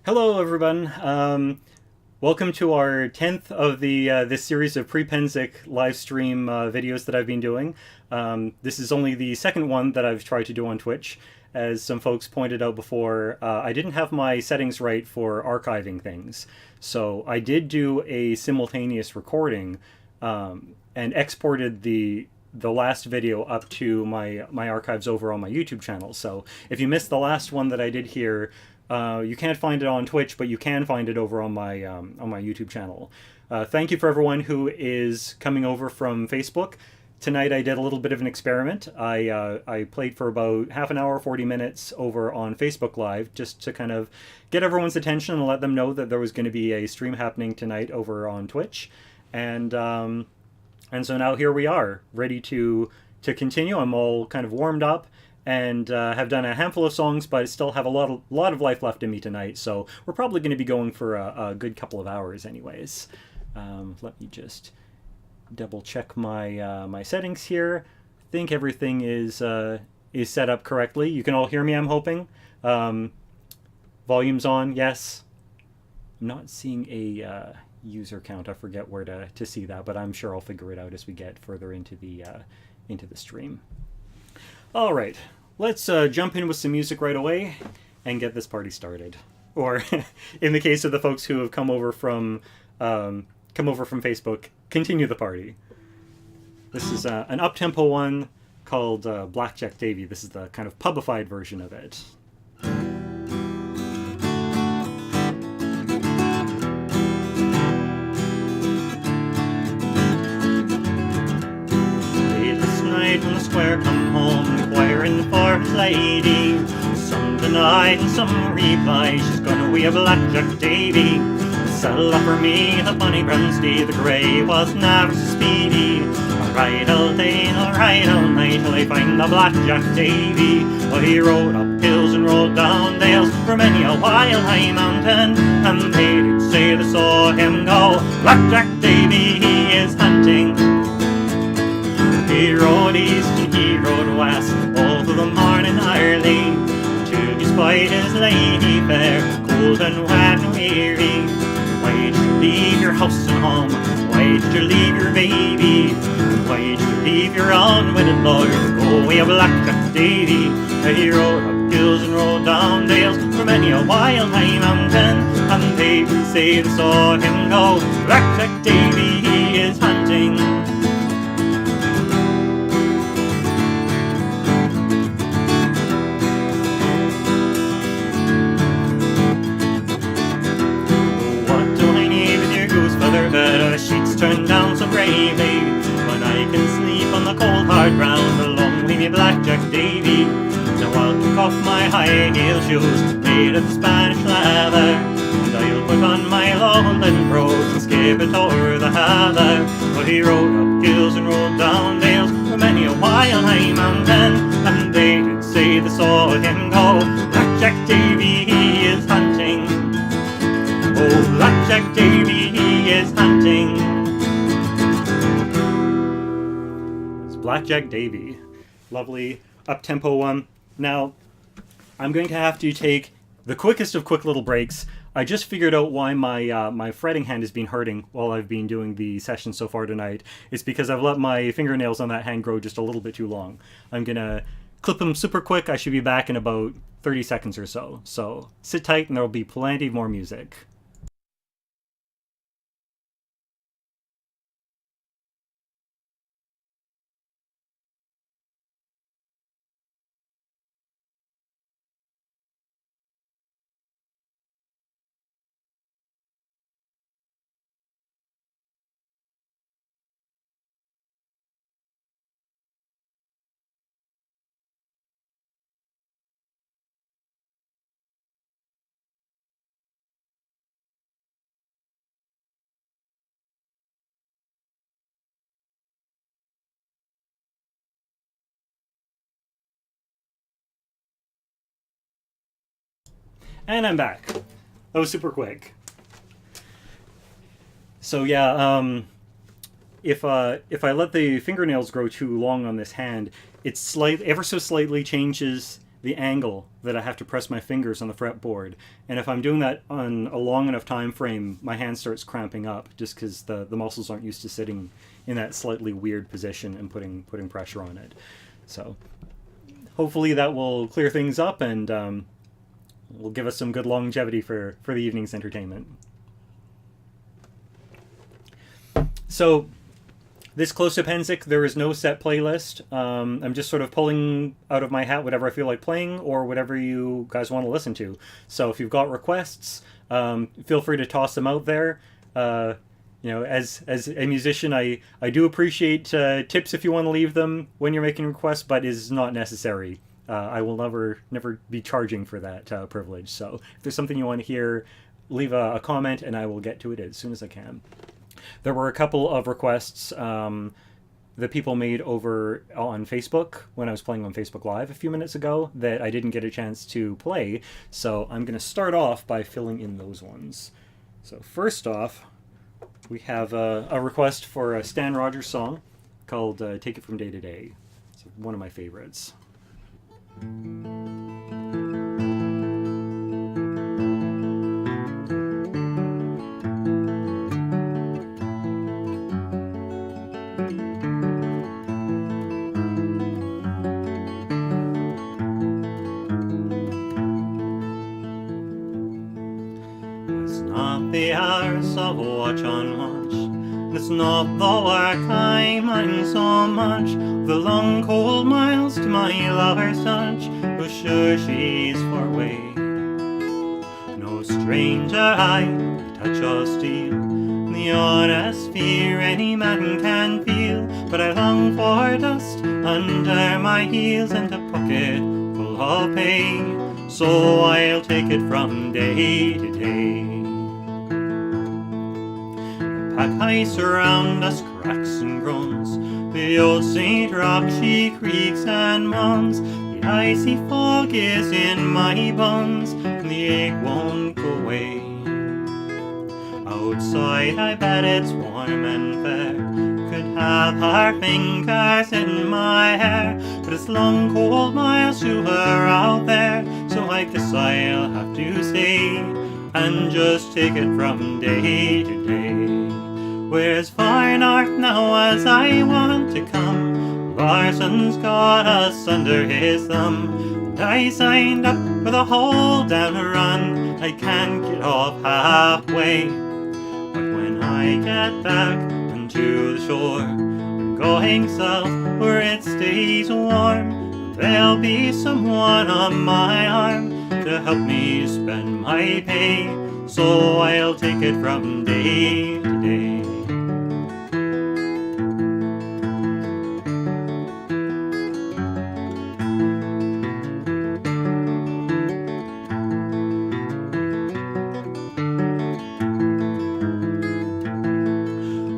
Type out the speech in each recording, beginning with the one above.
Hello, everyone. Welcome to our 10th of the this series of Pre-Pennsic live stream videos that I've been doing. This is only the second one that I've tried to do on Twitch. As some folks pointed out before, I didn't have my settings right for archiving things. So I did do a simultaneous recording and exported the last video up to my archives over on my YouTube channel. So if you missed the last one that I did here, you can't find it on Twitch, but you can find it over on my YouTube channel. Thank you for everyone who is coming over from Facebook. Tonight I did a little bit of an experiment. I played for about half an hour, 40 minutes over on Facebook Live, just to kind of get everyone's attention and let them know that there was going to be a stream happening tonight over on Twitch. And so now here we are, ready to continue. I'm all kind of warmed up and have done a handful of songs, but I still have a lot of life left in me tonight. So we're probably going to be going for a good couple of hours, anyways. Let me just double check my settings here. I think everything is set up correctly. You can all hear me, I'm hoping. Volume's on, yes. I'm not seeing a user count. I forget where to see that, but I'm sure I'll figure it out as we get further into the stream. All right, let's jump in with some music right away and get this party started. Or, in the case of the folks who have come over from Facebook, continue the party. This is an up-tempo one called Blackjack Davy. This is the kind of pubified version of it. When the square come home, inquiring for his lady. Some denied and some replied, she's gonna be a Blackjack Davy. Settle up for me, the bonny brown steed, the grey was never so speedy. I'll ride all day and I'll ride all night till I find the Blackjack Davy. Well, he rode up hills and rode down dales for many a wild high mountain, and they did say they saw him go. Blackjack Davy, he is hunting. He rode east and he rode west, all through the morning early, to despite his lady fair, cold and wet and weary. Why did you leave your house and home? Why did you leave your baby? Why did you leave your unwedded lord to go away a Blackjack Davy? He rode up hills and rode down dales for many a wild high mountain, and they would say they saw him go. Blackjack Davy, he is hunting. The sheets turned down so bravely, when I can sleep on the cold hard ground along with me Blackjack Davy. Now I'll kick off my high heel shoes made of Spanish leather, and I'll put on my lowland brogues and skip it o'er the heather. But he rode up hills and rode down dales for many a wild high mountain, and they did say they saw him go. Blackjack Davy, he is hunting. Oh, Blackjack Davy, he is hunting. It's Blackjack Davy. Lovely up-tempo one. Now, I'm going to have to take the quickest of quick little breaks. I just figured out why my fretting hand has been hurting while I've been doing the session so far tonight. It's because I've let my fingernails on that hand grow just a little bit too long. I'm going to clip them super quick. I should be back in about 30 seconds or so. So sit tight and there will be plenty more music. And I'm back. That was super quick. So yeah, if I let the fingernails grow too long on this hand, it ever so slightly changes the angle that I have to press my fingers on the fretboard. And if I'm doing that on a long enough time frame, my hand starts cramping up just because the muscles aren't used to sitting in that slightly weird position and putting pressure on it. So hopefully that will clear things up and will give us some good longevity for the evening's entertainment. So this close to Pennsic, there is no set playlist. I'm just sort of pulling out of my hat whatever I feel like playing or whatever you guys want to listen to. So if you've got requests, feel free to toss them out there. You know, as a musician, I do appreciate tips if you want to leave them when you're making requests, but it is not necessary. I will never be charging for that privilege. So if there's something you want to hear, leave a comment and I will get to it as soon as I can. There were a couple of requests that people made over on Facebook when I was playing on Facebook Live a few minutes ago that I didn't get a chance to play. So I'm going to start off by filling in those ones. So first off, we have a request for a Stan Rogers song called Take It From Day to Day. It's one of my favorites. The hours of watch on watch, and it's not the work I mind so much, the long cold miles to my lover's touch, who's sure she's far away. No stranger I, the touch of steel, the honest fear any man can feel, but I long for dust under my heels and a pocket full of pay, so I'll take it from day to day. Pack ice around us cracks and groans, the old St. Rock she creaks and moans, the icy fog is in my bones, and the ache won't go away. Outside I bet it's warm and fair, could have her fingers in my hair, but it's long cold miles to her out there, so I guess I'll have to stay and just take it from day to day. We're as far north now as I want to come, Larson's got us under his thumb, and I signed up for the whole damn run, I can't get off halfway. But when I get back onto the shore, we're going south where it stays warm, there'll be someone on my arm to help me spend my pay, so I'll take it from day to day.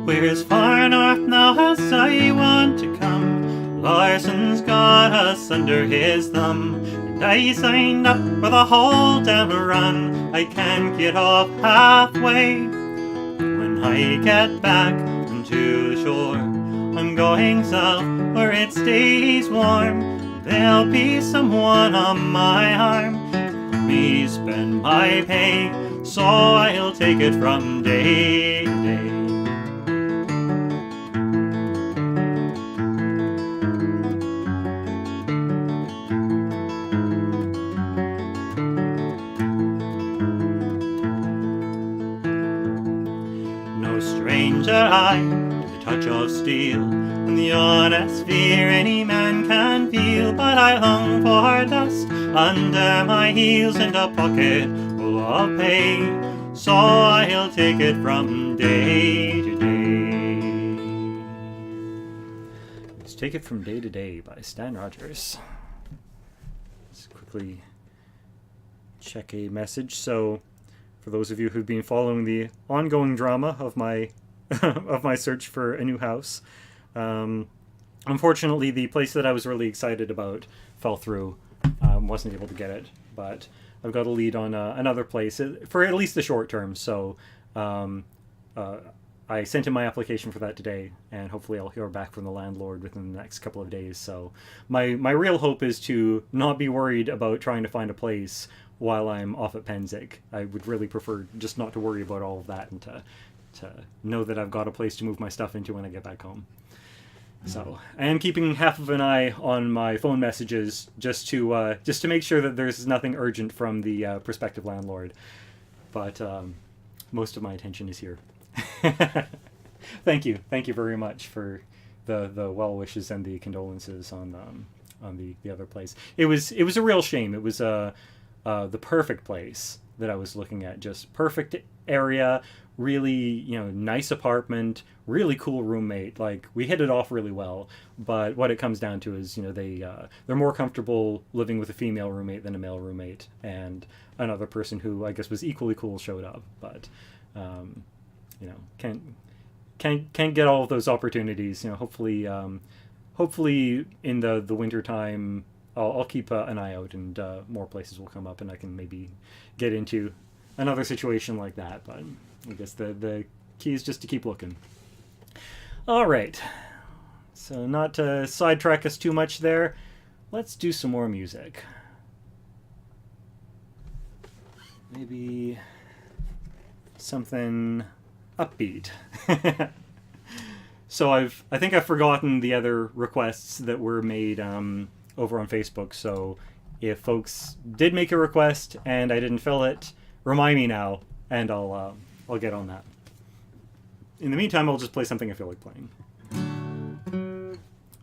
We're as far north now as I want to come, Larson's got us under his thumb, and I signed up for the whole damn run, I can't get off halfway. When I get back onto the shore, I'm going south where it stays warm, there'll be someone on my arm to help me spend my pay, so I'll take it from day to day. Stranger I, to the touch of steel, and the honest fear any man can feel, but I long for dust under my heels and a pocket full of pay, so I'll take it from day to day. Let's Take It From Day to Day by Stan Rogers. Let's quickly check a message. So for those of you who've been following the ongoing drama of my of my search for a new house, unfortunately the place that I was really excited about fell through. Wasn't able to get it, but I've got a lead on another place for at least the short term, so I I sent in my application for that today, and hopefully I'll hear back from the landlord within the next couple of days. So my real hope is to not be worried about trying to find a place while I'm off at Pennsic. I would really prefer just not to worry about all of that, and to know that I've got a place to move my stuff into when I get back home. So I am keeping half of an eye on my phone messages just to make sure that there's nothing urgent from the prospective landlord. But most of my attention is here. Thank you very much for the well wishes and the condolences on the other place. It was a real shame. It was the perfect place that I was looking at. Just perfect area, really nice apartment, really cool roommate. Like, we hit it off really well. But what it comes down to is they're more comfortable living with a female roommate than a male roommate, and another person who I guess was equally cool showed up, but can't get all of those opportunities. Hopefully in the winter time I'll keep an eye out, and more places will come up, and I can maybe get into another situation like that. But I guess the key is just to keep looking. All right, so not to sidetrack us too much there, let's do some more music. Maybe something upbeat. So I think I've forgotten the other requests that were made over on Facebook. So if folks did make a request and I didn't fill it, remind me now, and I'll get on that. In the meantime, I'll just play something I feel like playing. I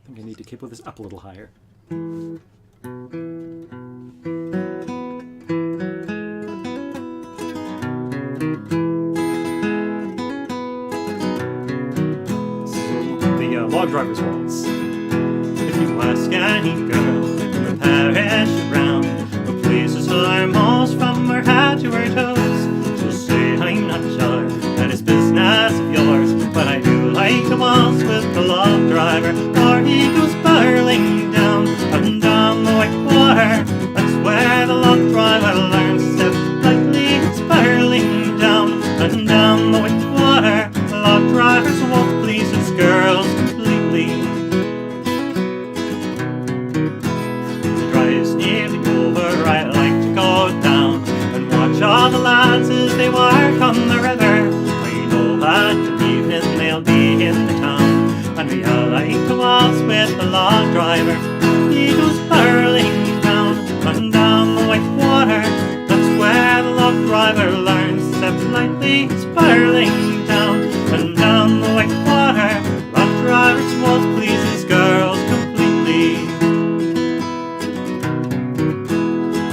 think I need to keep this up a little higher. Log Driver's Waltz. If you ask any girl in the parish around what pleases her most from her head to her toes, she'll say, I'm not sure, that is business of yours, but I do like to waltz with the log driver, for he goes barreling down and down the white water. That's where the log driver learns to step lightly. It's barreling down and down the white water. The log driver's waltz pleases girls. All the lads as they work on the river, I know that the evening they'll be in the town, and we all like to waltz with the log driver. He goes barreling down and down the white water. That's where the log driver learns to step lightly. It's barreling down and down the white water. Log driver's waltz pleases girls completely.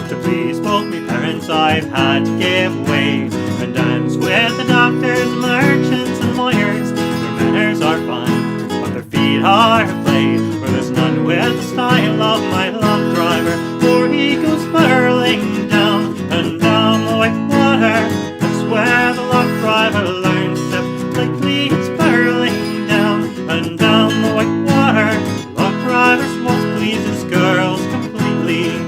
To please both me parents I've had to give way and dance with the doctors, merchants and lawyers. Their manners are fine, but their feet are a play, for there's none with the style of my log driver, for he goes barreling down and down the white water. That's where the log driver learns to step lightly. It's barreling down and down the white water. Log driver's waltz pleases girls completely.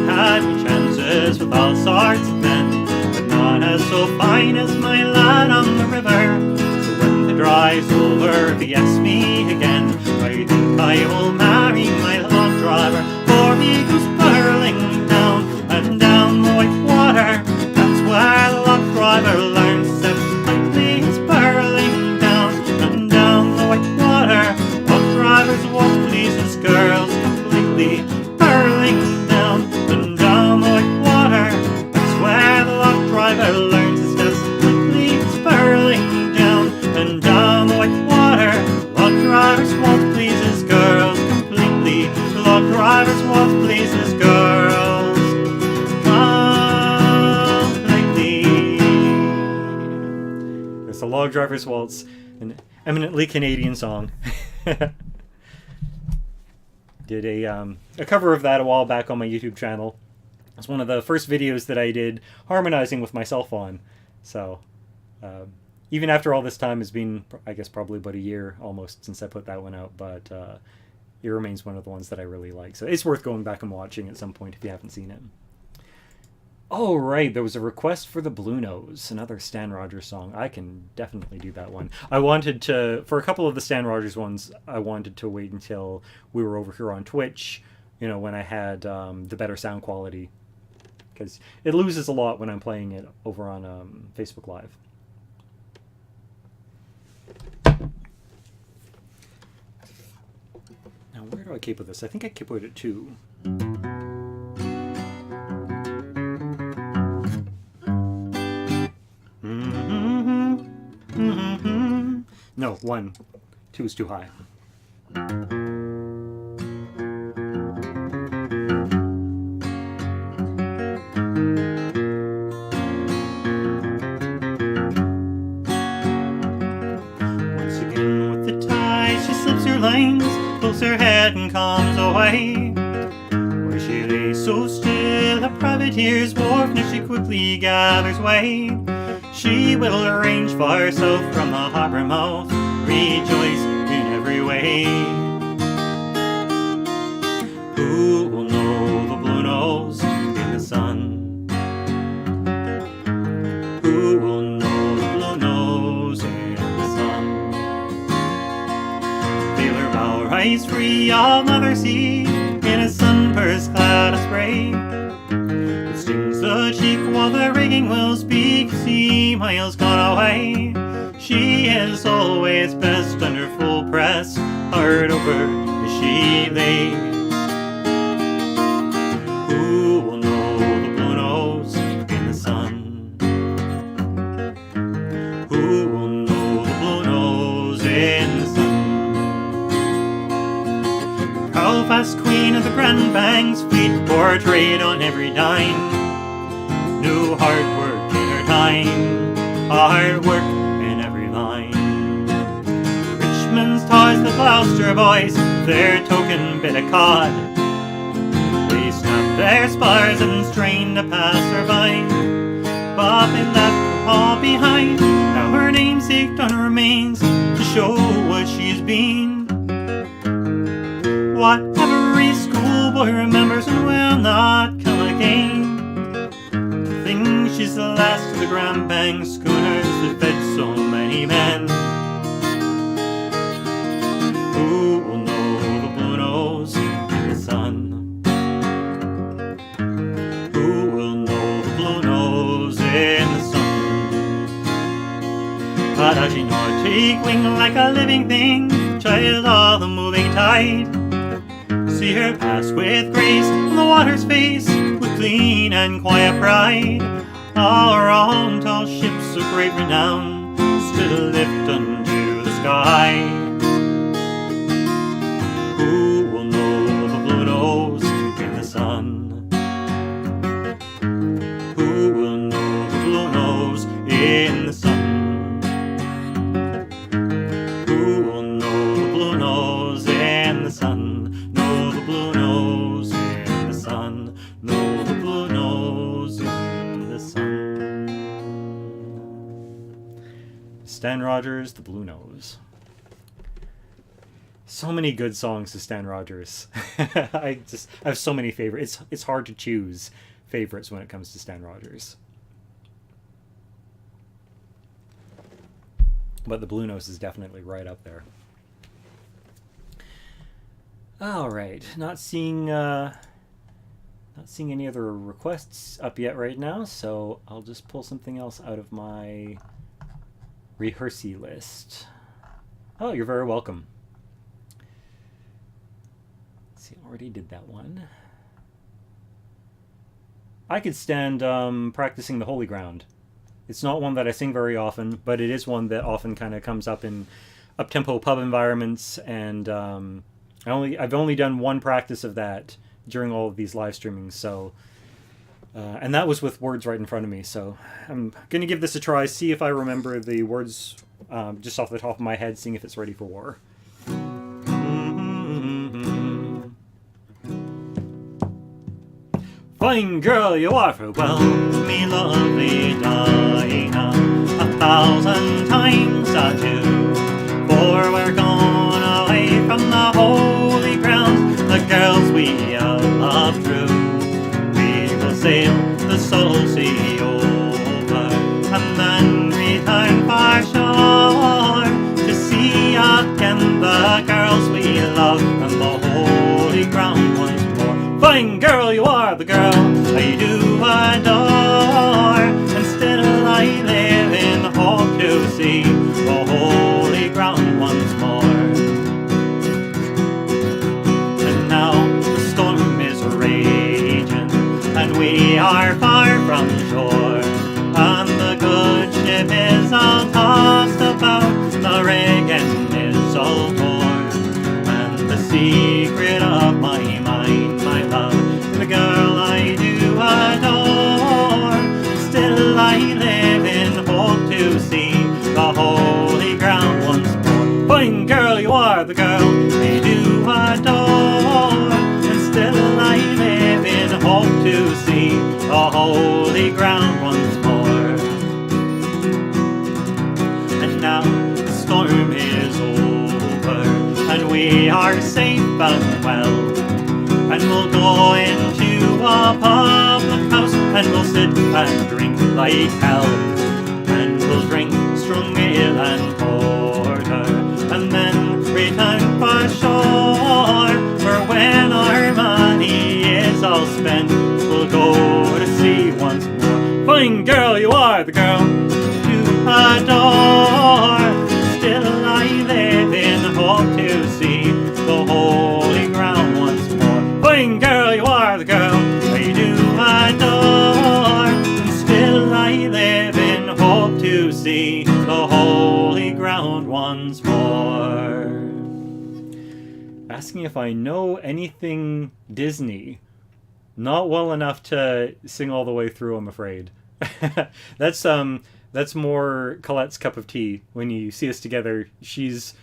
Had me chances with all sorts of men, but none as so fine as my lad on the river. So when the drive's over, if he asks me again, I think I will marry my log driver, for he goes barreling down and down the white water. That's where the log driver learns to step lightly. It's barreling down and down the white water. Log driver's waltz pleases girls completely. Barreling down and down the white water. That's where the log driver learns to step quickly. It's barreling down and down the white water. Log driver's waltz pleases girls completely. The log driver's waltz pleases girls completely. It's the Log Driver's Waltz, an eminently Canadian song. Did a cover of that a while back on my YouTube channel. It's one of the first videos that I did harmonizing with myself on. So even after all this time, it's been, I guess, probably about a year almost since I put that one out, but it remains one of the ones that I really like. So it's worth going back and watching at some point if you haven't seen it. Oh, right. There was a request for the Blue Nose, another Stan Rogers song. I can definitely do that one. I wanted to, for a couple of the Stan Rogers ones, I wanted to wait until we were over here on Twitch, you know, when I had the better sound quality. Because it loses a lot when I'm playing it over on Facebook Live. Now, where do I keep with this? I think I keep with it too. No, 1. 2 is too high. Once again with the tide, she slips her lines, pulls her head and comes away. Where she lay so still, a privateer's wharf, now she quickly gathers way. She will arrange for herself from the harbour mouth, rejoice in every way. Who will know the blue nose in the sun? Who will know the blue nose in the sun? Feel her bow rise free of mother sea in a sunburst cloud of spray. It stings the cheek while the rigging will speak. Sea miles gone away. She is always best under full press, hard over as she lay. Who will know the blue nose in the sun? Who will know the blue nose in the sun? Belfast queen of the Grand Bank's fleet, portrayed on every dime. Knew hard work in her time, hard work in every line. Richmond's toys, the Gloucester boys, their token bit of cod. They snapped their spars and strained to pass her by, but they left her all behind. Now her namesake done remains to show what she's been. What every schoolboy remembers and will not come again. To think she's the last of the Grand Bank schooners that fed so many men. Who will know the blue nose in the sun? Who will know the blue nose in the sun? But does she not take wing like a living thing, child of the moving tide? See her pass with grace on the water's face, with clean and quiet pride. All around tall ships of great renown still lift unto the sky. Who will know the blue nose in the sun? Who will know the blue nose in the sun? Who will know the blue nose in the sun? Know the blue nose in the sun. Know the blue nose in the sun. Stan Rogers, the Blue Nose. So many good songs to Stan Rogers. I have so many favorites. It's hard to choose favorites when it comes to Stan Rogers. But the Blue Nose is definitely right up there. All right, not seeing any other requests up yet right now, so I'll just pull something else out of my rehearsey list. Oh, you're very welcome. Let's see, already did that one. I could stand practicing the Holy Ground. It's not one that I sing very often, but it is one that often kind of comes up in up-tempo pub environments, and I've only done one practice of that during all of these live streamings, so and that was with words right in front of me, so I'm gonna give this a try, see if I remember the words just off the top of my head, seeing if it's ready for war. Fine girl you are, farewell, me lovely Dinah, 1,000 times adieu, for we're gone away from the holy ground, the girls we love true. We will sail the sultry over, and then return for shore to see again the girls we love and the holy ground once more. Fine girl, you are the girl I do adore, and still I live in hope to see the holy ground once more. And now the storm is raging, and we are far from shore, and the good ship is all tossed about, the rigging is all torn, and the secret of my mind, my love, the girl I do adore, still I live in hope to see the holy ground once more. Fine girl, you are the girl I do adore, and still I live in hope to see the holy ground once more. And now the storm is over, and we are safe and well, and we'll go into a public house, and we'll sit and drink like hell, and we'll drink strong ale and porter, and then return for shore, for when our money is all spent, we'll go to sea once more. Fine girl, you are the girl to adore, still I live in hope to see the holy ground once more. Fine girl, you are the girl I do adore, and still I live in hope to see the holy ground once more. Asking if I know anything Disney. Not well enough to sing all the way through, I'm afraid. That's more Colette's cup of tea. When you see us together, she's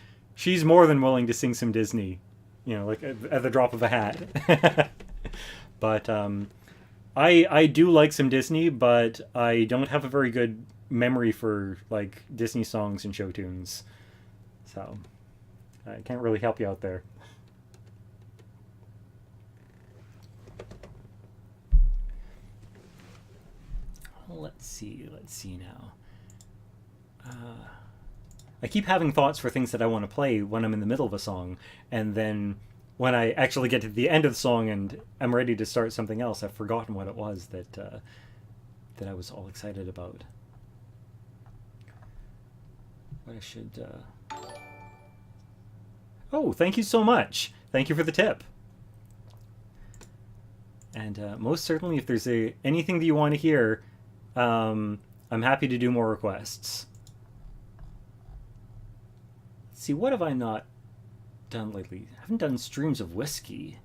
more than willing to sing some Disney, you know, like at the drop of a hat. But I do like some Disney, but I don't have a very good memory for like Disney songs and show tunes, so I can't really help you out there. Let's see now. I keep having thoughts for things that I want to play when I'm in the middle of a song, and then when I actually get to the end of the song and I'm ready to start something else, I've forgotten what it was that I was all excited about. What I should... Oh, thank you so much! Thank you for the tip. And most certainly, if there's anything that you want to hear, I'm happy to do more requests. Let's see, what have I not done lately? I haven't done streams of whiskey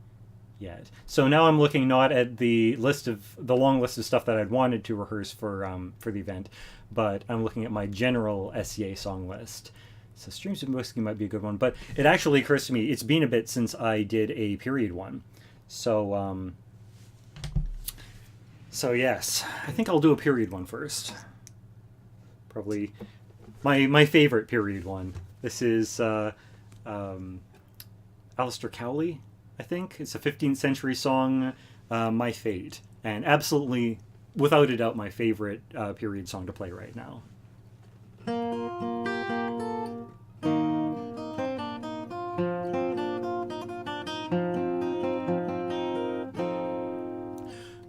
yet. So now I'm looking not at the long list of stuff that I'd wanted to rehearse for the event, but I'm looking at my general SCA song list. So streams of whiskey might be a good one, but it actually occurs to me it's been a bit since I did a period one. So so yes, I think I'll do a period one first. Probably my favorite period one. This is Alistair Cowley, I think. It's a 15th century song, My Fate. And absolutely, without a doubt, my favorite period song to play right now.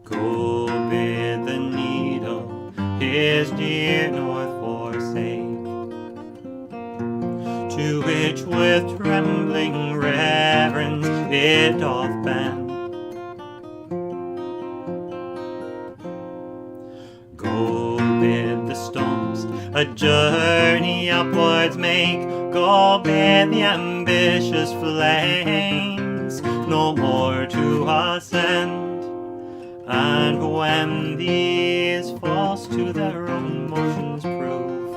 Go bid the needle his dear north forsake, to which with trembling reverence it doth bend. Go bid the stumps a journey upwards make, go bid the ambitious flames no more to ascend. And when these false to their own motions prove,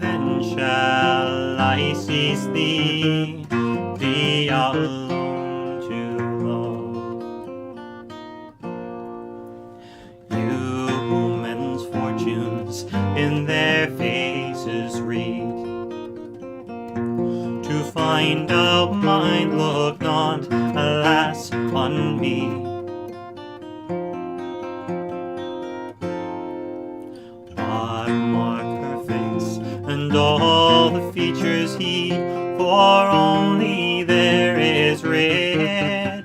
then shall I cease thee alone to love. You who men's fortunes in their faces read, to find out mine look not, lass on me. But mark her face and all the features heed, for only there is writ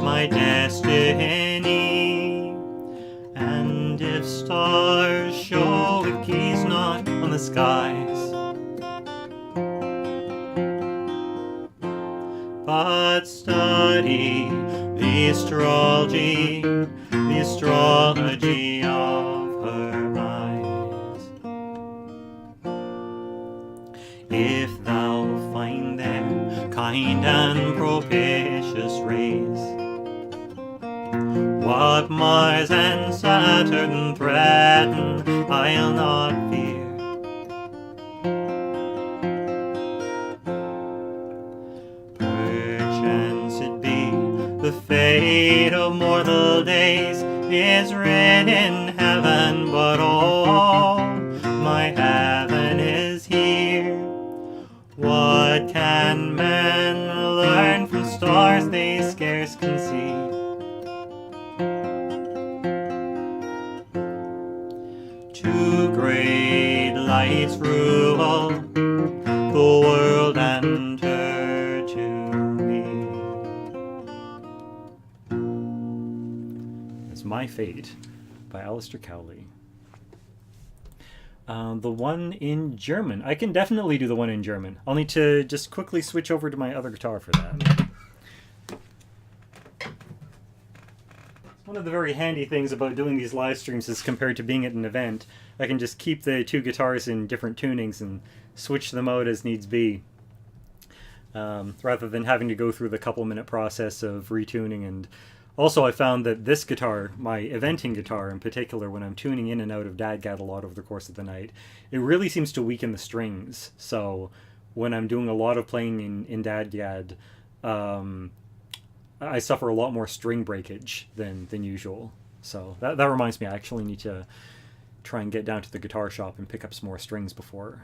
my destiny. And if stars show it, gaze not on the skies, but study the astrology of her eyes. If thou find there kind and propitious rays, what Mars and Saturn threaten, I'll not fear. Perchance it be the fate of mortal days is written in heaven, but all my heaven is here. What can men learn from stars they scarce can see? Two great lights rule the world and her to me. It's My Fate by Aleister Cowley. The one in German. I can definitely do the one in German. I'll need to just quickly switch over to my other guitar for that. One of the very handy things about doing these live streams is, compared to being at an event, I can just keep the two guitars in different tunings and switch them out as needs be, rather than having to go through the couple-minute process of retuning. And also I found that this guitar, my eventing guitar in particular, when I'm tuning in and out of DADGAD a lot over the course of the night, it really seems to weaken the strings. So when I'm doing a lot of playing in DADGAD, I suffer a lot more string breakage than usual. So that reminds me, I actually need to try and get down to the guitar shop and pick up some more strings before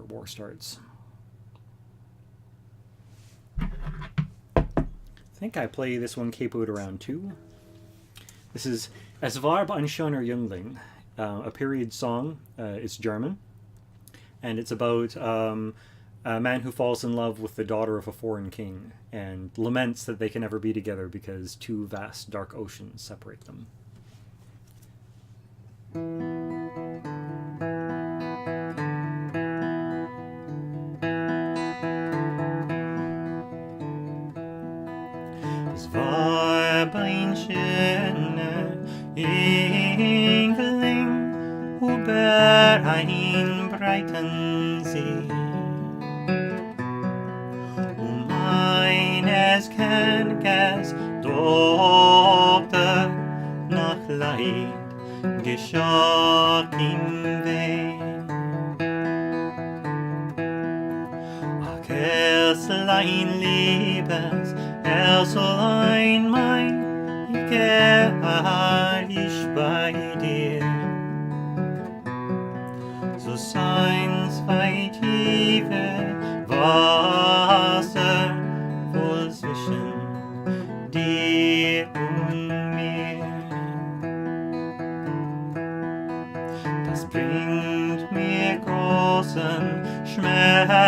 war starts. I think I play this one capoed around 2. This is Es war ein schöner Jüngling, a period song. It's German, and it's about a man who falls in love with the daughter of a foreign king and laments that they can never be together because two vast dark oceans separate them. Es war ein schöner Jüngling über einen breiten See. Eines Königs Tochter nach Leid geschah ihm weh. Ach, Elslein Liebes, Elslein mein, ich geh ich bei dir. So seien zwei tiefe Wasser wohl zwischen dir und mir. Das bringt mir großen Schmerzen,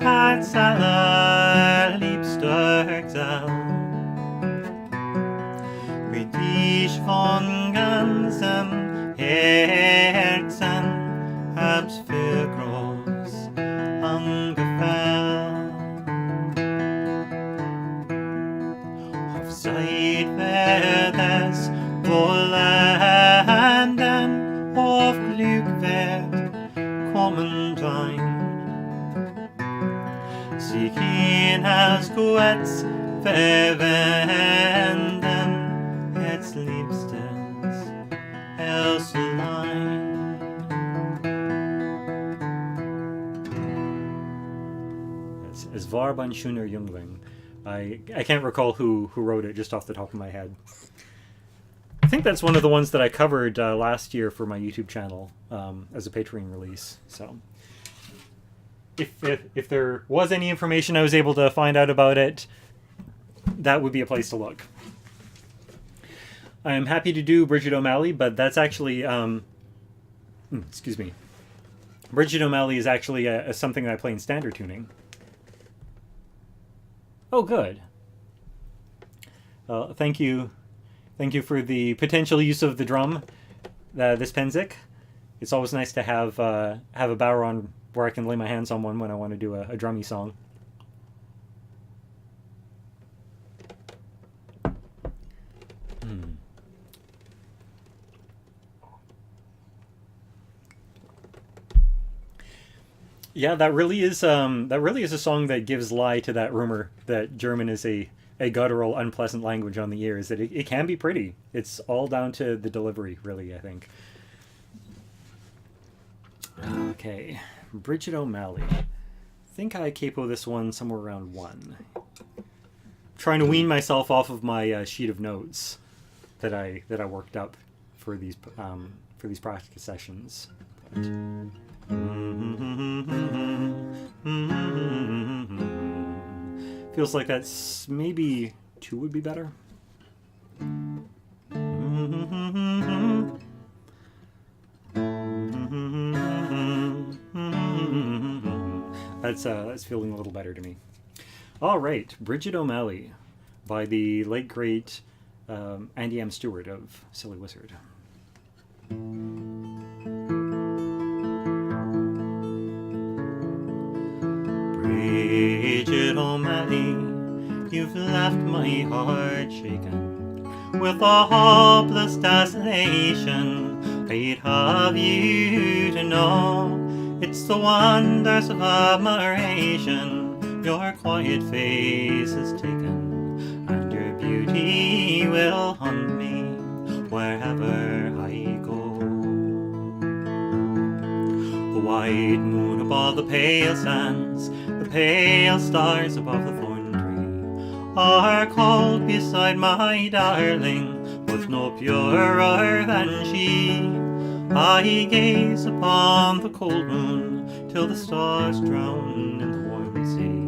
Herz allerliebster Gesell. Wie dich von ganzem Herzen hab's für groß angefällt. Auf Zeit wird es wohl enden, auf Glück wird kommen dein. Sie gehen als Guts verwenden, jetzt liebstes Elslein. Es war ein schöner Jüngling. I can't recall who wrote it just off the top of my head. I think that's one of the ones that I covered last year for my YouTube channel as a Patreon release. So if there was any information I was able to find out about it, that would be a place to look. I am happy to do Bridget O'Malley, but that's actually, excuse me. Bridget O'Malley is actually something that I play in standard tuning. Oh, good. Thank you for the potential use of the drum, this Pennsic. It's always nice to have a Bowron where I can lay my hands on one when I want to do a drummy song. Yeah, that really is a song that gives lie to that rumor that German is a guttural, unpleasant language on the ears. That it can be pretty. It's all down to the delivery, really, I think. Okay, Bridget O'Malley. I think I capo this one somewhere around 1. Trying to wean myself off of my sheet of notes that I worked up for these practice sessions. Feels like that's maybe 2 would be better. That's feeling a little better to me. All right, Bridget O'Malley by the late great Andy M. Stewart of Silly Wizard. Bridget O'Malley, you've left my heart shaken with a hopeless desolation. I'd have you to know it's the wonders of admiration your quiet face has taken, and your beauty will haunt me wherever I go. The white moon above the pale sands, the pale stars above the thorn tree, are cold beside my darling, with no purer than she. I gaze upon the cold moon till the stars drown in the warm sea,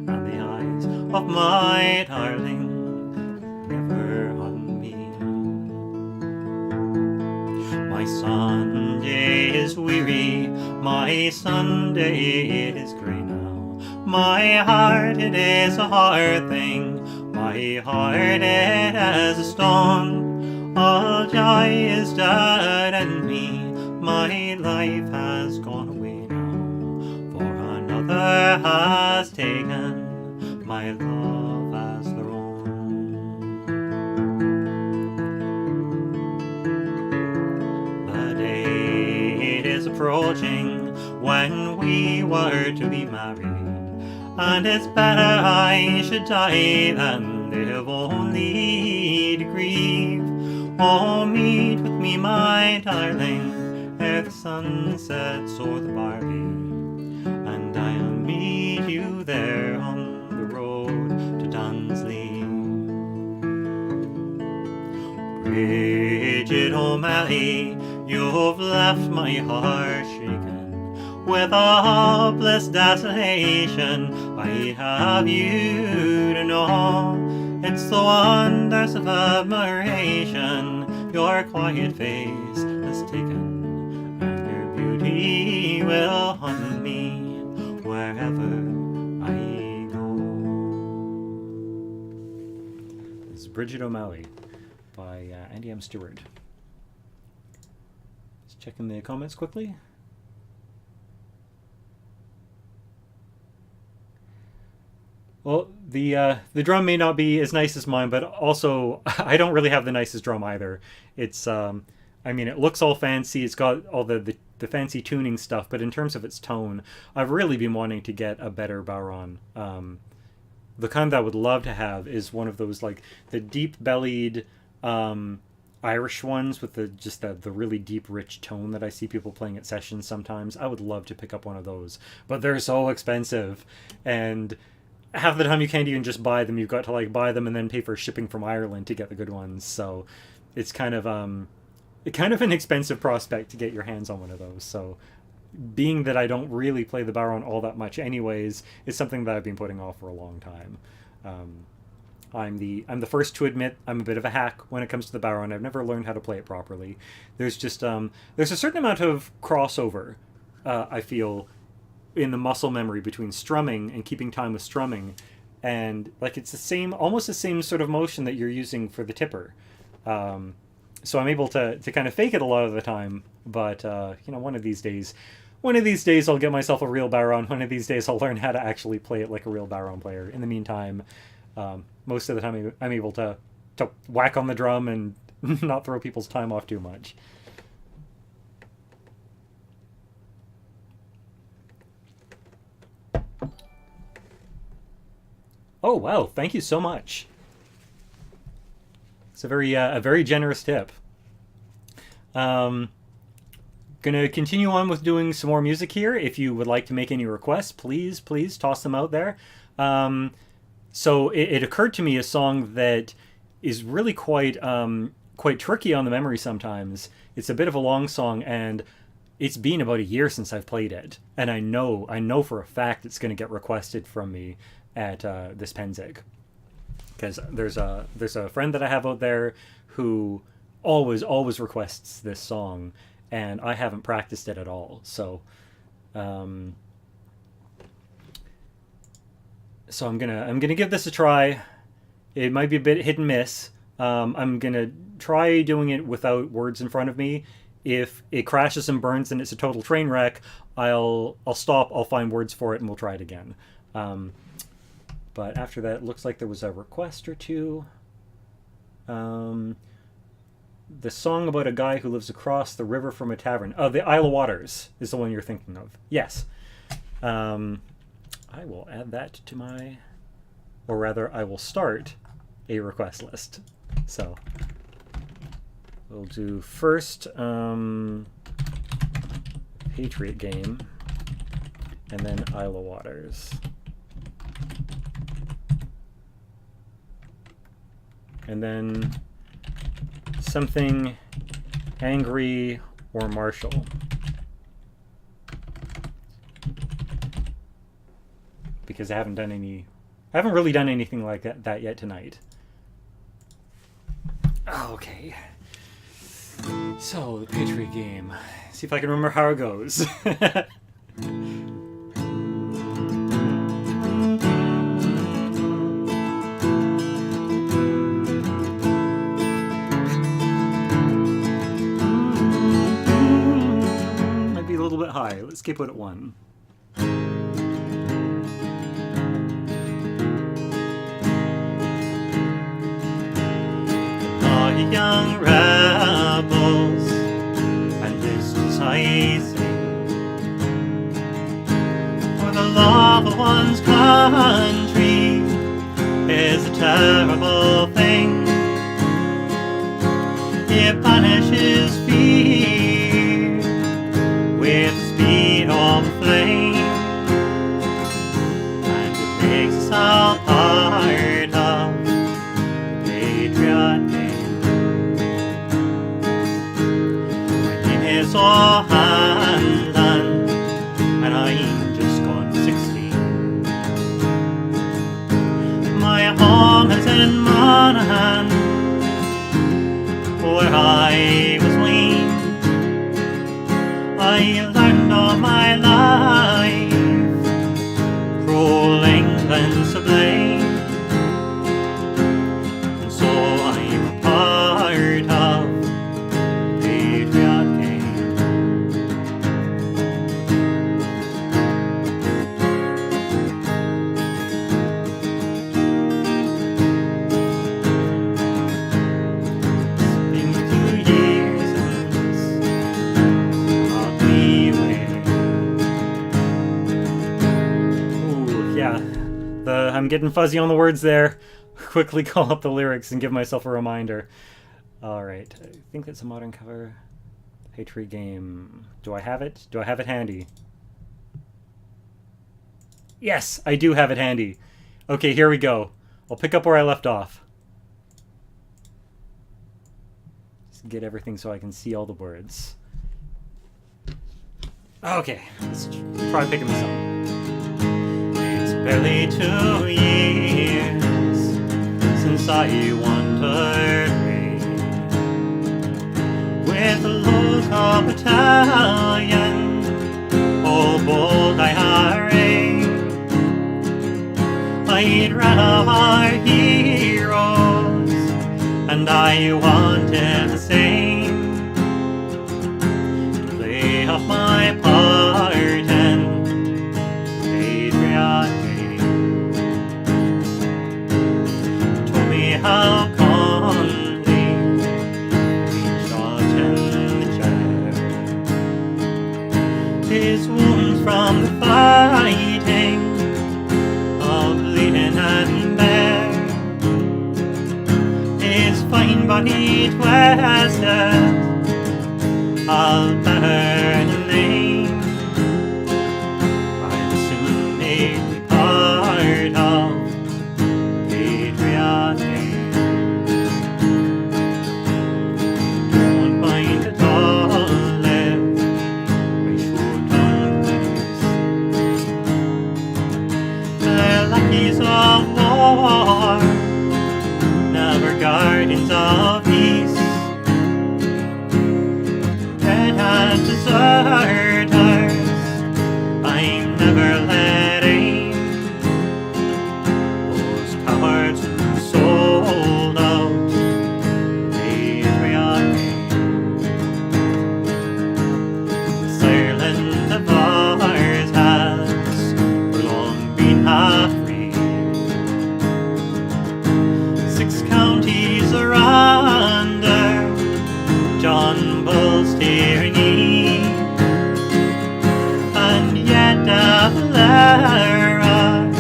and the eyes of my darling never on me. My Sunday is weary, my Sunday it is grey now. My heart it is a hard thing, my heart it is a stone. All joy is dead in me, my life has gone away now, for another has taken my love as their own. The day it is approaching when we were to be married, and it's better I should die than live only to grieve. Oh, meet with me, my darling, ere the sun sets o'er the barley, and I'll meet you there on the road to Dunsley. Bridget O'Malley, you've left my heart shaken with a hopeless desolation. I have you to know it's the wonders of admiration your quiet face has taken, and your beauty will haunt me wherever I go. This is Bridget O'Malley by Andy M. Stewart. Just checking the comments quickly. Well, the drum may not be as nice as mine, but also I don't really have the nicest drum either. It's I mean, it looks all fancy. It's got all the fancy tuning stuff, but in terms of its tone, I've really been wanting to get a better Bowron. The kind that I would love to have is one of those, like the deep-bellied Irish ones with the really deep, rich tone that I see people playing at sessions sometimes. I would love to pick up one of those, but they're so expensive, and half the time you can't even just buy them. You've got to like buy them and then pay for shipping from Ireland to get the good ones. So it's kind of an expensive prospect to get your hands on one of those. So being that I don't really play the Bowron all that much anyways, it's something that I've been putting off for a long time. I'm the first to admit I'm a bit of a hack when it comes to the Baron. I've never learned how to play it properly. There's just there's a certain amount of crossover, I feel, in the muscle memory between strumming and keeping time with strumming, and like it's the same, almost the same sort of motion that you're using for the tipper. So I'm able to kind of fake it a lot of the time, but you know, one of these days I'll get myself a real Baron. One of these days I'll learn how to actually play it like a real Baron player. In the meantime, most of the time I'm able to whack on the drum and not throw people's time off too much. Oh wow, thank you so much. It's a very generous tip. Gonna continue on with doing some more music here. If you would like to make any requests, please toss them out there. So it occurred to me a song that is really quite tricky on the memory sometimes. It's a bit of a long song, and it's been about a year since I've played it, and I know for a fact it's going to get requested from me at this Pennsic, because there's a friend that I have out there who always requests this song, and I haven't practiced it at all. So I'm gonna give this a try. It might be a bit hit and miss. I'm gonna try doing it without words in front of me. If it crashes and burns and it's a total train wreck, I'll stop. I'll find words for it and we'll try it again. But after that, it looks like there was a request or two. The song about a guy who lives across the river from a tavern. Oh, the Isle of Waters is the one you're thinking of. Yes. I will add that to my, or rather, I will start a request list. So we'll do first Patriot Game, and then Isle of Waters. And then something angry or martial. Because I haven't really done anything like that yet tonight. Okay. So, the Patriot Game. See if I can remember how it goes. Might be a little bit high. Let's keep it at 1. Young rebels, and this is I sing, for the love of one's country is a terrible thing. It punishes fear with the speed of a flame, and it makes us all part of the patriot game. So handled, and I'm just gone 16. My home is in Monaghan, where I was weaned. I learned all my life, cruel England sublime, and so I'm a part of I'm getting fuzzy on the words there. Quickly call up the lyrics and give myself a reminder. Alright, I think that's a modern cover. Patriot Game. Do I have it? Do I have it handy? Yes, I do have it handy. Okay, here we go. I'll pick up where I left off. Just get everything so I can see all the words. Okay, let's try picking this up. Barely 2 years as I wander with the local battalion, all bold IRA. I'd read of our heroes, and I wanted the same, to play up my part and patriot game. Told me how calmly he shot in the chair, his wounds from the fighting of bleeding and bare, his fine body twisted, I'll better the name. I'll soon make me part of patriot name. Don't mind at all if I shoot on grace. The lackeys of war, never guardians of peace, red-hat deserters, I'm never letting those cowards who sold out patriot name. The Ireland of ours has for long been half free. 6 counties are under John Bull's tyranny, and yet Valera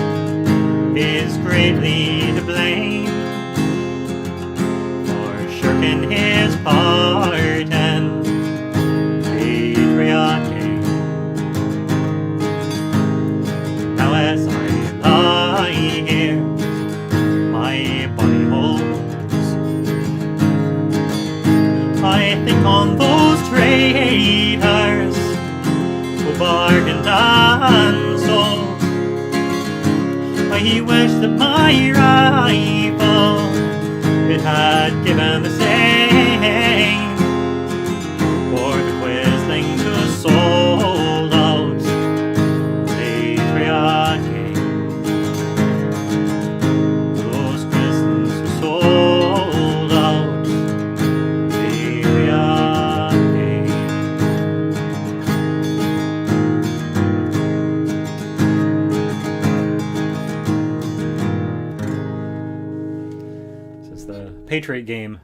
is greatly to blame for shirking his part and patriot game. Now as I lie here, my body holds, I think on those traitors who bargained and sold. I wish that my rifle, it had given the same for the quislings who sold out patriot game. Those quislings who sold out patriot game. This is the Patriot game.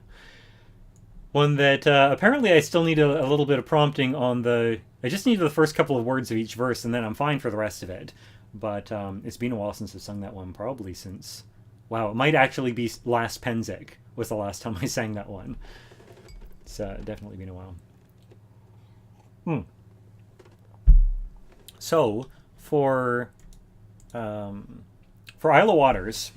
One that apparently I still need a little bit of prompting on the... I just need the first couple of words of each verse, and then I'm fine for the rest of it. But it's been a while since I've sung that one, probably since... Wow, it might actually be last Pennsic was the last time I sang that one. It's definitely been a while. So, for Isle of Waters,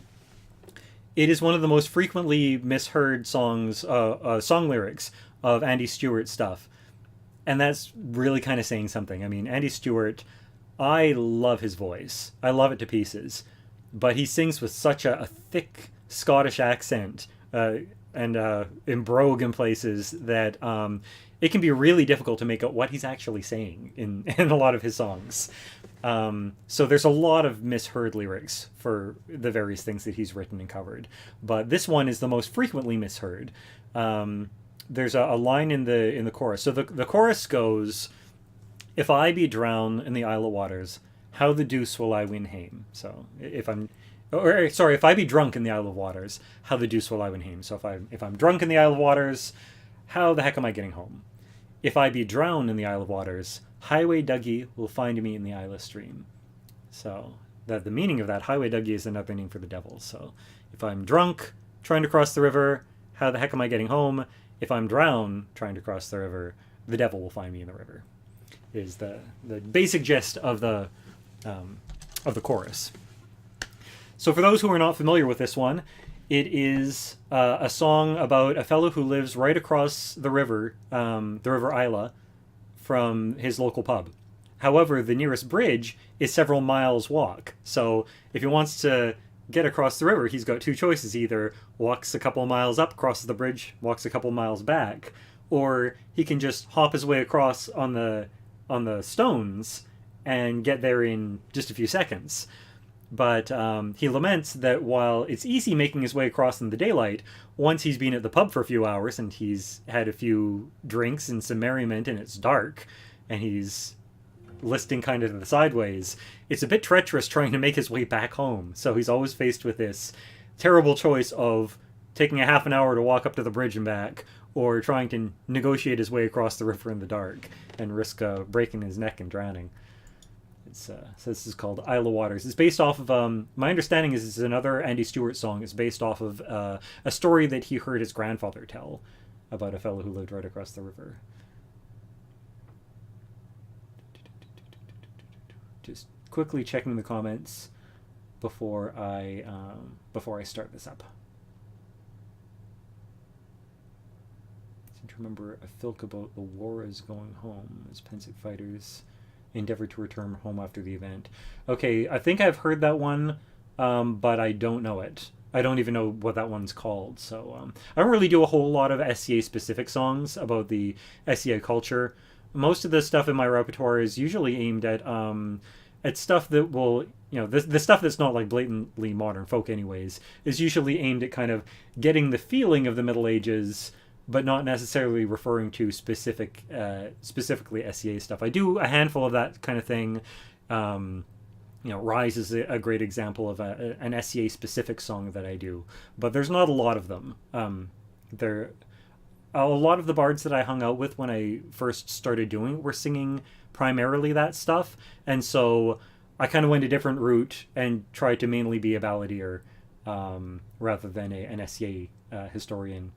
it is one of the most frequently misheard songs, song lyrics of Andy Stewart's stuff. And that's really kind of saying something. I mean, Andy Stewart, I love his voice. I love it to pieces. But he sings with such a thick Scottish accent and in brogue in places that it can be really difficult to make out what he's actually saying in a lot of his songs. So there's a lot of misheard lyrics for the various things that he's written and covered. But this one is the most frequently misheard. There's a line in the chorus. So the chorus goes, "If I be drowned in the Isle of Waters, how the deuce will I win hame?" So if I be drunk in the Isle of Waters, how the deuce will I win hame? So if I'm drunk in the Isle of Waters, how the heck am I getting home? If I be drowned in the Isle of Waters, Highway Dougie will find me in the Isle of Stream. So the meaning of that, Highway Dougie, is another name for the devil. So if I'm drunk trying to cross the river, how the heck am I getting home? If I'm drowned trying to cross the river, the devil will find me in the river. Is the basic gist of the chorus. So for those who are not familiar with this one, it is a song about a fellow who lives right across the River Isla, from his local pub. However, the nearest bridge is several miles walk. So if he wants to get across the river, he's got two choices. Either walks a couple miles up, crosses the bridge, walks a couple miles back, or he can just hop his way across on the stones and get there in just a few seconds. But he laments that while it's easy making his way across in the daylight, once he's been at the pub for a few hours and he's had a few drinks and some merriment and it's dark and he's listing kind of to the sideways, it's a bit treacherous trying to make his way back home. So he's always faced with this terrible choice of taking a half an hour to walk up to the bridge and back, or trying to negotiate his way across the river in the dark and risk breaking his neck and drowning. So this is called Isle of Waters. It's based off of, my understanding is it's another Andy Stewart song. It's based off of a story that he heard his grandfather tell about a fellow who lived right across the river. Just quickly checking the comments before I start this up. I seem to remember a filk about the war is going home as Pensic fighters endeavor to return home after the event. Okay, I think I've heard that one, but I don't know it. I don't even know what that one's called. So I don't really do a whole lot of SCA specific songs about the SCA culture. Most of the stuff in my repertoire is usually aimed at stuff that will, you know, the stuff that's not like blatantly modern folk anyways, is usually aimed at kind of getting the feeling of the Middle Ages, but not necessarily referring to specifically SCA stuff. I do a handful of that kind of thing. You know, Rise is a great example of an SCA specific song that I do, but there's not a lot of them. A lot of the bards that I hung out with when I first started doing were singing primarily that stuff, and so I kind of went a different route and tried to mainly be a balladeer rather than an SCA historian,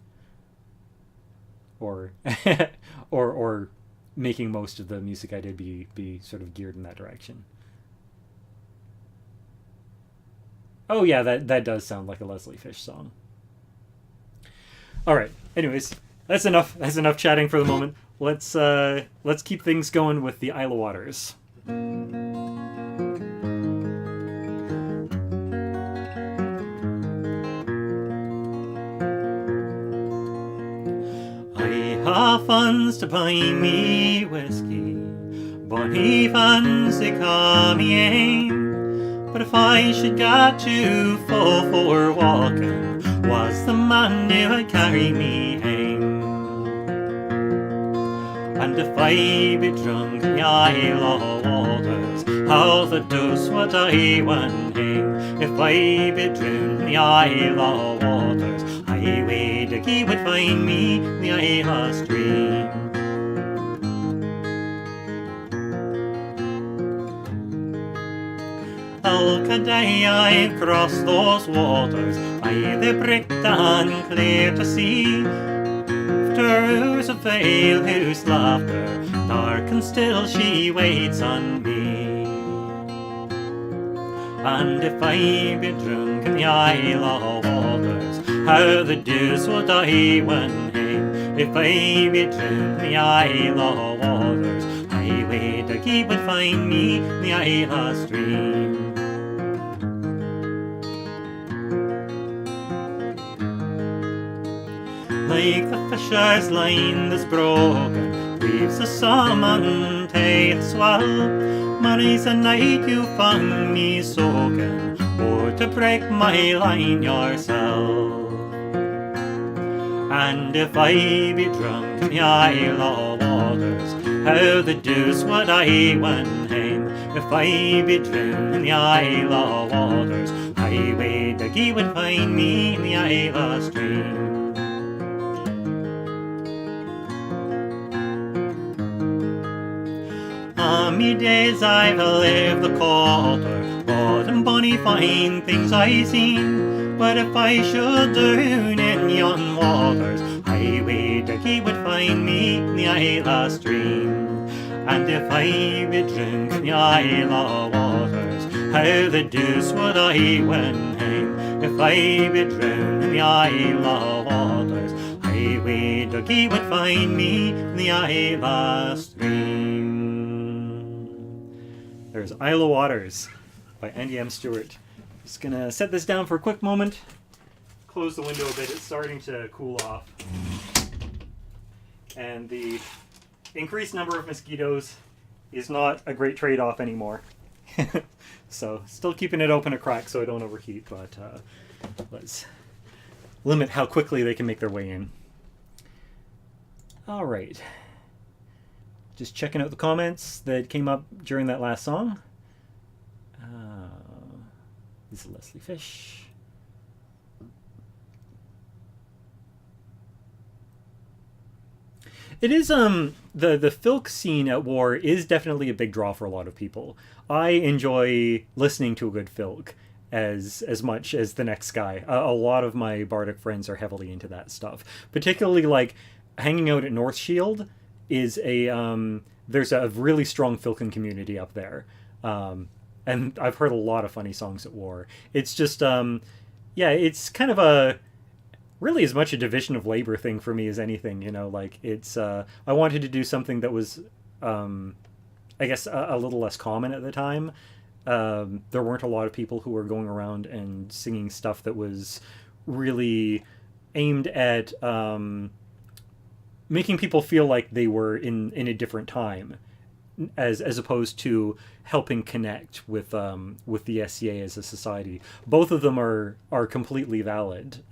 or or making most of the music I did be sort of geared in that direction. Oh yeah, that does sound like a Leslie Fish song. All right. Anyways, that's enough. That's enough chatting for the moment. Let's keep things going with the Isle of Waters. I have funds to buy me whiskey, bonny fancy coming. But if I should get too full for walking, was the man who would carry me home? And if I be drunk in the Isle of Waters, how the deuce would I win home? If I be drowned in the Isle of Waters, highway Dickie would find me in the Isle Stream. Ilka day I've crossed those waters, by the brick and clear to see, through a veil whose laughter, dark and still she waits on me. And if I be drunk in the Isle of Waters, how the deuce would I win home? If I be drunk in the Isle of Waters, highway Dickie would find me in the Isle Stream. Like the fisher's line that's broken, leaves the salmon take the swell. Many's a night you found me soaking, or to break my line yourself. And if I be drunk in the Isle of Waters, how the deuce would I win home? If I be drowned in the Isle of Waters, highway Dickie would find me in the Isle Stream. Me days I've lived the quarter, what and bonny fine things I seen. But if I should drown in yon waters, highway Dickie would find me in the Isle Stream. And if I be drunk in the Isle of Waters, how the deuce would I win home? If I be drowned in the Isle of Waters, highway Dickie would find me in the Isle Stream. There's Isle of Waters by Andy M. Stewart. Just gonna set this down for a quick moment. Close the window a bit. It's starting to cool off. And the increased number of mosquitoes is not a great trade-off anymore. So, still keeping it open a crack so I don't overheat, but let's limit how quickly they can make their way in. Alright. Just checking out the comments that came up during that last song. This is Leslie Fish. It is the filk scene at War is definitely a big draw for a lot of people. I enjoy listening to a good filk as much as the next guy. A lot of my bardic friends are heavily into that stuff. Particularly like hanging out at North Shield is there's a really strong filkin community up there. And I've heard a lot of funny songs at War. It's just yeah, it's kind of a really as much a division of labor thing for me as anything, you know, like it's I wanted to do something that was I guess a little less common at the time. There weren't a lot of people who were going around and singing stuff that was really aimed at making people feel like they were in a different time, as opposed to helping connect with the SCA as a society. Both of them are completely valid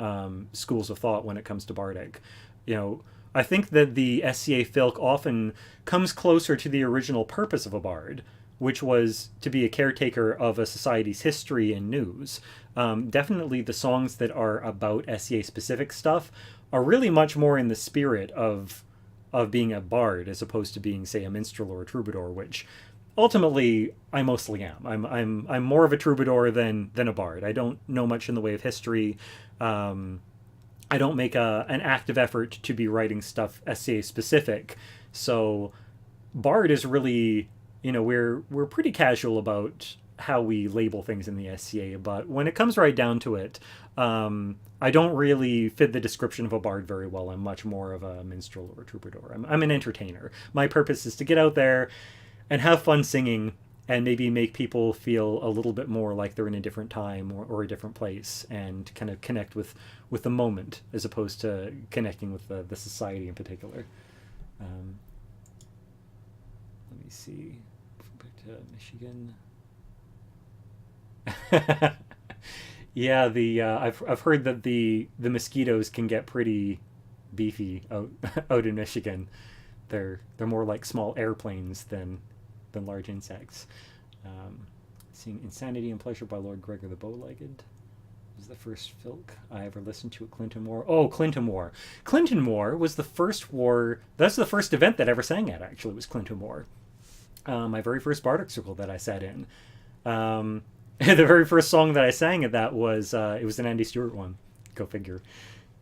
schools of thought when it comes to bardic. You know, I think that the SCA filk often comes closer to the original purpose of a bard, which was to be a caretaker of a society's history and news. Definitely the songs that are about SCA specific stuff are really much more in the spirit of being a bard as opposed to being, say, a minstrel or a troubadour, which ultimately I mostly am. I'm more of a troubadour than a bard. I don't know much in the way of history. I don't make an active effort to be writing stuff SCA specific. So bard is really, you know, we're pretty casual about how we label things in the SCA, but when it comes right down to it, I don't really fit the description of a bard very well. I'm much more of a minstrel or a troubadour. I'm an entertainer. My purpose is to get out there and have fun singing and maybe make people feel a little bit more like they're in a different time or a different place, and kind of connect with the moment as opposed to connecting with the society in particular. Let me see. Back to Michigan. Yeah, I've heard that the mosquitoes can get pretty beefy out in Michigan. They're more like small airplanes than large insects. Seeing Insanity and Pleasure by Lord Gregor the Bow-Legged was the first filk I ever listened to at Clinton War. Oh, Clinton War. Clinton War was the first war. That's the first event that I ever sang at, actually, was Clinton War. My very first bardic circle that I sat in. The very first song that I sang at that was it was an Andy Stewart one. Go figure.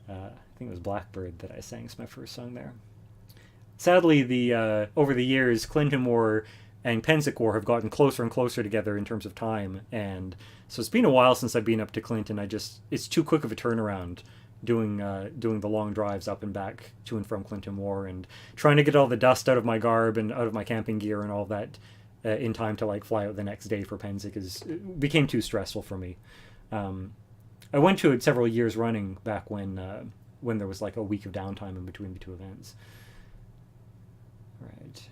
I think it was Blackbird that I sang as my first song there. Sadly, the over the years, Clinton War and Pennsic War have gotten closer and closer together in terms of time, and so it's been a while since I've been up to Clinton. It's too quick of a turnaround doing the long drives up and back to and from Clinton War, and trying to get all the dust out of my garb and out of my camping gear and all that in time to like fly out the next day for Pennsic became too stressful for me. I went to it several years running back when there was like a week of downtime in between the two events. Right.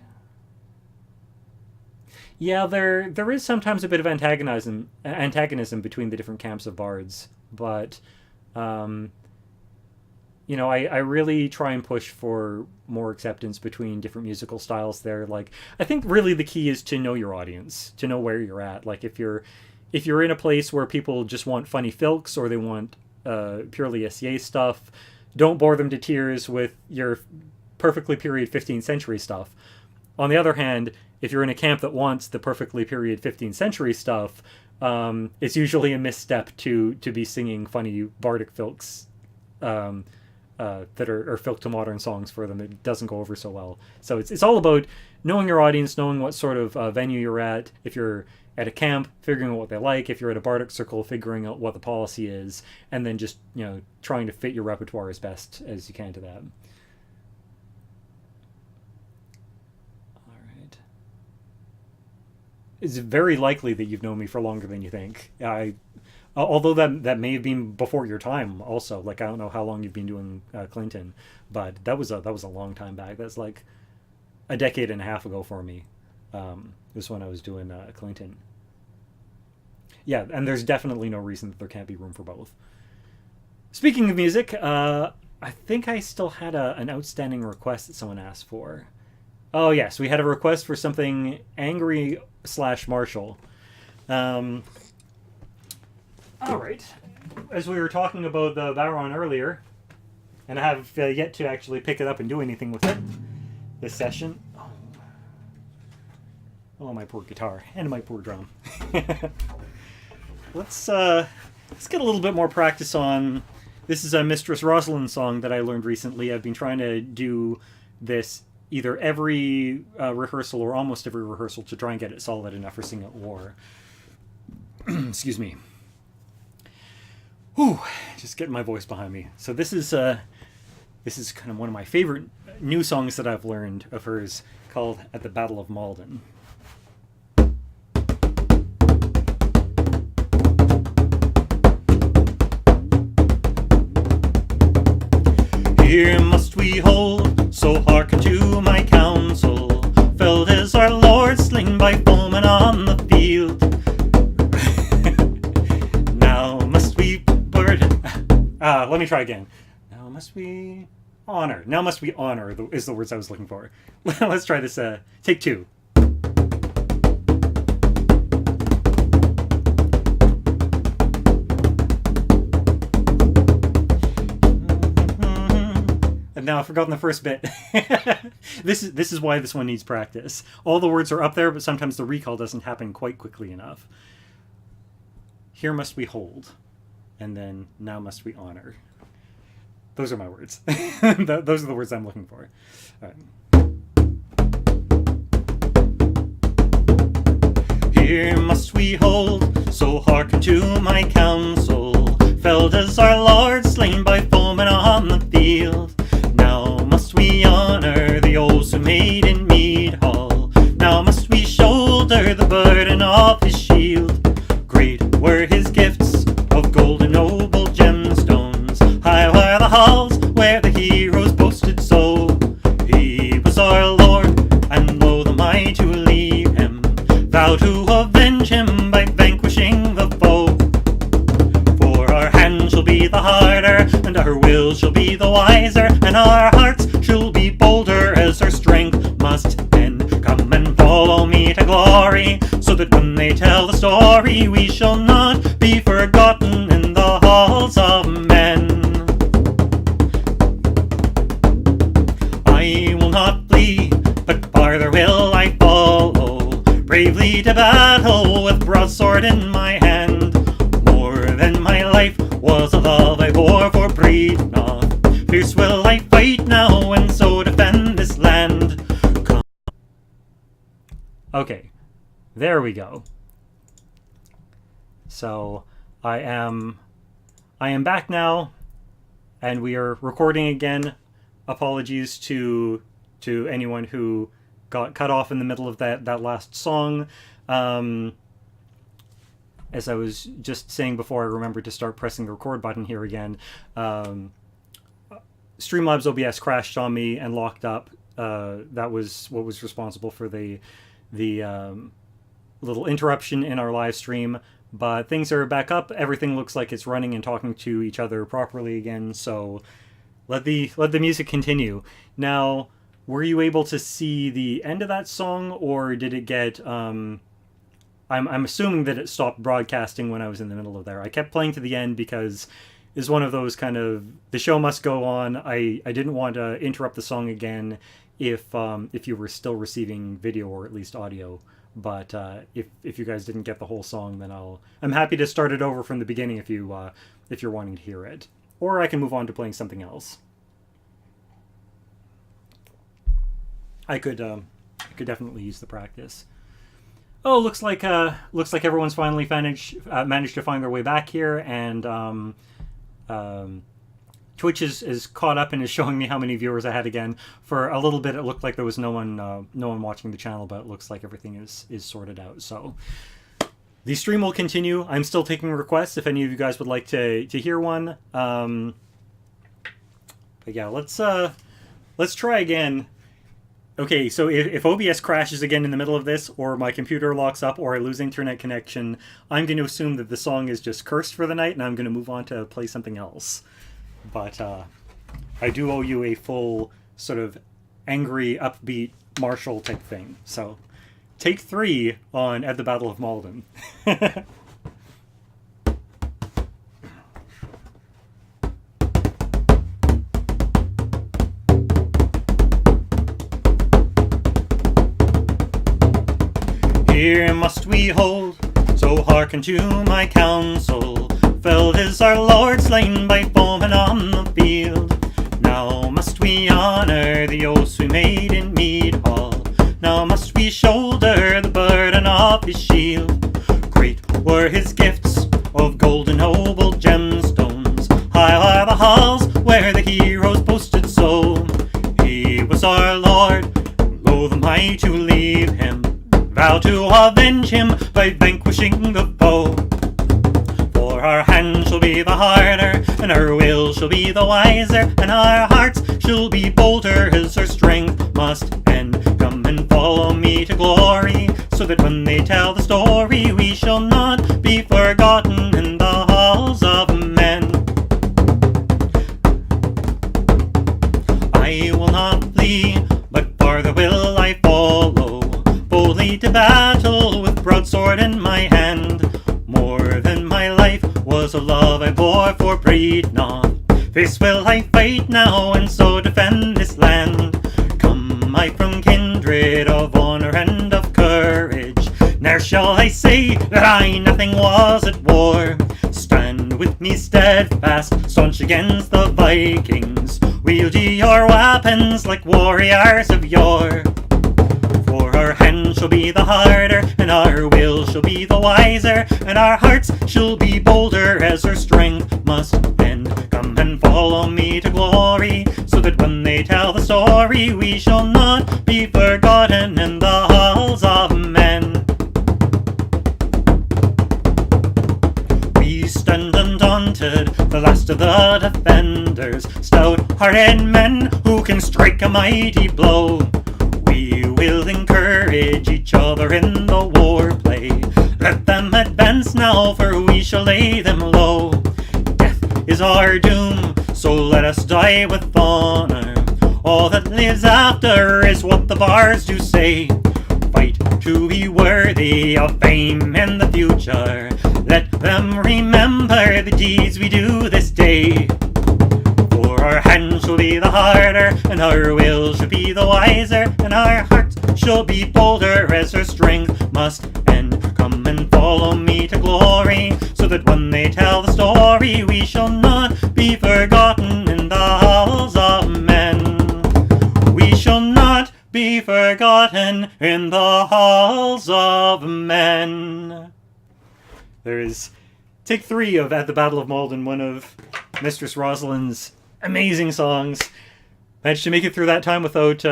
Yeah, there is sometimes a bit of antagonism between the different camps of bards, but you know, I really try and push for more acceptance between different musical styles there. Like, I think really the key is to know your audience, to know where you're at. Like, if you're in a place where people just want funny filks or they want purely SCA stuff, don't bore them to tears with your perfectly period 15th century stuff. On the other hand, if you're in a camp that wants the perfectly period 15th century stuff, it's usually a misstep to be singing funny bardic filks that are filk to modern songs for them. It doesn't go over so well. So it's all about knowing your audience, knowing what sort of venue you're at. If you're at a camp, figuring out what they like. If you're at a bardic circle, figuring out what the policy is, and then just, you know, trying to fit your repertoire as best as you can to that. It's very likely that you've known me for longer than you think. Although that may have been before your time. Also, like I don't know how long you've been doing Clinton, but that was a long time back. That's like a decade and a half ago for me. This when I was doing Clinton. Yeah, and there's definitely no reason that there can't be room for both. Speaking of music, I think I still had an outstanding request that someone asked for. Oh yes, we had a request for something angry / Marshall. All right. As we were talking about the Baron earlier, and I have yet to actually pick it up and do anything with it this session. Oh, my poor guitar and my poor drum. Let's get a little bit more practice on. This is a Mistress Rosalind song that I learned recently. I've been trying to do this either every rehearsal or almost every rehearsal to try and get it solid enough for Sing at War. Excuse me. Whew, just getting my voice behind me. So this is kind of one of my favorite new songs that I've learned of hers, called At the Battle of Malden. Here must we hold, so hearken to my counsel. Felled is our Lord, slain by foemen on the field. Now must we burden. Let me try again. Now must we honor. Now must we honor is the words I was looking for. Let's try this. Take two. Now I've forgotten the first bit. This is why this one needs practice. All the words are up there, but sometimes the recall doesn't happen quite quickly enough. Here must we hold, and then now must we honor. Those are my words. Those are the words I'm looking for. All right. Here must we hold, so hearken to my counsel. Felled is our Lord, slain by foemen on the field. Now must we honor the oaths who made in Mead Hall. Now must we shoulder the burden of his shield. Great were his gifts of gold and noble gemstones. High were the halls where the heroes boasted so. He was our Lord, and loath am I to leave him. Vow to avenge him by vanquishing the foe. For our hand shall be the harder, and our will shall be the wiser, and our hearts shall be bolder as our strength must end. Come and follow me to glory, so that when they tell the story, we shall not be forgotten in the halls of men. I will not flee, but farther will I follow, bravely to battle with broadsword in my hand. More than my life was a love I bore for Breednoth. Fierce will I fight now, and so defend this land. Come. Okay, there we go. So I am back now, and we are recording again. Apologies to anyone who got cut off in the middle of that last song. As I was just saying before, I remembered to start pressing the record button here again. Streamlabs OBS crashed on me and locked up. That was what was responsible for the little interruption in our live stream. But things are back up. Everything looks like it's running and talking to each other properly again. So let the music continue. Now, were you able to see the end of that song, or did it get? I'm assuming that it stopped broadcasting when I was in the middle of there. I kept playing to the end because it's one of those kind of, the show must go on. I didn't want to interrupt the song again if you were still receiving video or at least audio. But if you guys didn't get the whole song, then I'm happy to start it over from the beginning if you're wanting to hear it, or I can move on to playing something else. I could definitely use the practice. Oh, looks like everyone's finally managed to find their way back here, and Twitch is caught up and is showing me how many viewers I had again. For a little bit, it looked like there was no one watching the channel, but it looks like everything is sorted out. So The stream will continue. I'm still taking requests if any of you guys would like to hear one. But yeah, let's try again. Okay, so if OBS crashes again in the middle of this, or my computer locks up, or I lose internet connection, I'm going to assume that the song is just cursed for the night, and I'm going to move on to play something else. But I do owe you a full sort of angry, upbeat Marshall type thing. So, take 3 on At the Battle of Malden. Here must we hold, so hearken to my counsel. Felled is our Lord, slain by foemen on the field. Now must we honour the oaths we made in Mead Hall. Now must we shoulder the burden of his shield. Great were his gifts of gold and noble gemstones. High are the halls where the heroes boasted so. He was our Lord, loath am I to leave him. Vow to avenge him by vanquishing the foe. For our hand shall be the harder, and our will shall be the wiser, and our hearts shall be bolder as our strength must end. Come and follow me to glory, so that when they tell the story, we shall not be forgotten in the halls of men. I will not flee, but farther will I follow, boldly to battle with broadsword in my hand. More than my life was a love I bore for Breednoth. This will I fight now, and so defend this land. Come I from kindred of honour and of courage, ne'er shall I say that I nothing was at war. Stand with me steadfast, staunch against the Vikings. Wield ye your weapons like warriors of yore. For our hand shall be the harder, and our will shall be the wiser, and our hearts shall be bolder as our strength must end. Come and follow me to glory, so that when they tell the story, we shall not be forgotten in the halls of men. We stand undaunted, the last of the defenders, stout-hearted men who can strike a mighty blow. We will encourage each other in the war play. Let them advance now, for we shall lay them low. Death is our doom, so let us die with honour. All that lives after is what the bards do say. Fight to be worthy of fame in the future. Let them remember the deeds we do this day. For our hand shall be the harder, and our will shall be the wiser, and our hearts shall be bolder as our strength must end. Come and follow me to glory, so that when they tell the story, we shall not be forgotten in the halls of men. We shall not be forgotten in the halls of men. There is take 3 of At the Battle of Malden, one of Mistress Rosalind's amazing songs. Managed to make it through that time without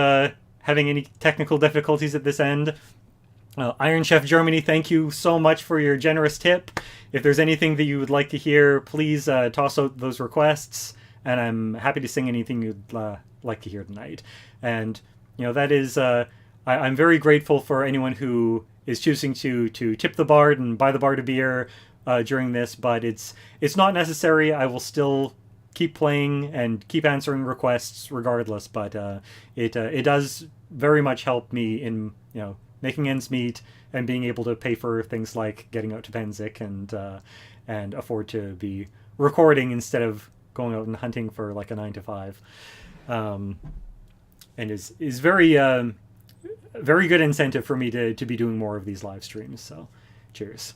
having any technical difficulties at this end. Iron Chef Germany, thank you so much for your generous tip. If there's anything that you would like to hear, please toss out those requests, and I'm happy to sing anything you'd like to hear tonight. And that is I'm very grateful for anyone who is choosing to tip the bard and buy the bard a beer during this, but it's not necessary. I will still keep playing and keep answering requests regardless, but it does very much help me in making ends meet and being able to pay for things like getting out to Pennsic and afford to be recording instead of going out and hunting for like a 9 to 5, and is very very good incentive for me to be doing more of these live streams. So cheers.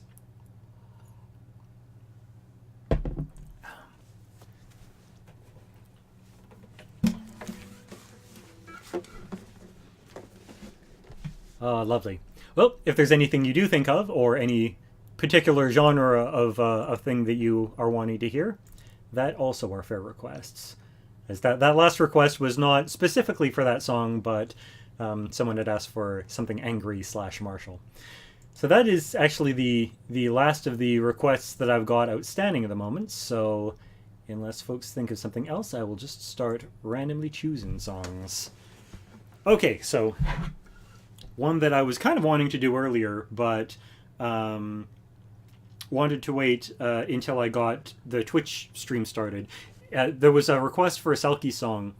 Lovely. Well, if there's anything you do think of, or any particular genre of a thing that you are wanting to hear, that also are fair requests. As that last request was not specifically for that song, but someone had asked for something angry / martial. So that is actually the last of the requests that I've got outstanding at the moment. So unless folks think of something else, I will just start randomly choosing songs. Okay, so one that I was kind of wanting to do earlier, but wanted to wait until I got the Twitch stream started. There was a request for a Selkie song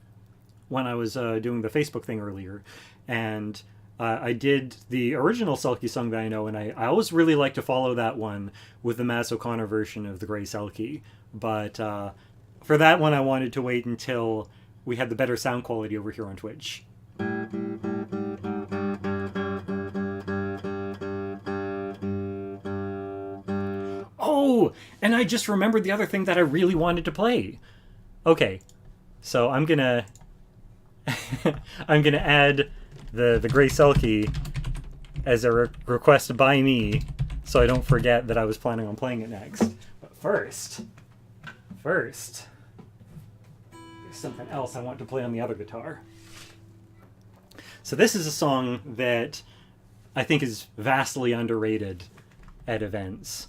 when I was doing the Facebook thing earlier, and I did the original Selkie song that I know, and I always really like to follow that one with the Mads O'Connor version of the Grey Selkie. But for that one, I wanted to wait until we had the better sound quality over here on Twitch. Oh, and I just remembered the other thing that I really wanted to play. Okay, so I'm gonna I'm gonna add the Grey Selkie as a request by me, so I don't forget that I was planning on playing it next. But first, there's something else I want to play on the other guitar. So this is a song that I think is vastly underrated at events.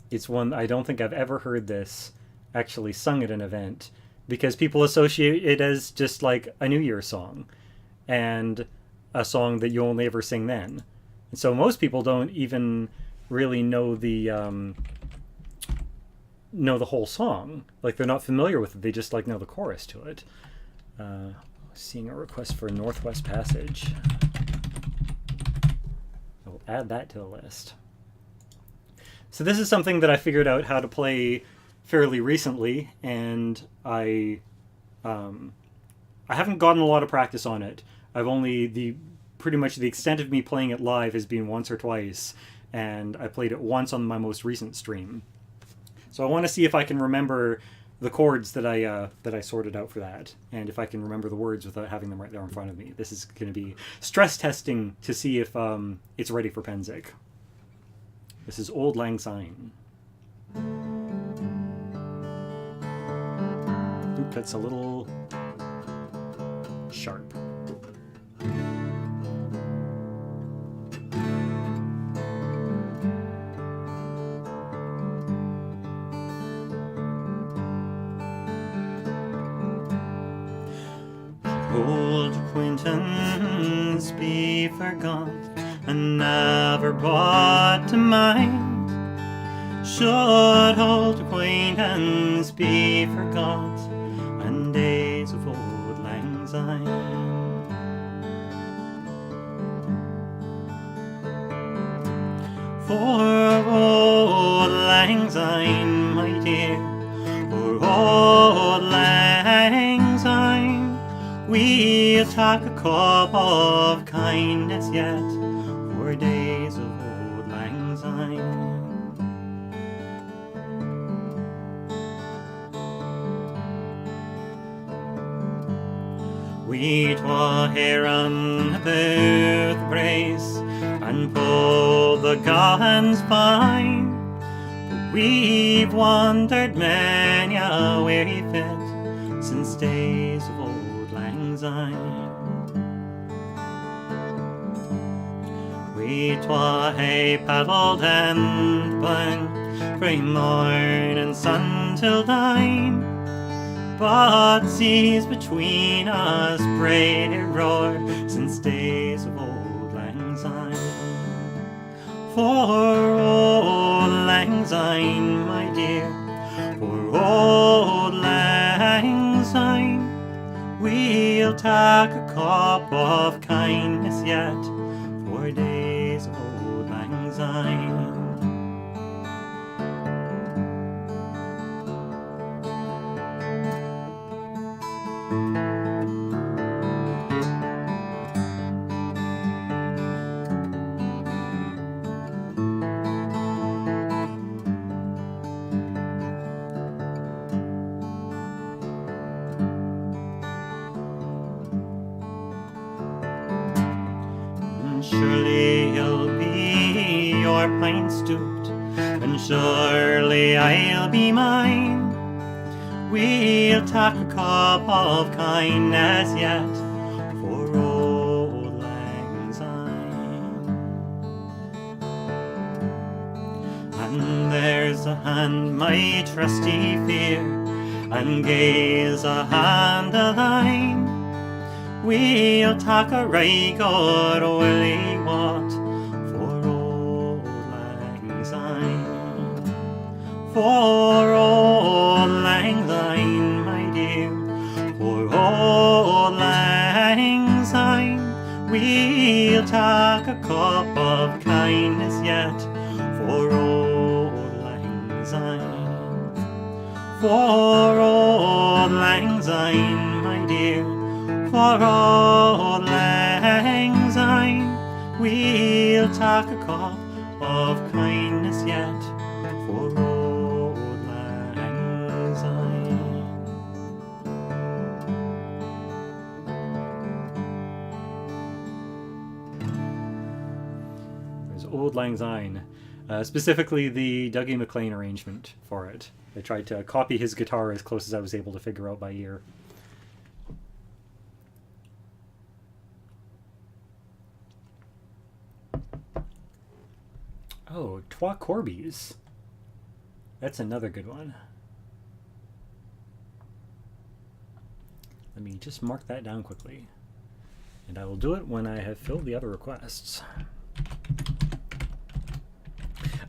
It's one I don't think I've ever heard this actually sung at an event, because people associate it as just like a New Year's song and a song that you only ever sing then. And so most people don't even really know the whole song. Like, they're not familiar with it. They just like know the chorus to it. Seeing a request for Northwest Passage. I'll add that to the list. So this is something that I figured out how to play fairly recently, and I haven't gotten a lot of practice on it. I've only pretty much the extent of me playing it live has been once or twice, and I played it once on my most recent stream. So I want to see if I can remember the chords that I sorted out for that, and if I can remember the words without having them right there in front of me. This is going to be stress testing to see if it's ready for Pennsic. This is Auld Lang Syne. Oop, that's a little sharp. Old acquaintance be forgot and never brought to mind. Should old acquaintance be forgot and days of Auld Lang Syne. For Auld Lang Syne, my dear, for Auld Lang Syne, we'll talk a cup of kindness yet, for days of Auld Lang Syne. We twa hair on about the brace and pull the guns fine, but we've wandered many a weary fit since days of Auld Lang Syne. We twa hae paddled and bang frae morn and sun till dine, but seas between us braided roar since days of Auld Lang Syne. For Auld Lang Syne, my dear, for Auld Lang Syne, we'll tak a cup of kindness yet, for days of Auld Lang Syne. Surely you'll be your pint stooped, and surely I'll be mine. we'll talk a cup of kindness yet for old lang syne. And there's a hand, my trusty fear, and gaze a hand of thine. We'll talk a right good willy what for old lang syne. For old lang syne, my dear, for old lang syne, we'll talk a cup of kindness yet for old lang syne. For old lang syne, my dear, for old lang syne, we'll talk a cup of kindness yet for old lang syne. There's Old Lang Syne, specifically the Dougie MacLean arrangement for it. I tried to copy his guitar as close as I was able to figure out by ear. Oh, Twa Corbies. That's another good one. Let me just mark that down quickly. And I will do it when I have filled the other requests.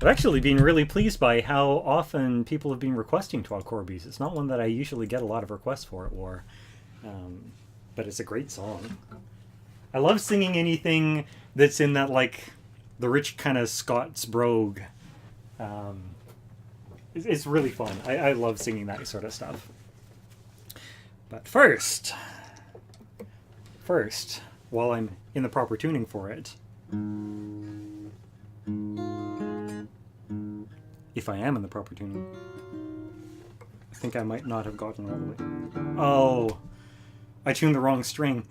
I've actually been really pleased by how often people have been requesting Twa Corbies. It's not one that I usually get a lot of requests for it, but it's a great song. I love singing anything that's in that, like, the rich kind of Scots brogue. It's really fun. I love singing that sort of stuff. But first, while I'm in the proper tuning for it, if I am in the proper tuning, I think I might not have gotten all the way. Oh, I tuned the wrong string.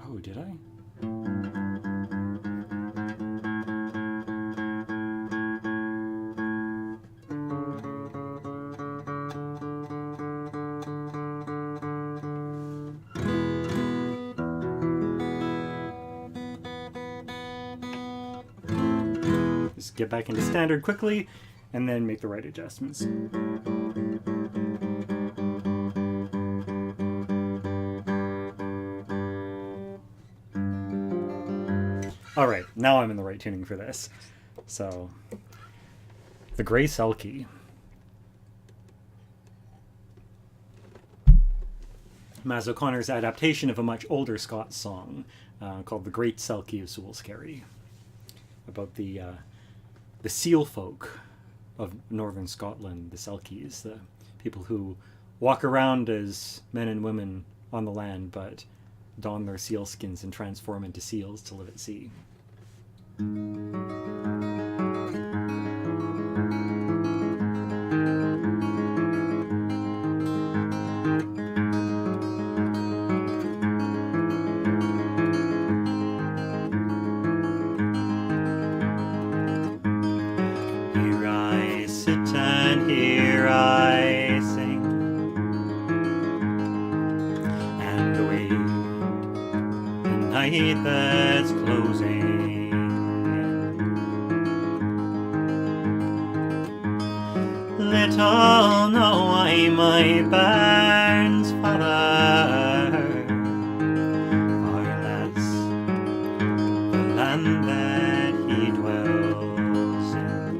Oh, did I? Just get back into standard quickly, and then make the right adjustments. Alright, now I'm in the right tuning for this. So, The Grey Selkie. Maz O'Connor's adaptation of a much older Scots song called The Great Selkie of Sewellskerry, about the seal folk of northern Scotland, the Selkies, the people who walk around as men and women on the land but don their seal skins and transform into seals to live at sea. Here I sit and here I sing and wait the night that's closing. Little know I my bairn's father, far less the land that he dwells in.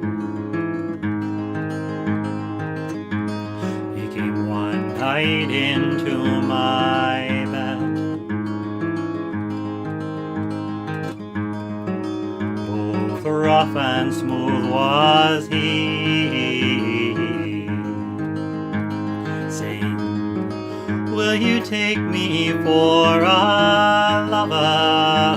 He came one night into my bed, both rough and smooth was he, will you take me for a lover?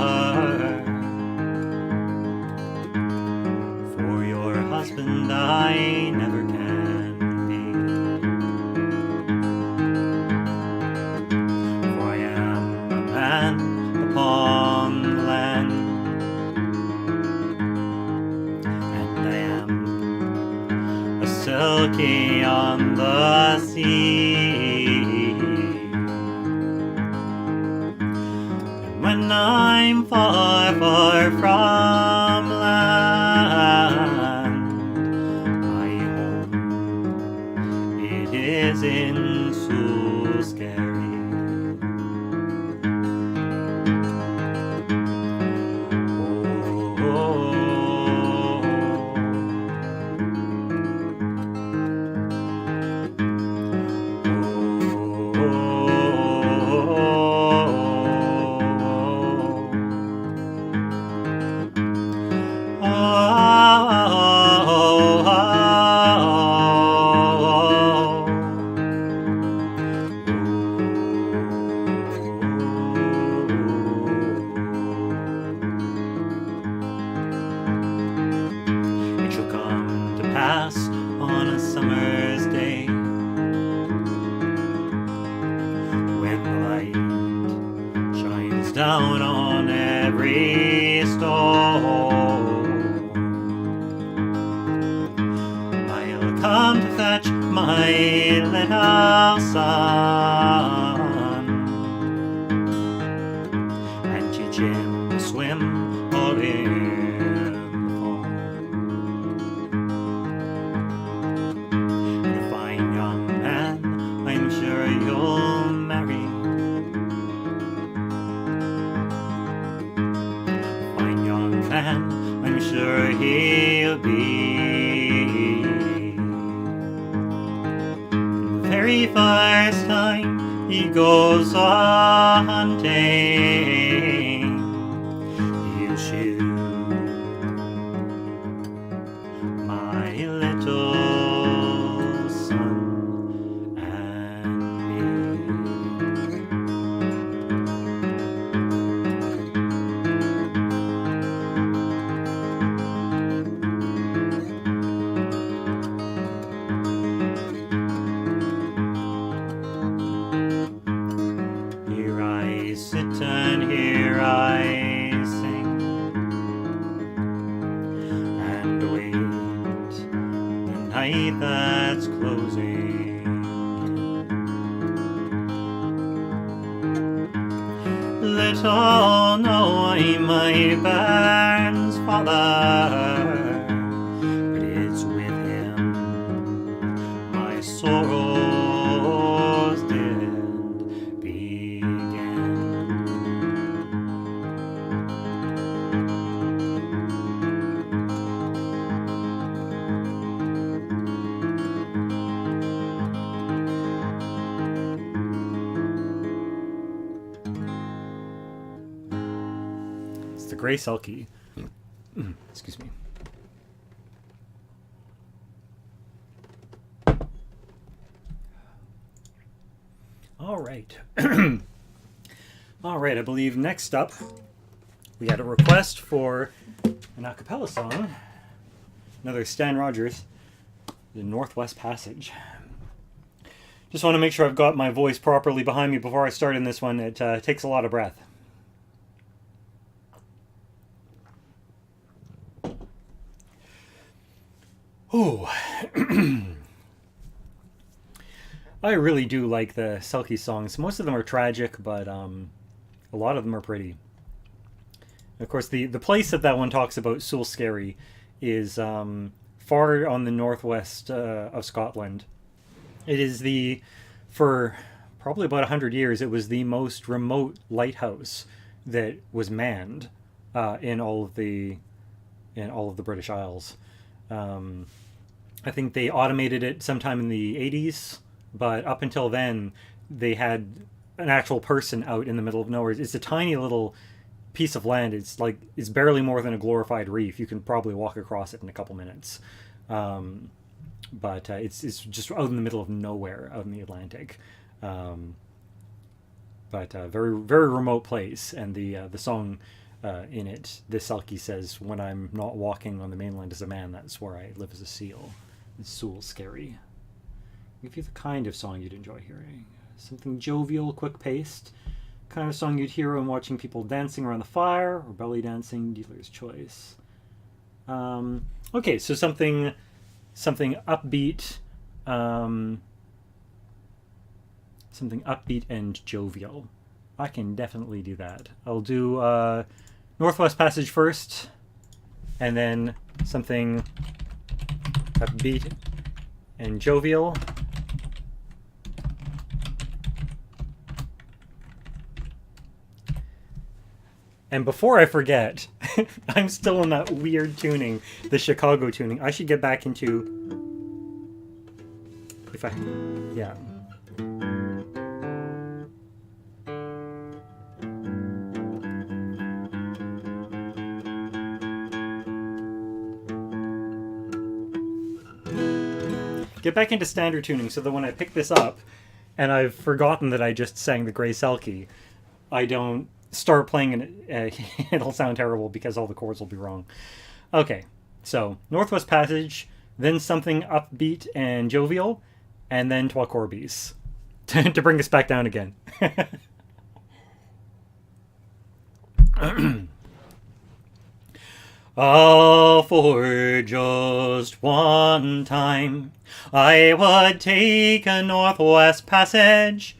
For your husband I never can be. upon the land, and I am a silky on the sea. And when I'm far, far from land, my home, it is in Soulskerry. It shall come to pass on a summer's day, when the light shines down on every stone, I'll come to fetch my little son and teach him to swim all in the foam. And a fine young man, I'm sure you'll marry. A fine young man, I'm sure he'll be. The very first time he goes hunting, he'll shoot my little son and me. Here I sit and here I sing and wait the night that's closing. Little know I my bairn's father, but it's with him my sorrows did begin. It's the Grey Selkie. Excuse me. All right. All right, I believe next up we had a request for an a cappella song. Another Stan Rogers, The Northwest Passage. Just want to make sure I've got my voice properly behind me before I start in this one. It takes a lot of breath. Oh, I really do like the Selkie songs. Most of them are tragic, but a lot of them are pretty. Of course, the place that one talks about, Soulskerry, is far on the northwest of Scotland. It is for probably about 100 years, it was the most remote lighthouse that was manned in all of the British Isles. I think they automated it sometime in the 80s, but up until then, they had an actual person out in the middle of nowhere. It's a tiny little piece of land. It's barely more than a glorified reef. You can probably walk across it in a couple minutes. But it's just out in the middle of nowhere, out in the Atlantic. But a very, very remote place. And the song in it, the Selkie says, "When I'm not walking on the mainland as a man, that's where I live as a seal." It's Soulskerry. Give you the kind of song you'd enjoy hearing. Something jovial, quick-paced, kind of song you'd hear when watching people dancing around the fire, or belly dancing, dealer's choice. Okay, so something upbeat, something upbeat and jovial. I can definitely do that. I'll do Northwest Passage first, and then something upbeat and jovial. And before I forget, I'm still in that weird tuning, the Chicago tuning. I should get back into... If I... Yeah. Get back into standard tuning so that when I pick this up, and I've forgotten that I just sang the Grey Selkie, I don't start playing and it'll sound terrible because all the chords will be wrong. Okay, so Northwest Passage, then something upbeat and jovial, and then Trois Corbies to bring us back down again. Oh, for just one time I would take a Northwest Passage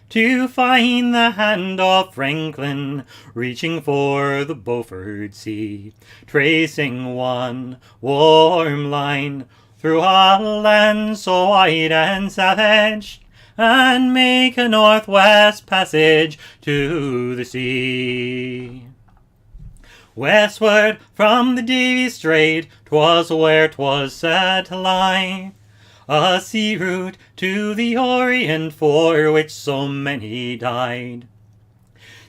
to find the hand of Franklin reaching for the Beaufort Sea, tracing one warm line through a land so wide and savage, and make a Northwest Passage to the sea. Westward from the Davy Strait, 'twas where 'twas said to lie, a sea route to the Orient for which so many died,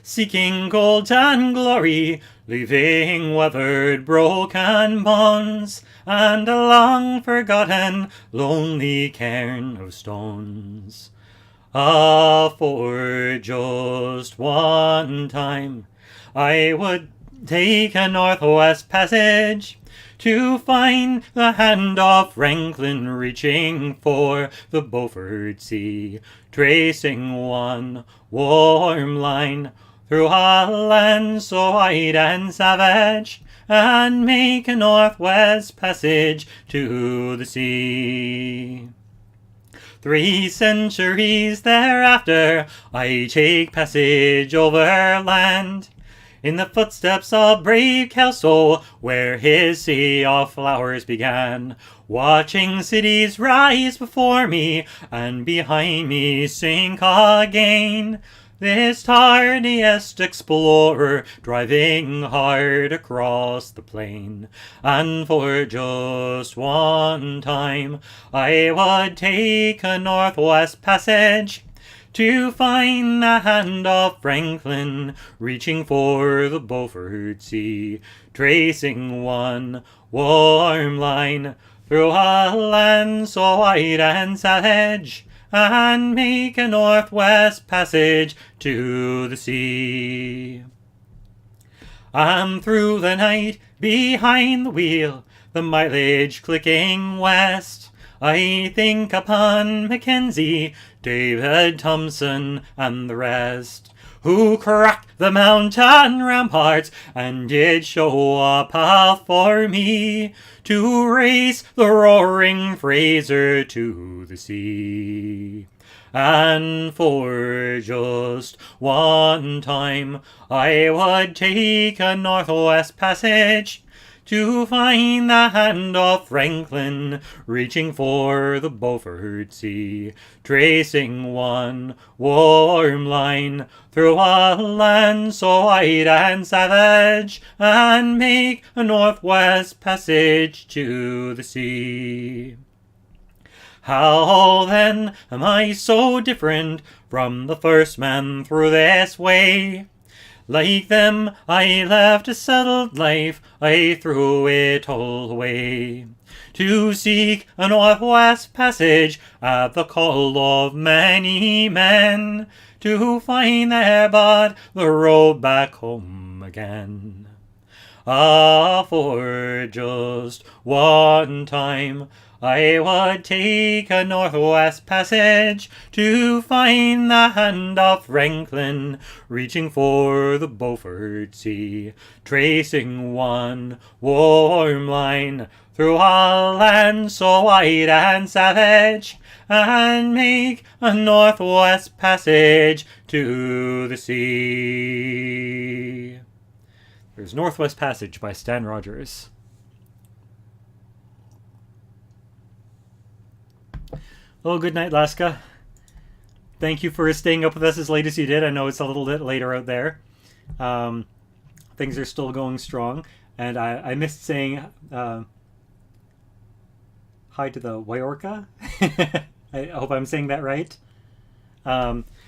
seeking gold and glory, leaving weathered broken bonds, and a long forgotten lonely cairn of stones. Ah, for just one time I would take a Northwest Passage to find the hand of Franklin reaching for the Beaufort Sea, tracing one warm line through a land so wide and savage, and make a Northwest Passage to the sea. 3 centuries thereafter I take passage overland, in the footsteps of brave Kelso, where his sea of flowers began, watching cities rise before me, and behind me sink again. This tardiest explorer driving hard across the plain, and for just one time I would take a Northwest Passage to find the hand of Franklin reaching for the Beaufort Sea, tracing one warm line through a land so wide and savage, and make a Northwest Passage to the sea. And through the night, behind the wheel, the mileage clicking west, I think upon Mackenzie, David Thompson, and the rest, who cracked the mountain ramparts and did show a path for me to race the roaring Fraser to the sea. And for just one time I would take a Northwest Passage to find the hand of Franklin reaching for the Beaufort Sea, tracing one warm line through a land so wide and savage, and make a Northwest Passage to the sea. How then am I so different from the first man through this way? Like them, I left a settled life, I threw it all away, to seek a Northwest Passage at the call of many men, to find there but the road back home again. Ah, for just one time I would take a northwest passage to find the hand of Franklin, reaching for the Beaufort Sea, tracing one warm line through a land so wide and savage, and make a northwest passage to the sea. There's Northwest Passage by Stan Rogers. Oh, good night, Laska. Thank you for staying up with us as late as you did. I know it's a little bit later out there. Things are still going strong. And I missed saying hi to the Waiorca. I hope I'm saying that right.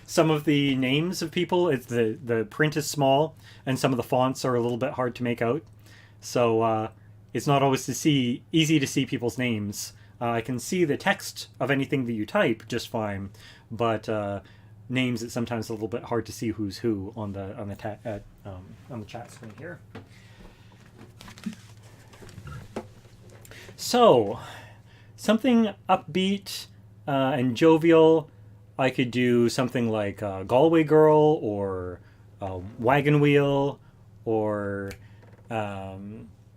Some of the names of people, the print is small, and some of the fonts are a little bit hard to make out. So it's not always easy to see people's names. I can see the text of anything that you type just fine, but names, it's sometimes a little bit hard to see who's who on the chat screen here. So, something upbeat and jovial. I could do something like Galway Girl, or Wagon Wheel, or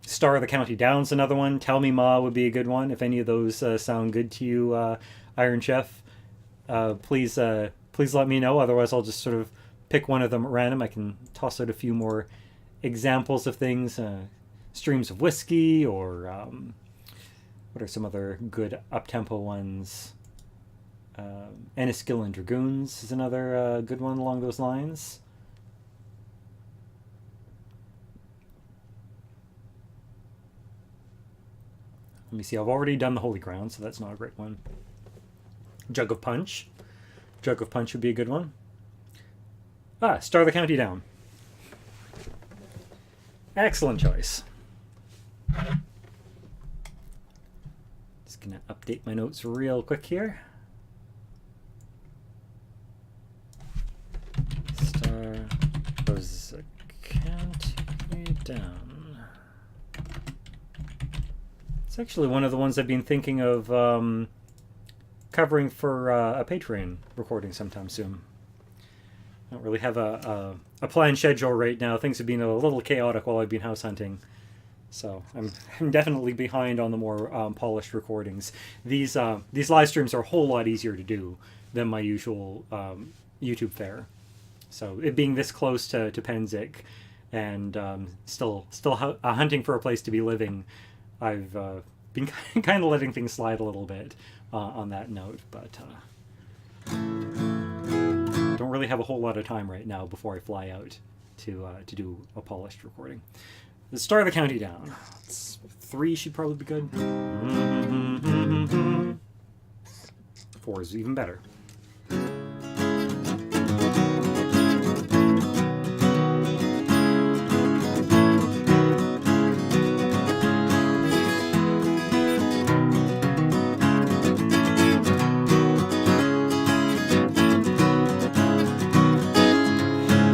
Star of the County Down's another one. Tell Me Ma would be a good one. If any of those sound good to you, Iron Chef, please let me know. Otherwise, I'll just sort of pick one of them at random. I can toss out a few more examples of things. Streams of Whiskey, or what are some other good up-tempo ones? Enniskillen Dragoons is another good one along those lines. Let me see, I've already done the Holy Ground, so that's not a great one. Jug of Punch. Jug of Punch would be a good one. Star of the County Down. Excellent choice. Just gonna update my notes real quick here. Star of the County Down. It's actually one of the ones I've been thinking of covering for a Patreon recording sometime soon. I don't really have a planned schedule right now. Things have been a little chaotic while I've been house hunting. So I'm definitely behind on the more polished recordings. These live streams are a whole lot easier to do than my usual YouTube fare. So it being this close to Pennsic, and still hunting for a place to be living, I've been kind of letting things slide a little bit on that note. But don't really have a whole lot of time right now before I fly out to do a polished recording. The Star of the County Down. 3 should probably be good. 4 is even better.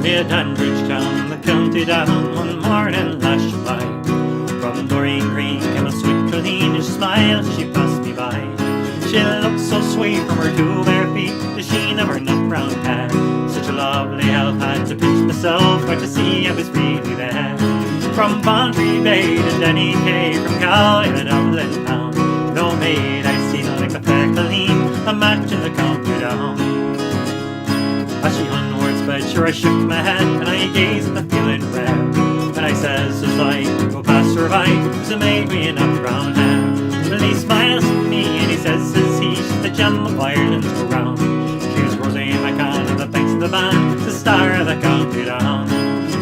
Near Dandridge Town, the county down, one morning last July. From Doreen Green came a sweet Colleen, she smiled as she passed me by. She looked so sweet from her 2 bare feet, the sheen of her nut brown hair. Such a lovely elf, had to pinch myself for to see I was really there. From Bantry Bay to Denny Cay, from Galway to Dublin town, no maid I seen like the fair Colleen, a match in the county down. As she onwards sped, sure I shook my head, and I gazed at the feeling rare. And I says, as I go past her by, there's a maid with a nut brown hair. And he smiles at me, and he says he, she's the gem of Ireland's crown. She's Rosie McCann, and the thanks of the band, the star of the county down.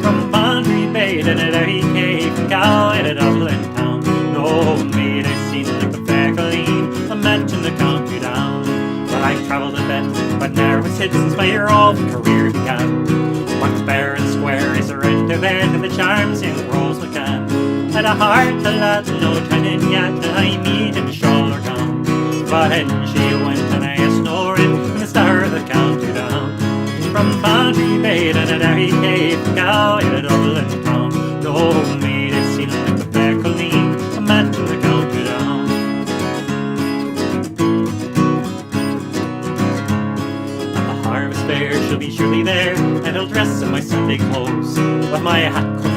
From Bantry Bay to Derry Cay, from Galway to Dublin town, no maid I've seen like the fair Colleen, a match in the county down. Well, I've travelled a bit, but ne'er was hid since my old career began. Once fair and square is surrender there to the charms in Rose McCann. Had a heart to let no tenant yet, and I meet in shawl or gown. But in she went, and I snoring in the star of the county down. From Bantry Bay to Derry Cay, from Galway to Dublin town, no maid I've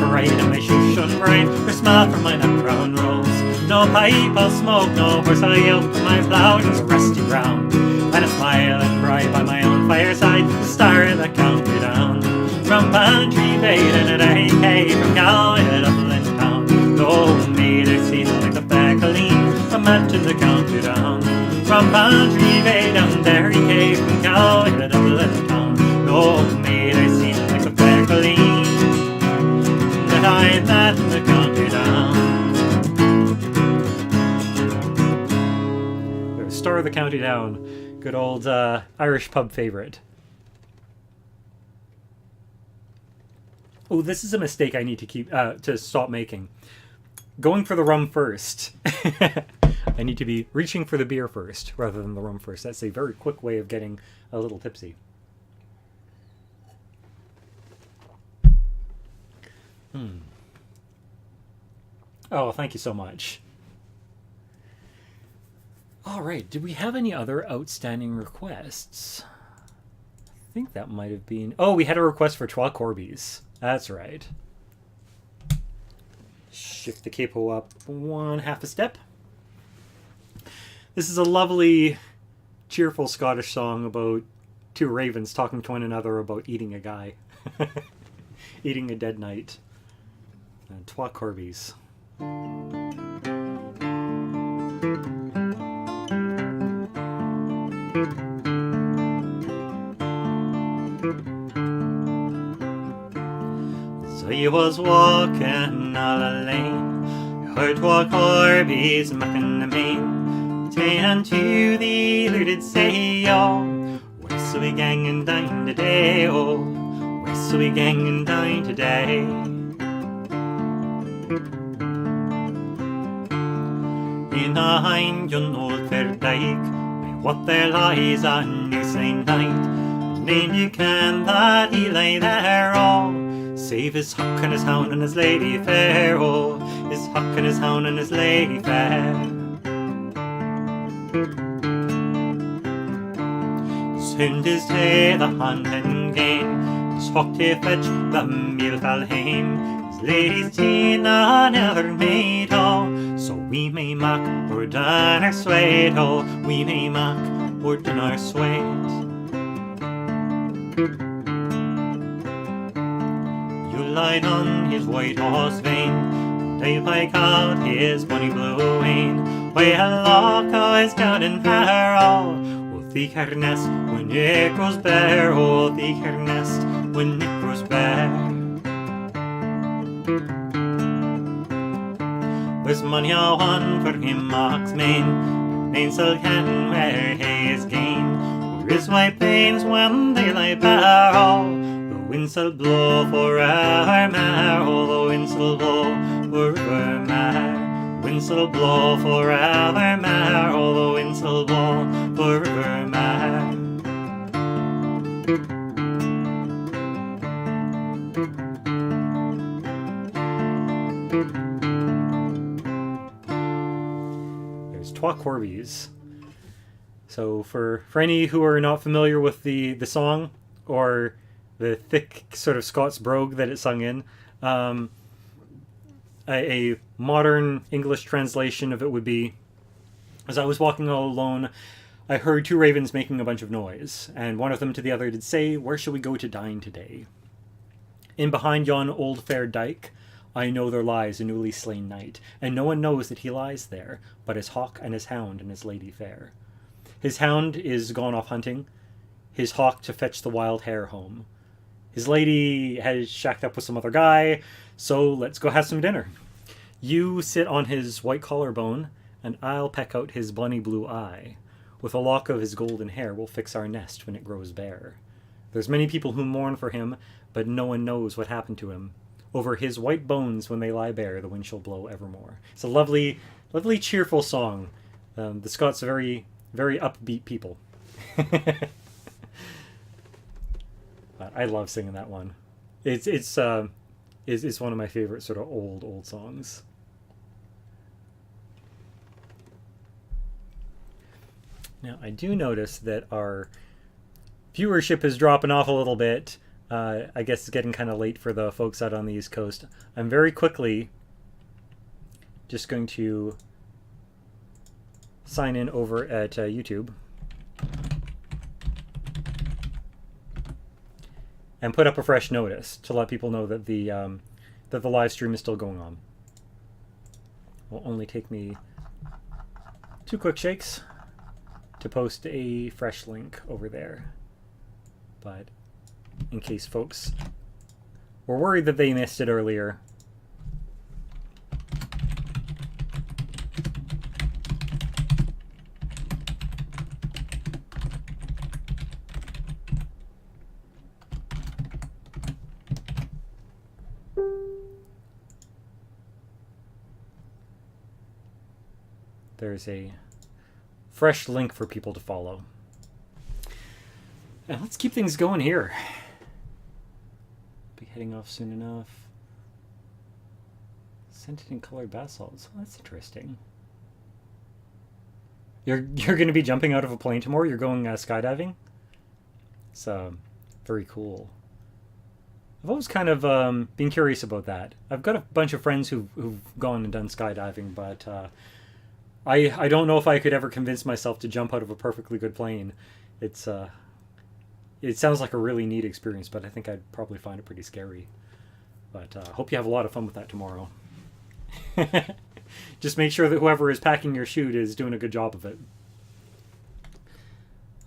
bright and my shoes shone bright, or smell from my nut brown rolls. No pipe I'll smoke, no horse I yoke, my plough is rusty brown. And a smiling bright by my own fireside, the star that counted down. From Bantry Bay to the AK, from Galway to Dublin town. Though me they seem like the fair Colleen, imagine the county down. From Bantry Bay down Derry Cave, from Galway to Dublin town. Though me they seem like the fair Colleen, that I met in the county down. There's Star of the County Down, good old Irish pub favorite. Oh, this is a mistake I need to to stop making. Going for the rum first. I need to be reaching for the beer first rather than the rum first. That's a very quick way of getting a little tipsy. Oh, thank you so much. All right, did we have any other outstanding requests? I think that might have been... Oh, we had a request for Twa Corbies. That's right. Shift the capo up 1/2 a step. This is a lovely, cheerful Scottish song about two ravens talking to one another about eating a guy. Eating a dead knight. And Twa Corbies. So you was walking all alone, you heard Twa Corbies mucking the main, ta'en unto thee who did say, oh, where so we gangin' down today, oh, where so we gangin' down today. In behind yon old fair dyke, what there lies a new slain knight, name you can that he lay there, oh, save his huck and his hound and his lady fair, oh, his huck and his hound and his lady fair. Soon is tae the hunting game, his huck to fetch the meal fell hame, his lady's Tina never made, oh, so we may mock or done our sweat, oh, we may mock or done our sweat. You lied on his white horse vein, and I pike out his bonny blue wain. Well, lock eyes down in her, oh, the her nest when it grows bare, oh, the her nest when it grows bare. There's money a one for him Mock's main, mainsail can where he is gain, or his white pains when they lie bare, oh, the winds will blow for our mare, oh, the winds will blow for our mare, winds will blow for our mare, oh, the winds will blow for our mare. Twa Corbies. So for any who are not familiar with the song or the thick sort of Scots brogue that it's sung in, a modern English translation of it would be, as I was walking all alone, I heard two ravens making a bunch of noise, and one of them to the other did say, where shall we go to dine today? In behind yon old fair dyke, I know there lies a newly slain knight, and no one knows that he lies there, but his hawk and his hound and his lady fair. His hound is gone off hunting, his hawk to fetch the wild hare home. His lady has shacked up with some other guy, so let's go have some dinner. You sit on his white collarbone, and I'll peck out his bonny blue eye. With a lock of his golden hair, we'll fix our nest when it grows bare. There's many people who mourn for him, but no one knows what happened to him. Over his white bones, when they lie bare, the wind shall blow evermore. It's a lovely, lovely, cheerful song. The Scots are very, very upbeat people. I love singing that one. It's one of my favorite sort of old songs. Now, I do notice that our viewership is dropping off a little bit. I guess it's getting kind of late for the folks out on the East Coast. I'm very quickly just going to sign in over at YouTube and put up a fresh notice to let people know that the live stream is still going on. Will only take me 2 quick shakes to post a fresh link over there. But in case folks were worried that they missed it earlier, there's a fresh link for people to follow. And let's keep things going here. Be heading off soon enough. Scented and colored bath salts. Well, that's interesting. You're going to be jumping out of a plane tomorrow? You're going skydiving? It's very cool. I've always kind of been curious about that. I've got a bunch of friends who've gone and done skydiving, but I don't know if I could ever convince myself to jump out of a perfectly good plane. It sounds like a really neat experience, but I think I'd probably find it pretty scary. But I hope you have a lot of fun with that tomorrow. Just make sure that whoever is packing your chute is doing a good job of it.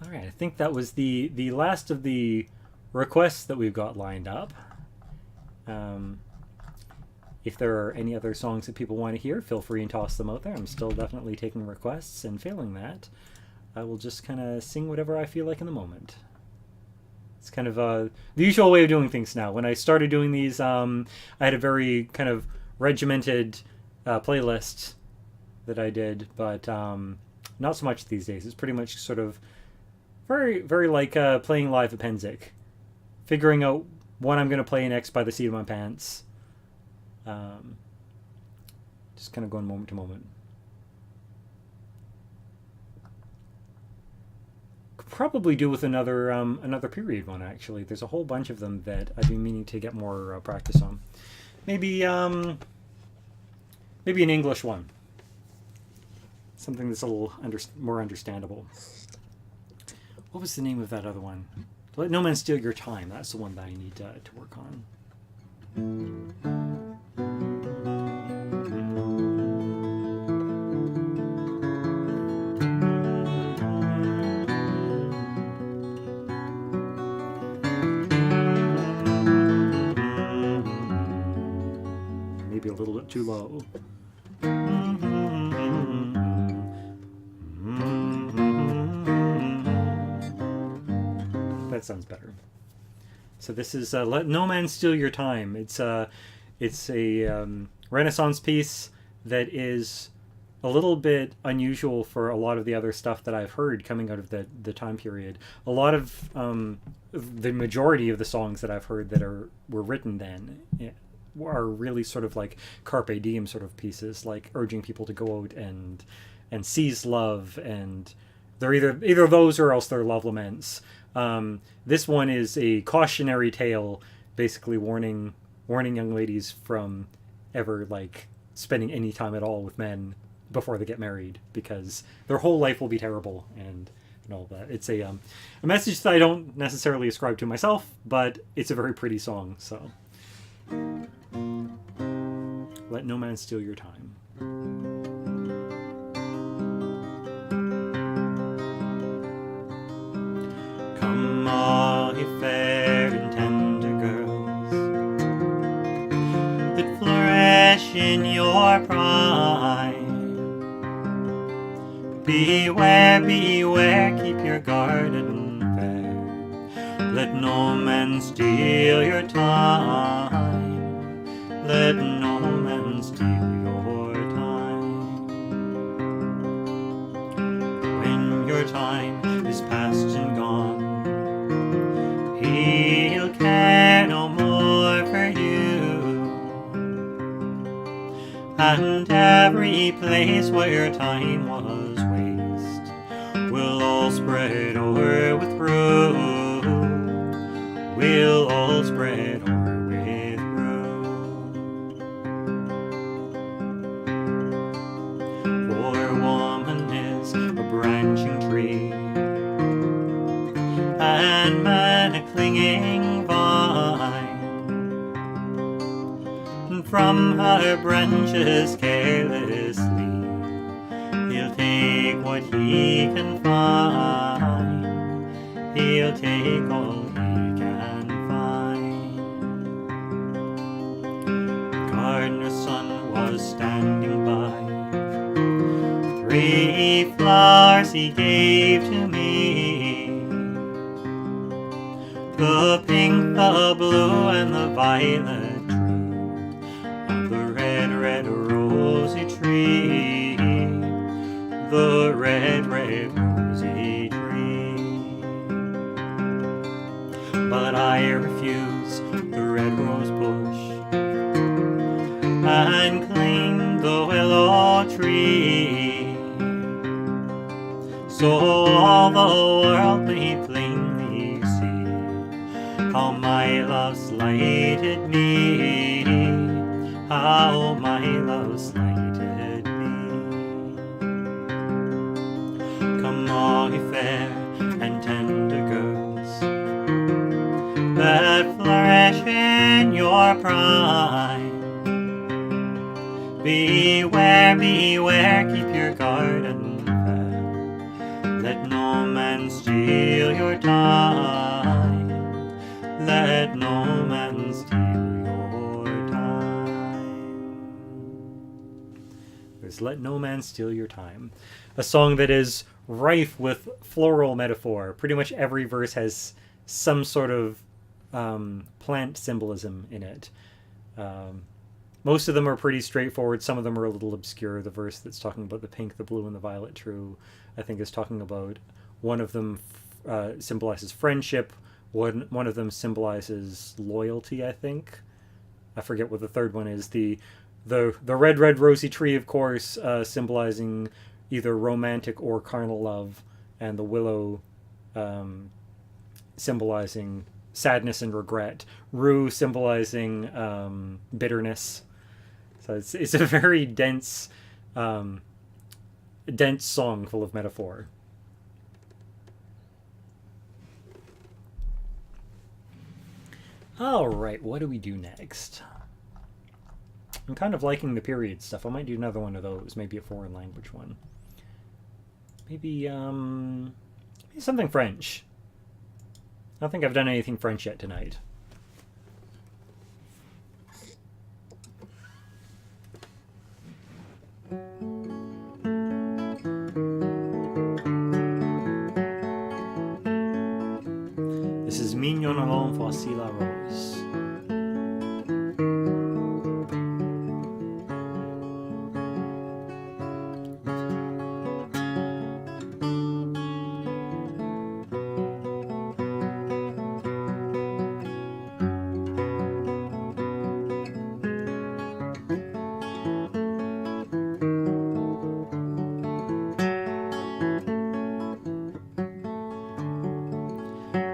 All right, I think that was the last of the requests that we've got lined up. If there are any other songs that people want to hear, feel free and toss them out there. I'm still definitely taking requests, and failing that, I will just kind of sing whatever I feel like in the moment. It's kind of the usual way of doing things now. When I started doing these, I had a very kind of regimented playlist that I did, but not so much these days. It's pretty much sort of very, very like playing live at Pennsic. Figuring out what I'm going to play next by the seat of my pants. Just kind of going moment to moment. Could probably do with another period one, actually. There's a whole bunch of them that I've been meaning to get more practice on. Maybe an English one. Something that's a little more understandable. What was the name of that other one? Let No Man Steal Your Time. That's the one that I need to work on. Maybe a little bit too low. That sounds better. So this is Let No Man Steal Your Time. It's a Renaissance piece that is a little bit unusual for a lot of the other stuff that I've heard coming out of the time period. A lot of the majority of the songs that I've heard that were written then are really sort of like carpe diem sort of pieces, like urging people to go out and seize love, and they're either those or else they're love laments. This one is a cautionary tale, basically warning young ladies from ever like spending any time at all with men before they get married, because their whole life will be terrible and all that. It's a message that I don't necessarily ascribe to myself, but it's a very pretty song. So Let No Man Steal Your Time. Come all ye fair and tender girls that flourish in your prime. Beware, beware, keep your garden fair. Let no man steal your time. Let no man steal your time. When your time is past and gone, he'll care no more for you. And every place where your time was waste will all spread over with rue. we'll all spread o'er with rue. For woman is a branching tree, and man a clinging vine, and from her branches carelessly he'll take what he can find. He'll take all he can find. The gardener's son was standing by. 3 flowers he gave to me, the pink, the blue, and the violet true, of the red, red rosy tree, the red, red rosy tree. But I refuse the red rose bush and claim the willow tree, so all the world may plainly see how my love slighted me, how my love slighted me. Come all ye fair and tender girls that flourish in your prime, beware, beware, keep your garden fair, let no man steal your time, let no man steal your time. There's Let No Man Steal Your Time, a song that is rife with floral metaphor. Pretty much every verse has some sort of plant symbolism in it. Most of them are pretty straightforward. Some of them are a little obscure. The verse that's talking about the pink, the blue, and the violet true, I think, is talking about one of them symbolizes friendship. One of them symbolizes loyalty, I think. I forget what the third one is. The red, red rosy tree, of course, symbolizing either romantic or carnal love, and the willow symbolizing sadness and regret. Rue symbolizing bitterness. So it's a very dense song full of metaphor. Alright, what do we do next? I'm kind of liking the period stuff. I might do another one of those. Maybe a foreign language one. Maybe something French. I don't think I've done anything French yet tonight. This is Mignon allons voici la rose.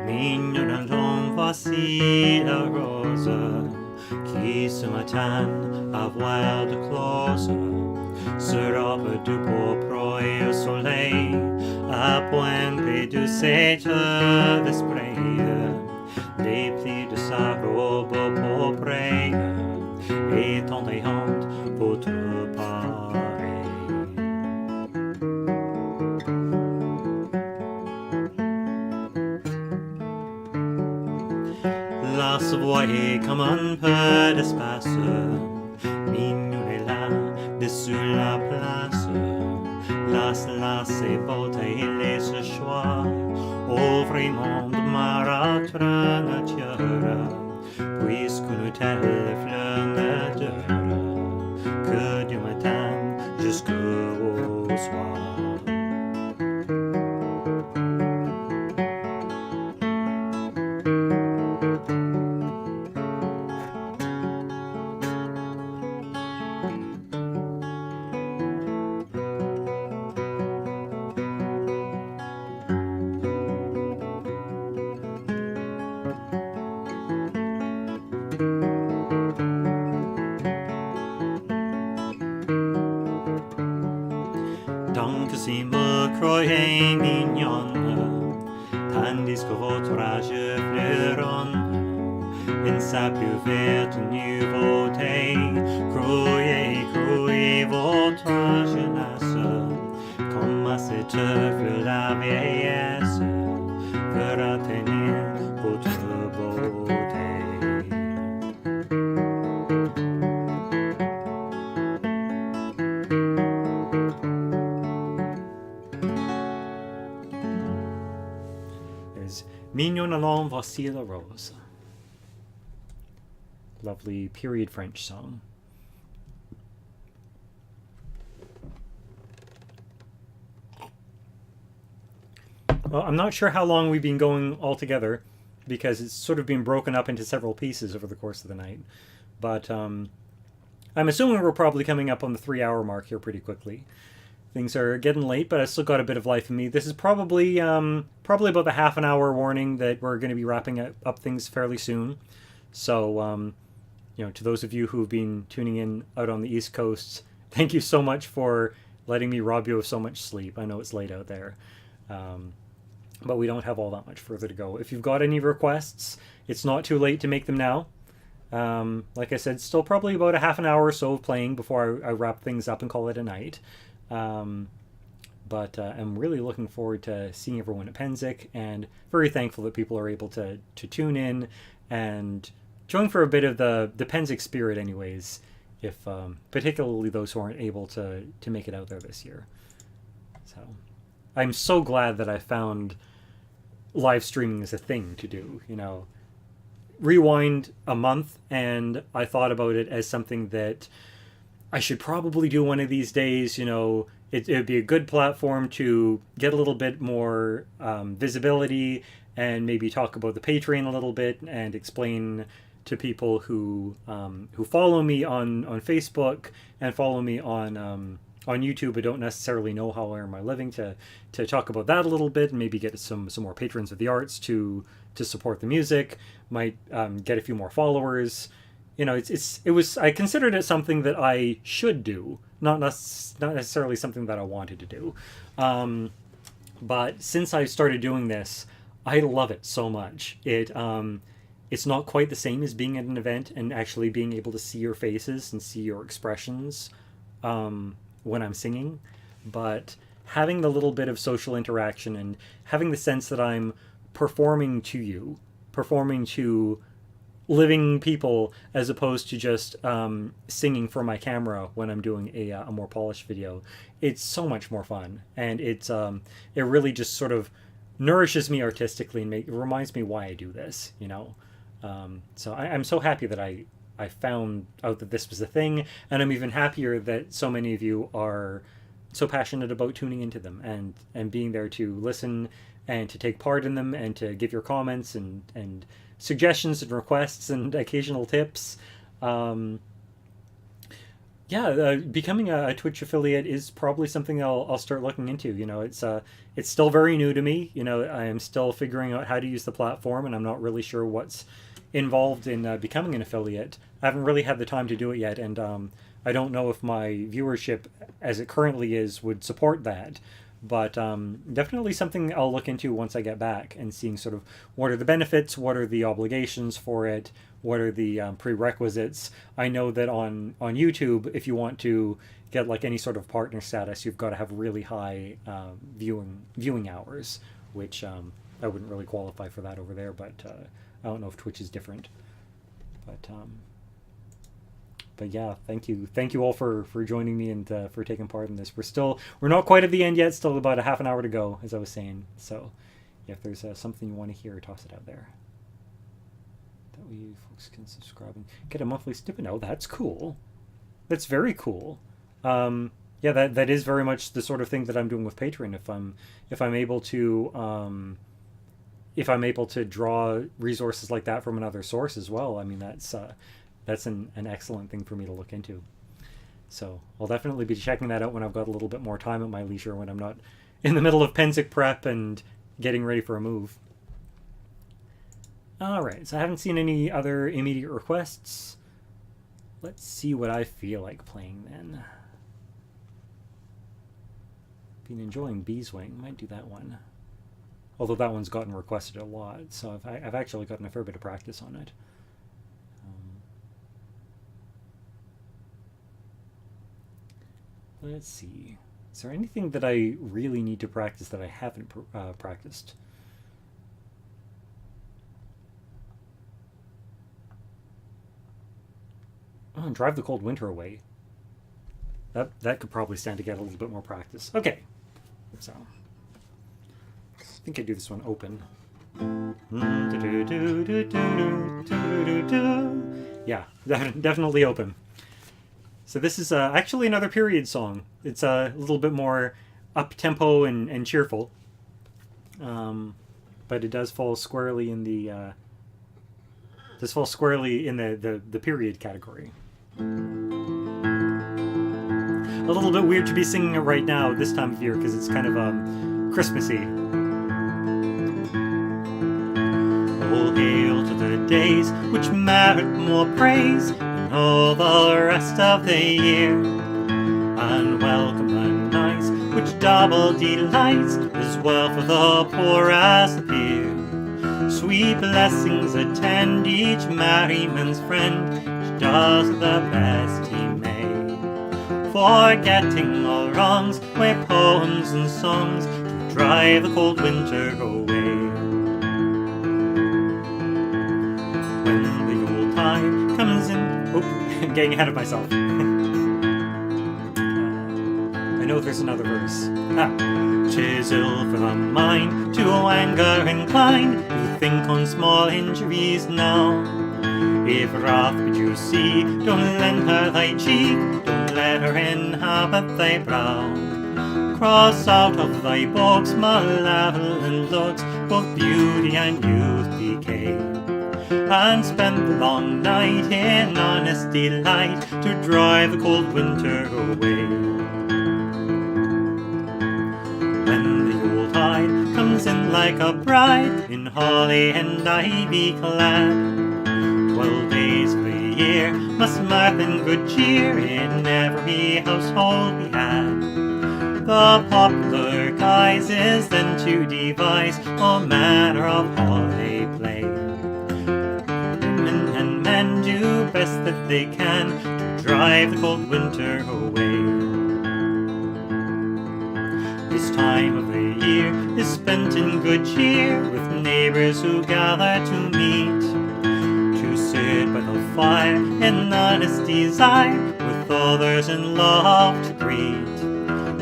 Mignon allons voici la rose qui ce matin à voir de close se robe du pourpre et au soleil à pointe de cette d'esprit les plis de sa robe pourpre et tendrillante votre pareil. La Savoie comme un peu d'espace, Mignon est là, dessus la place. Las et beauté, il laisse le choix au vrai monde marâtre nature, puisque nous telle fleur ne dure que du matin jusqu'au soir. si me croyait mignonne, tandis que votre âge fleuronne, in sa plus verte nouveauté. Croyez, croyez votre jeunesse, comme à cette fleur la vieillesse fera tenir votre beauté. Mignon along, voici la rose. Lovely period French song. Well, I'm not sure how long we've been going all together, because it's sort of been broken up into several pieces over the course of the night. But I'm assuming we're probably coming up on the 3-hour mark here pretty quickly. Things are getting late, but I still got a bit of life in me. This is probably about the half an hour warning that we're going to be wrapping up things fairly soon. So, to those of you who've been tuning in out on the East Coast, thank you so much for letting me rob you of so much sleep. I know it's late out there, but we don't have all that much further to go. If you've got any requests, it's not too late to make them now. Like I said, still probably about a half an hour or so of playing before I wrap things up and call it a night. But I'm really looking forward to seeing everyone at Pennsic, and very thankful that people are able to tune in and join for a bit of the Pennsic spirit anyways, if particularly those who aren't able to make it out there this year. So I'm so glad that I found live streaming as a thing to do. Rewind a month, and I thought about it as something that I should probably do one of these days. It'd be a good platform to get a little bit more visibility, and maybe talk about the Patreon a little bit, and explain to people who follow me on Facebook and follow me on YouTube but don't necessarily know how I earn my living, to talk about that a little bit, and maybe get some more patrons of the arts to support the music. Might get a few more followers. I considered it something that I should do, not necessarily something that I wanted to do. But since I started doing this, I love it so much. It's not quite the same as being at an event and actually being able to see your faces and see your expressions when I'm singing, but having the little bit of social interaction and having the sense that I'm performing to living people, as opposed to just singing for my camera when I'm doing a more polished video. It's so much more fun, and it really just sort of nourishes me artistically and it reminds me why I do this. So I'm so happy that I found out that this was a thing, and I'm even happier that so many of you are so passionate about tuning into them and being there to listen and to take part in them and to give your comments and suggestions and requests and occasional tips. Becoming a Twitch affiliate is probably something I'll start looking into. It's still very new to me. I am still figuring out how to use the platform, and I'm not really sure what's involved in becoming an affiliate. I haven't really had the time to do it yet, and I don't know if my viewership as it currently is would support that. But definitely something I'll look into once I get back, and seeing sort of what are the benefits, what are the obligations for it, what are the prerequisites. I know that on YouTube, if you want to get like any sort of partner status, you've got to have really high viewing hours, which I wouldn't really qualify for that over there, but I don't know if Twitch is different. But yeah, thank you all for joining me and for taking part in this. We're not quite at the end yet, still about a half an hour to go, as I was saying. So yeah, if there's something you want to hear, toss it out there. That way you folks can subscribe and get a monthly stipend. Oh, that's cool. That's very cool. Yeah, that is very much the sort of thing that I'm doing with Patreon. If I'm able to draw resources like that from another source as well, I mean, that's an excellent thing for me to look into. So I'll definitely be checking that out when I've got a little bit more time at my leisure, when I'm not in the middle of Pennsic prep and getting ready for a move. Alright, so I haven't seen any other immediate requests. Let's see what I feel like playing then. been enjoying Beeswing. Might do that one. Although that one's gotten requested a lot, so I've actually gotten a fair bit of practice on it. Let's see. Is there anything that I really need to practice that I haven't practiced? Oh, and Drive the Cold Winter Away. That could probably stand to get a little bit more practice. Okay. So, I think I do this one open. Yeah, definitely open. So this is actually another period song. It's a little bit more up-tempo and cheerful. But it does fall squarely in the the period category. A little bit weird to be singing it right now this time of year because it's kind of Christmassy. All hail to the days which merit more praise than all the rest of the year, and welcome the nights which double delights as well for the poor as the peer. Sweet blessings attend each merryman's friend, each does the best he may, forgetting all wrongs with poems and songs to drive the cold winter away. When the Yuletide comes in... Oh, I'm getting ahead of myself. I know there's another verse. 'Tis ill for the mind to anger inclined, to think on small injuries now. If wrath bid you see, don't lend her thy cheek, don't let her inhabit thy brow. Cross out of thy books malevolent looks, both beauty and youth decay, and spend the long night in honest delight to drive the cold winter away. When the Yuletide comes in like a bride, in holly and ivy clad, 12 days of the year must mirth and good cheer in every household be had. The popular guise is then to devise all manner of holiday play. Women and men do best that they can to drive the cold winter away. This time of the year is spent in good cheer, with neighbors who gather to meet, to sit by the fire in honest desire, with others in love to greet.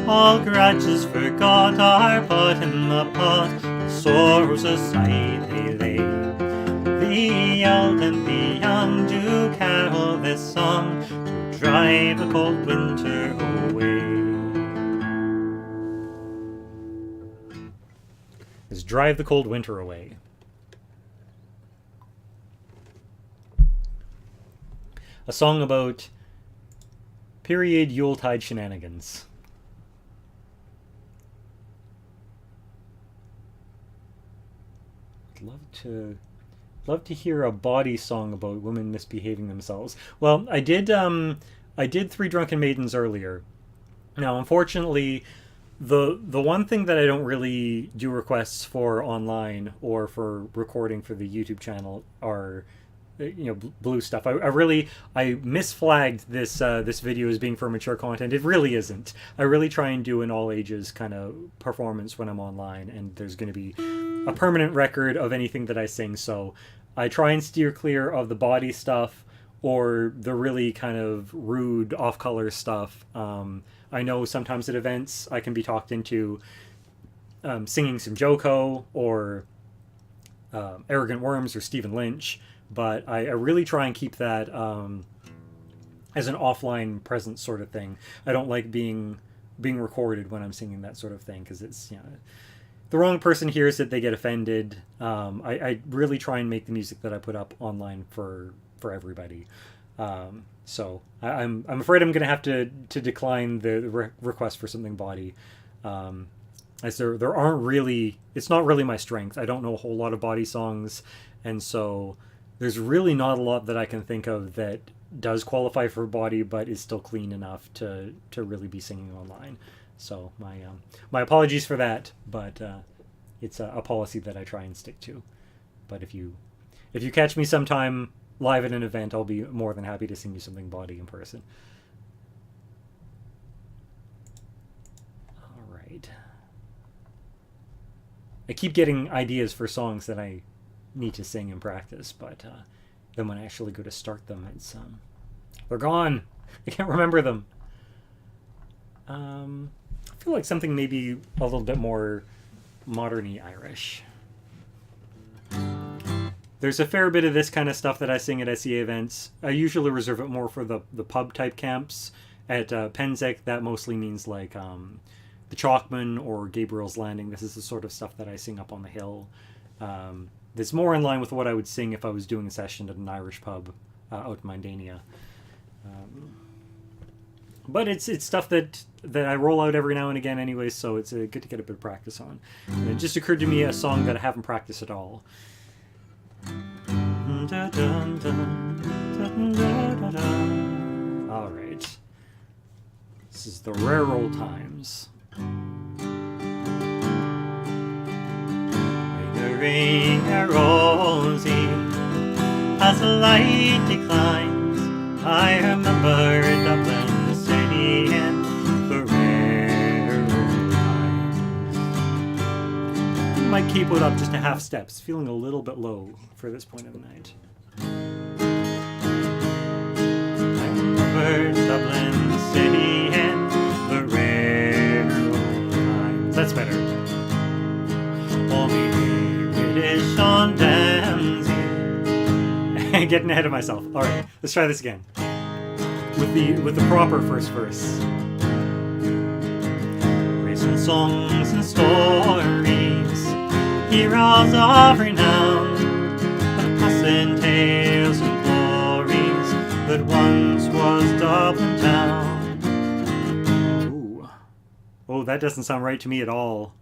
All grudges forgot are put in the pot, and sorrows aside they lay. The old and the young do carol this song to drive the cold winter away. Is Drive the Cold Winter Away. A song about period Yuletide shenanigans. Love to hear a body song about women misbehaving themselves. Well, I did Three Drunken Maidens earlier. Now, unfortunately, the one thing that I don't really do requests for online or for recording for the YouTube channel are, blue stuff. I misflagged this video as being for mature content. It really isn't. I really try and do an all ages kind of performance when I'm online, and there's going to be a permanent record of anything that I sing. So I try and steer clear of the body stuff or the really kind of rude off-color stuff. I know sometimes at events I can be talked into singing some Joko or Arrogant Worms or Stephen Lynch, but I really try and keep that as an offline presence sort of thing. I don't like being recorded when I'm singing that sort of thing, because it's, the wrong person hears it, they get offended. I really try and make the music that I put up online for everybody. So I'm afraid I'm going to have to decline the request for something body, as there aren't really, it's not really my strength. I don't know a whole lot of body songs, and so there's really not a lot that I can think of that does qualify for body but is still clean enough to really be singing online. So my apologies for that, but it's a policy that I try and stick to. But if you catch me sometime live at an event, I'll be more than happy to sing you something bawdy in person. All right. I keep getting ideas for songs that I need to sing and practice, but then when I actually go to start them, it's they're gone. I can't remember them. I feel like something maybe a little bit more modern-y Irish. There's a fair bit of this kind of stuff that I sing at SEA events. I usually reserve it more for the pub type camps. At Pennsic, that mostly means like the Chalkman or Gabriel's Landing. This is the sort of stuff that I sing up on the hill. That's more in line with what I would sing if I was doing a session at an Irish pub out in Mindania. But it's stuff that I roll out every now and again anyway, so it's good to get a bit of practice on. And it just occurred to me a song that I haven't practiced at all. Alright. This is the Rare Old Times. Ring a rosy as the light declines. I remember Dublin city and the rare old times. Might keep it up just a half steps, feeling a little bit low for this point of the night. I remember Dublin city and the rare old times. That's better. British on Dempsey. Getting ahead of myself. All right, let's try this again with the proper first verse. Racing songs and stories, heroes of renown, and passing tales and glories that once was Dublin town. Ooh. Oh, that doesn't sound right to me at all.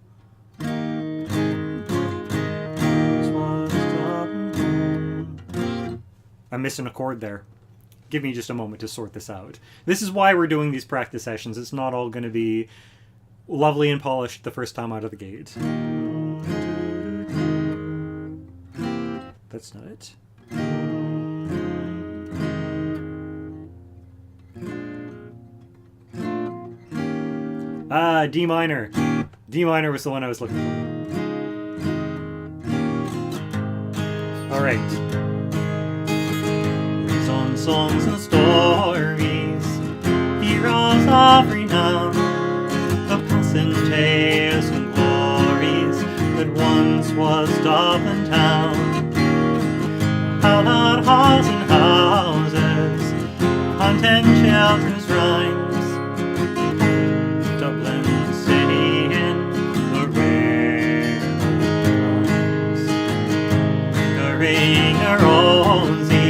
I'm missing a chord there. Give me just a moment to sort this out. This is why we're doing these practice sessions. It's not all going to be lovely and polished the first time out of the gate. That's not it. Ah, D minor. D minor was the one I was looking for. All right. Songs and stories, heroes of renown, the passing tales and glories that once was Dublin town. Howled halls and houses, haunted children's rhymes, Dublin city in the rare times. The ring a rosy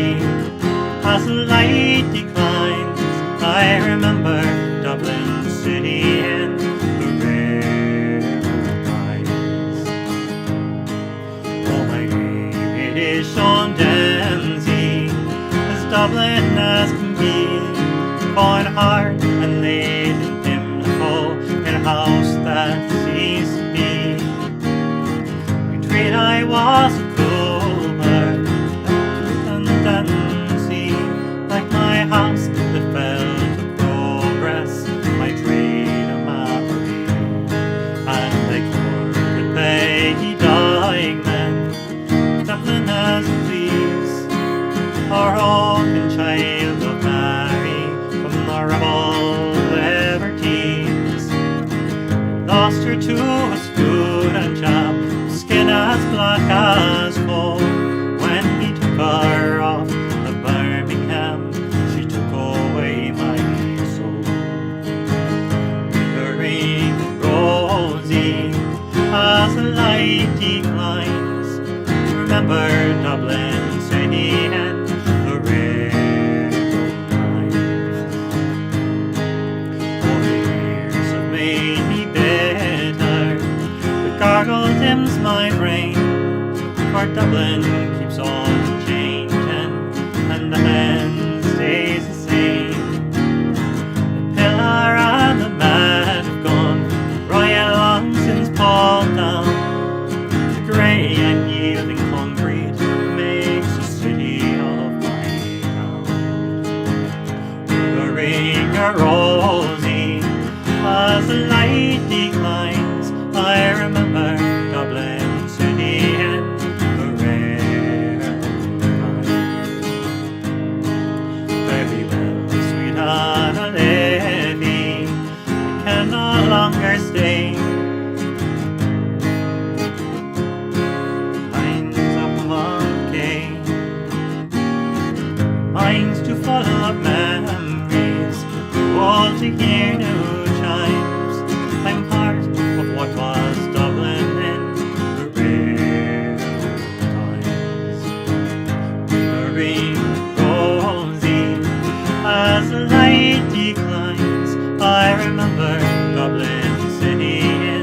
as the light declines, I remember Dublin city and the rare times. Oh, my name it is Sean Dempsey, as Dublin as can be, born hard and laid in Pimlico, in a house that ceased to be. By trade I was a cooper, like my house that fell to progress, my trade a mallory, and I courted Peggy Dykeman, Dublin as it please, our open child of Mary, from the rebel liberties, lost her to a student chap, skin as black as coal, when he took her off Birmingham, she took away my soul. The ring rosy as the light declines, remember Dublin city and the rare times. Oh, the years have made me bitter, the gargle dims my brain, for Dublin keeps on changing and the hand stays the same. The pillar and the man have gone to hear new chimes. I'm part of what was Dublin in the railway times. Ring rosy as the light declines. I remember Dublin city in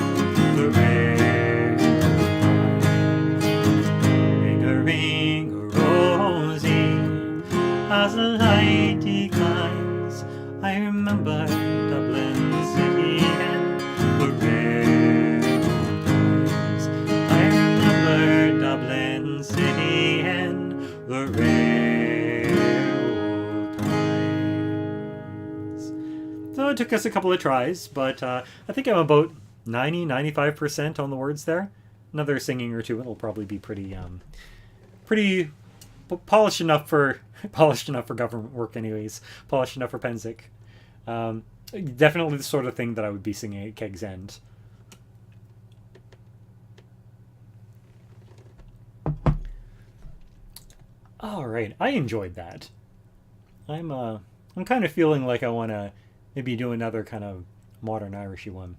the railway times. Ring rosy as the light declines. I remember Dublin city and the railway times. I remember Dublin city and the railway times. So it took us a couple of tries, but I think I'm about 90-95% on the words there. Another singing or two, it'll probably be pretty polished enough for government work, anyways. Polished enough for Pennsic. Definitely the sort of thing that I would be singing at Keg's End. All right, I enjoyed that. I'm kind of feeling like I want to maybe do another kind of modern Irishy one.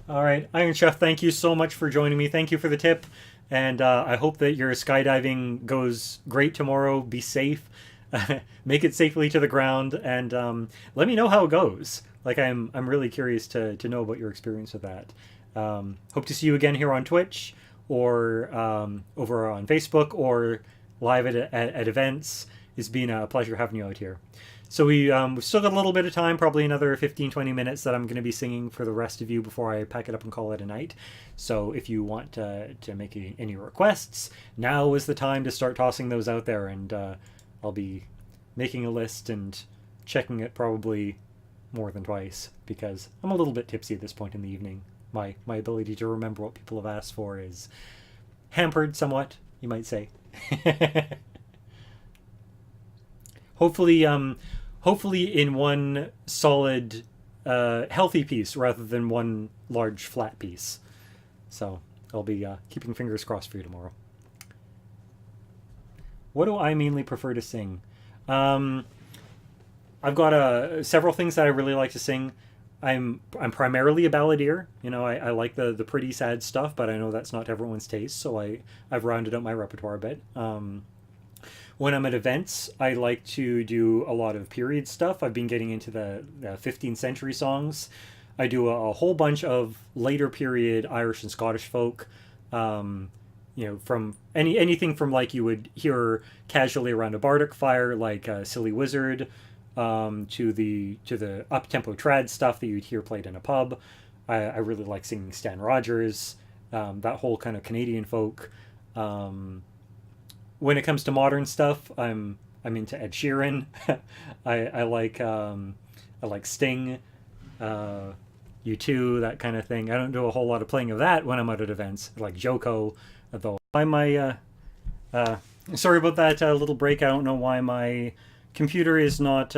All right, Iron Chef, thank you so much for joining me. Thank you for the tip. And I hope that your skydiving goes great tomorrow. Be safe. Make it safely to the ground. And let me know how it goes. Like, I'm really curious to know about your experience with that. Hope to see you again here on Twitch or over on Facebook or live at events. It's been a pleasure having you out here. So we've still got a little bit of time, probably another 15-20 minutes that I'm going to be singing for the rest of you before I pack it up and call it a night. So if you want to make any requests, now is the time to start tossing those out there, and I'll be making a list and checking it probably more than twice because I'm a little bit tipsy at this point in the evening. My ability to remember what people have asked for is hampered somewhat, you might say. Hopefully in one solid, healthy piece rather than one large flat piece. So I'll be keeping fingers crossed for you tomorrow. What do I mainly prefer to sing? I've got several things that I really like to sing. I'm primarily a balladeer. You know, I like the pretty sad stuff, but I know that's not everyone's taste, so I've rounded out my repertoire a bit. When I'm at events, I like to do a lot of period stuff. I've been getting into the 15th century songs. I do a whole bunch of later period Irish and Scottish folk. You know, from anything from like you would hear casually around a bardic fire, like Silly Wizard, to the up-tempo trad stuff that you'd hear played in a pub. I really like singing Stan Rogers, that whole kind of Canadian folk. When it comes to modern stuff, I'm into Ed Sheeran. I like Sting, U2, that kind of thing. I don't do a whole lot of playing of that when I'm out at events. I like Joko, though. Sorry about that little break. I don't know why my computer is not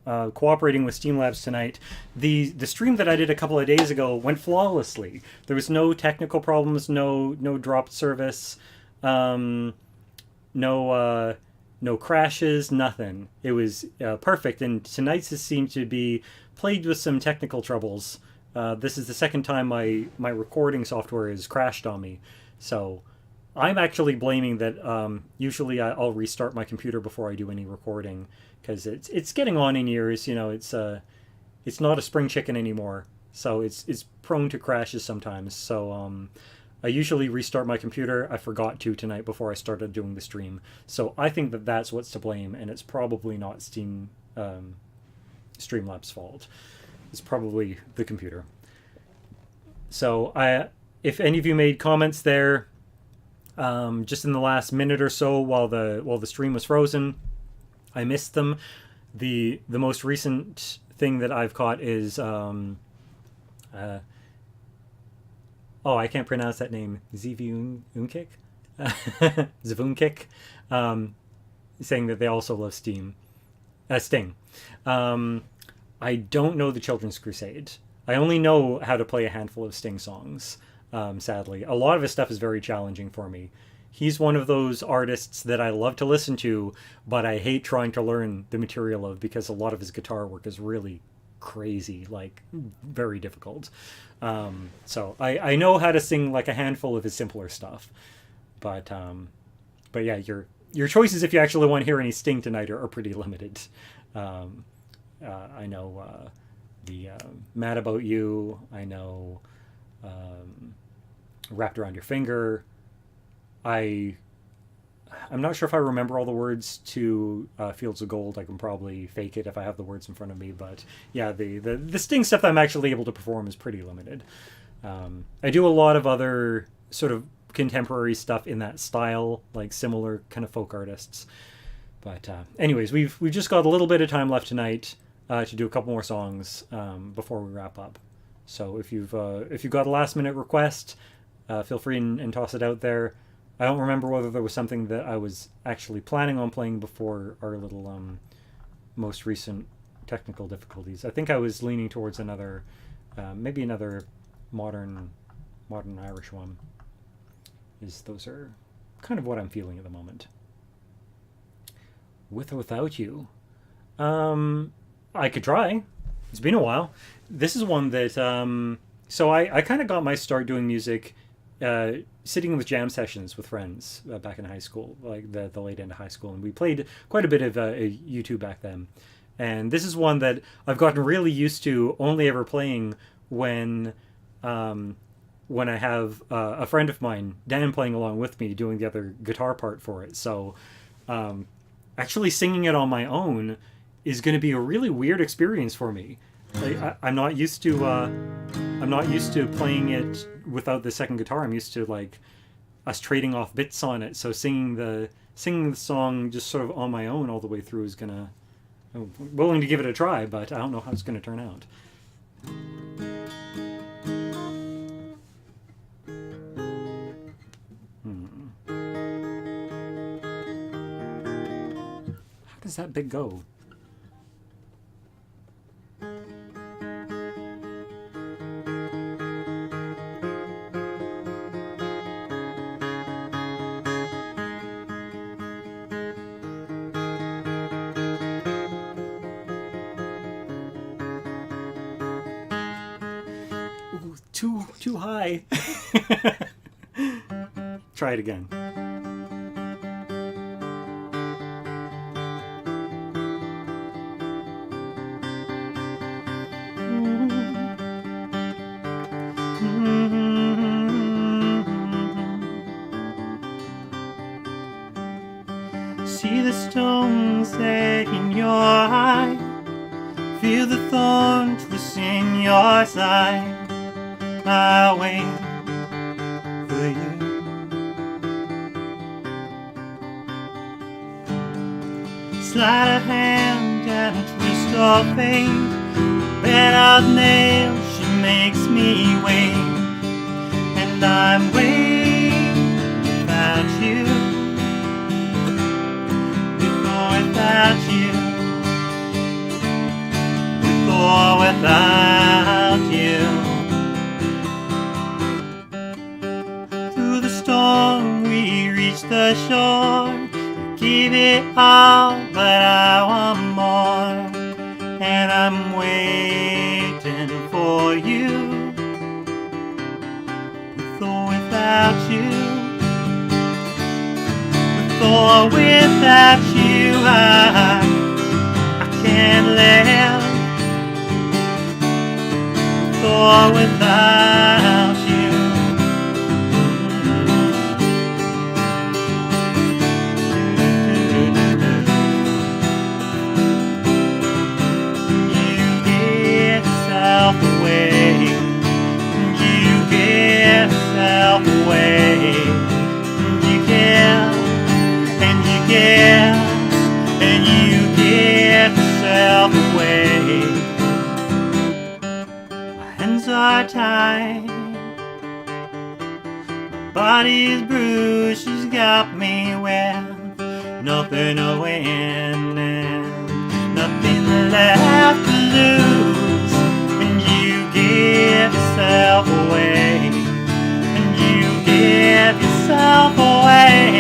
cooperating with Streamlabs tonight. The stream that I did a couple of days ago went flawlessly. There was no technical problems, no dropped service. No crashes, nothing. It was perfect, and tonight's has seemed to be plagued with some technical troubles. This is the second time my recording software has crashed on me, so I'm actually blaming that. Usually I'll restart my computer before I do any recording, because it's getting on in years. You know, it's not a spring chicken anymore, so it's prone to crashes sometimes. So I usually restart my computer. I forgot to tonight before I started doing the stream. So I think that that's what's to blame, and it's probably not Streamlabs' fault. It's probably the computer. So if any of you made comments there just in the last minute or so while the stream was frozen, I missed them. The most recent thing that I've caught is I can't pronounce that name. Zvunkik? Zvunkik. Saying that they also love Sting. I don't know the Children's Crusade. I only know how to play a handful of Sting songs, sadly. A lot of his stuff is very challenging for me. he's one of those artists that I love to listen to, but I hate trying to learn the material of, because a lot of his guitar work is really crazy, like very difficult. So I know how to sing like a handful of his simpler stuff, but yeah, your choices if you actually want to hear any Sting tonight are pretty limited. I know the Mad About You. I know Wrapped Around Your Finger. I'm not sure if I remember all the words to Fields of Gold. I can probably fake it if I have the words in front of me. But yeah, the Sting stuff that I'm actually able to perform is pretty limited. I do a lot of other sort of contemporary stuff in that style, like similar kind of folk artists. But anyways, we've just got a little bit of time left tonight to do a couple more songs before we wrap up. So if you've got a last minute request, feel free and toss it out there. I don't remember whether there was something that I was actually planning on playing before our little most recent technical difficulties. I think I was leaning towards another, maybe another modern Irish one. Those are kind of what I'm feeling at the moment. With or Without You. I could try. It's been a while. This is one that so I kind of got my start doing music sitting with jam sessions with friends back in high school, like the late end of high school, and we played quite a bit of U2 back then. And this is one that I've gotten really used to only ever playing when I have a friend of mine, Dan, playing along with me, doing the other guitar part for it. So actually singing it on my own is going to be a really weird experience for me. Like, I'm not used to playing it without the second guitar. I'm used to like us trading off bits on it. So singing the song just sort of on my own all the way through is gonna. I'm willing to give it a try, but I don't know how it's gonna turn out. How does that bit go? Too high. Try it again. See the stones set in your eye, feel the thorn twist in your side. I'll wait for you. Slide a hand and twist her fate. Red out nail, she makes me wait. And I'm waiting without you. With or without you. With or without you. We reach the shore, give it all, but I want more. And I'm waiting for you. With or without you. With or without you, I can't live. With or without you. Are tied. My body's bruised, she's got me with nothing to win and nothing left to lose. And you give yourself away, and you give yourself away.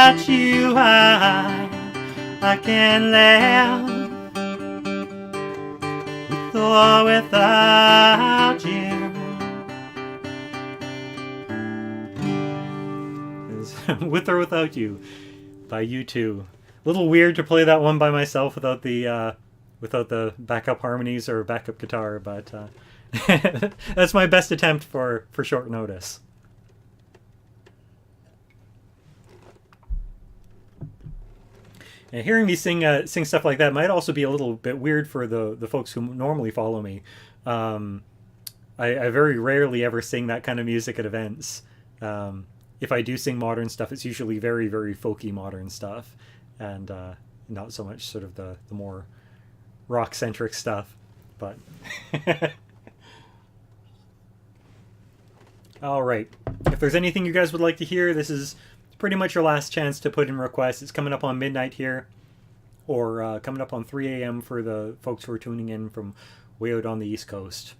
without you, I can live. With or without you. With or Without You by U2. A little weird to play that one by myself without the backup harmonies or backup guitar, but that's my best attempt for short notice. And hearing me sing stuff like that might also be a little bit weird for the folks who normally follow me. I very rarely ever sing that kind of music at events. If I do sing modern stuff, it's usually very, very folky modern stuff, and not so much sort of the more rock-centric stuff. But all right, if there's anything you guys would like to hear, this is pretty much your last chance to put in requests. It's coming up on midnight here, or coming up on 3 a.m. for the folks who are tuning in from way out on the East Coast.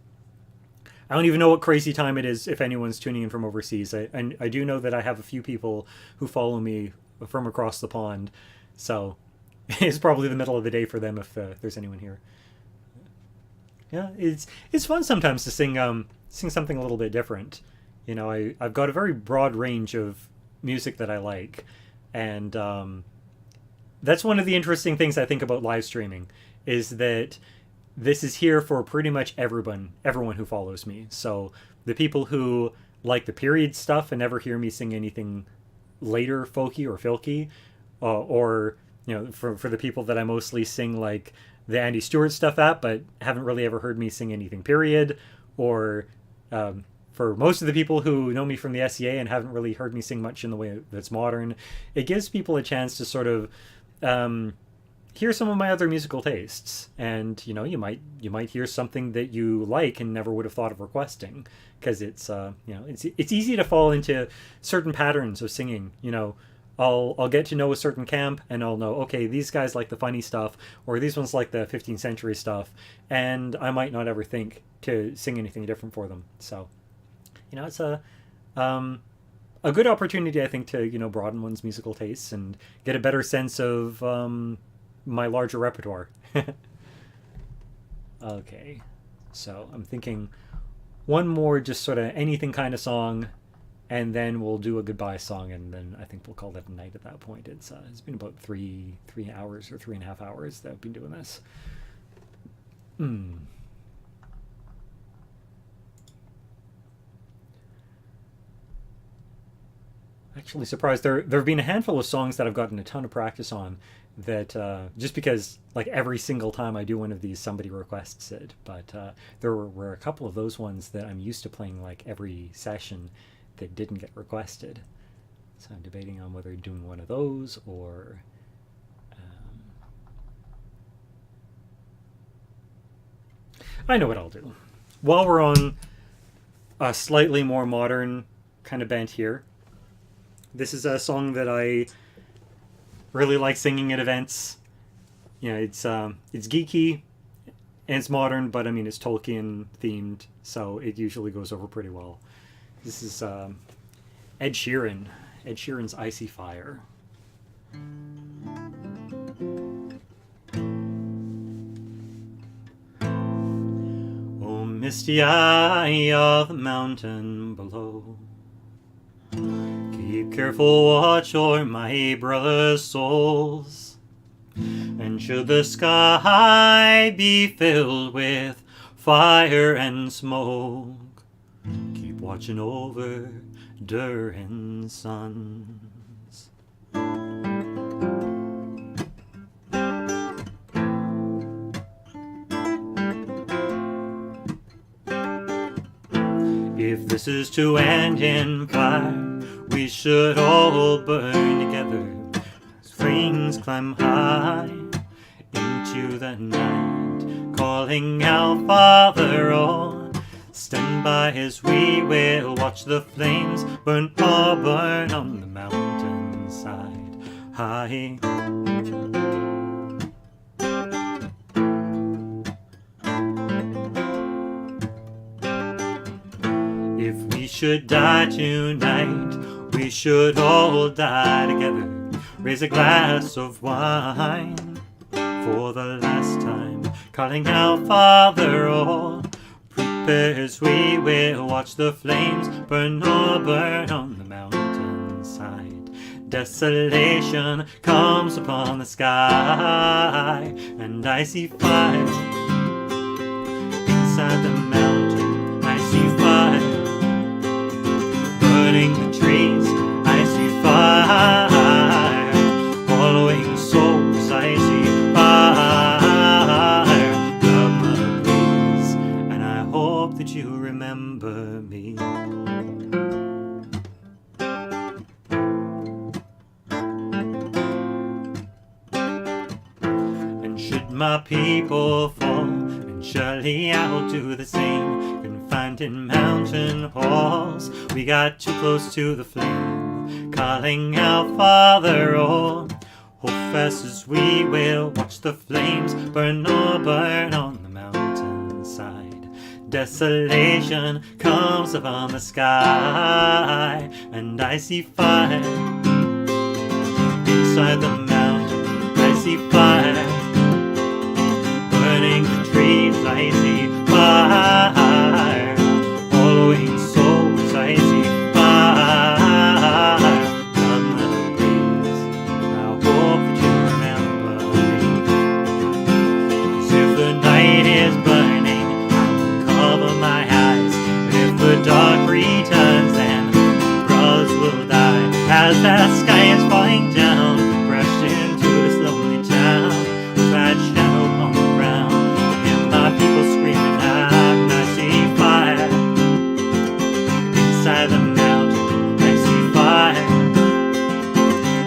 I don't even know what crazy time it is if anyone's tuning in from overseas. I do know that I have a few people who follow me from across the pond, so it's probably the middle of the day for them if there's anyone here. Yeah, it's fun sometimes to sing something a little bit different. You know, I've got a very broad range of music that I like, and that's one of the interesting things I think about live streaming, is that this is here for pretty much everyone who follows me. So the people who like the period stuff and never hear me sing anything later folky or filky, or you know, for the people that I mostly sing like the Andy Stewart stuff at, but haven't really ever heard me sing anything period, or for most of the people who know me from the SEA and haven't really heard me sing much in the way that's modern, it gives people a chance to sort of hear some of my other musical tastes, and you know, you might hear something that you like and never would have thought of requesting, because it's you know, it's easy to fall into certain patterns of singing. You know, I'll get to know a certain camp and I'll know, okay, these guys like the funny stuff, or these ones like the 15th century stuff, and I might not ever think to sing anything different for them. So, you know, it's a good opportunity, I think, to, you know, broaden one's musical tastes and get a better sense of my larger repertoire. Okay, so I'm thinking one more just sort of anything kind of song, and then we'll do a goodbye song, and then I think we'll call it a night at that point. It's been about three hours or 3.5 hours that I've been doing this. Actually surprised. There have been a handful of songs that I've gotten a ton of practice on, that just because like every single time I do one of these somebody requests it, but there were a couple of those ones that I'm used to playing like every session that didn't get requested, so I'm debating on whether doing one of those or I know what I'll do. While we're on a slightly more modern kind of bent here, this is a song that I really like singing at events. You know, it's geeky and it's modern, but I mean, it's Tolkien themed, so it usually goes over pretty well. This is Ed Sheeran's Icy Fire. Oh, misty eye of the mountain below, keep careful watch o'er my brother's souls, and should the sky be filled with fire and smoke, keep watching over Durin's sons. If this is to end in fire, we should all burn together as flames climb high into the night, calling out, Father, all stand by as we will watch the flames burn on the mountainside high. If we should die tonight, we should all die together raise a glass of wine for the last time, calling out, Father, all. Prepare as we will watch the flames burn or burn on the mountainside. Desolation comes upon the sky, and I see fire inside the mountain. I see fire burning the trees. I see fire following souls. I see fire from the breeze, and I hope that you remember me. My people fall, and surely I'll do the same. Confined in mountain halls, we got too close to the flame, calling out, Father, all. Hold fast as we will watch the flames burn or burn on the mountainside. Desolation comes upon the sky, and I see fire inside the mountain. I see fire burning the trees. I see fire following souls. I see fire from the breeze. I hope that you remember me. 'Cause if the night is burning, I will cover my eyes. But if the dark returns, then brothers will die. As that sky is falling down, crashed into this lonely town, with that shadow on the ground, and my people screaming out, and I see fire inside the mountain. I see fire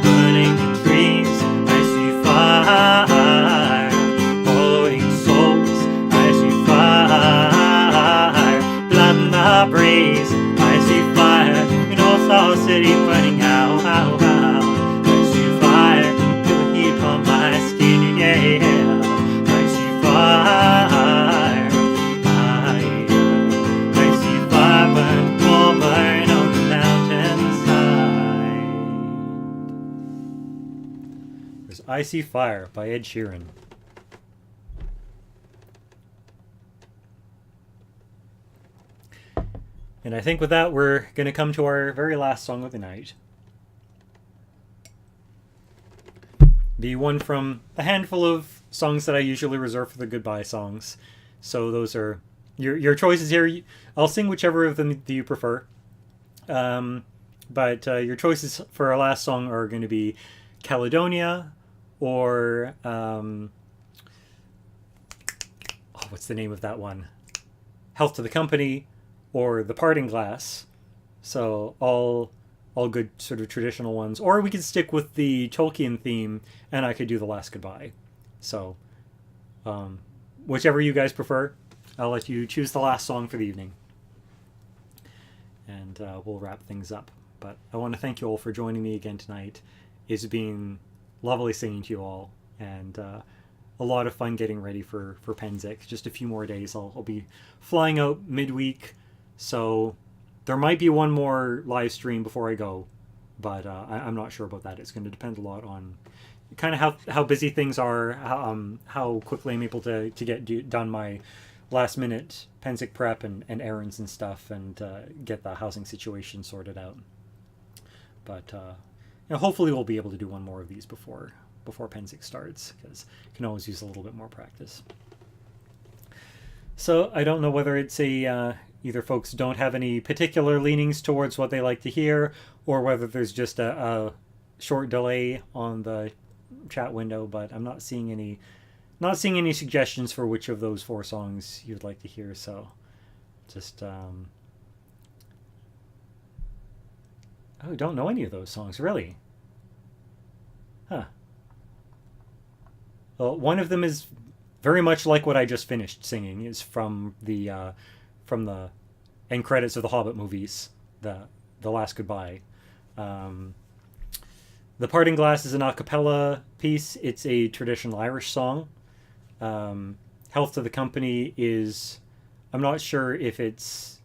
burning the trees. I see fire following souls. I see fire, blood in the breeze. I see fire in Old Salt City burning out. I see fire, feel the heat on my skin, yeah. I see fire, I see fire burn, all burn on the mountainside. There's I See Fire by Ed Sheeran. And I think with that, we're going to come to our very last song of the night. The one from a handful of songs that I usually reserve for the goodbye songs. So those are your choices here. I'll sing whichever of them do you prefer. But your choices for our last song are going to be Caledonia or... what's the name of that one? Health to the Company or The Parting Glass. So all good sort of traditional ones. Or we could stick with the Tolkien theme and I could do The Last Goodbye. So whichever you guys prefer, I'll let you choose the last song for the evening. And we'll wrap things up. But I want to thank you all for joining me again tonight. It's been lovely singing to you all. And a lot of fun getting ready for Pennsic. Just a few more days. I'll be flying out midweek. So there might be one more live stream before I go, but I'm not sure about that. It's going to depend a lot on kind of how busy things are, how quickly I'm able to get done my last minute Pennsic prep and errands and stuff, and get the housing situation sorted out. But hopefully we'll be able to do one more of these before Pennsic starts, because you can always use a little bit more practice. So I don't know whether it's either folks don't have any particular leanings towards what they like to hear, or whether there's just a short delay on the chat window, but I'm not seeing any suggestions for which of those 4 songs you'd like to hear. So just don't know any of those songs, really. Huh. Well, one of them is very much like what I just finished singing. Is from the end credits of the Hobbit movies, the Last Goodbye. The Parting Glass is an a cappella piece. It's a traditional Irish song. Health to the Company is, I'm not sure if it's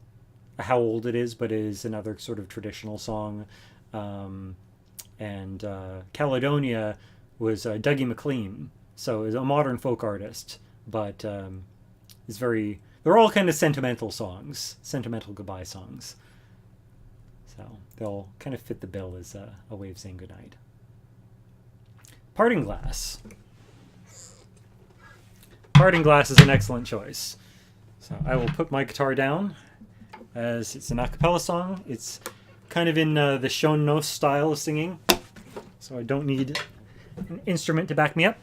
how old it is, but it is another sort of traditional song. and Caledonia was Dougie MacLean. So he's a modern folk artist, but it's very. They're all kind of sentimental songs, sentimental goodbye songs. So they'll kind of fit the bill as a way of saying goodnight. Parting Glass. Parting Glass is an excellent choice. So I will put my guitar down, as it's an a cappella song. It's kind of in the Shone No style of singing, so I don't need an instrument to back me up.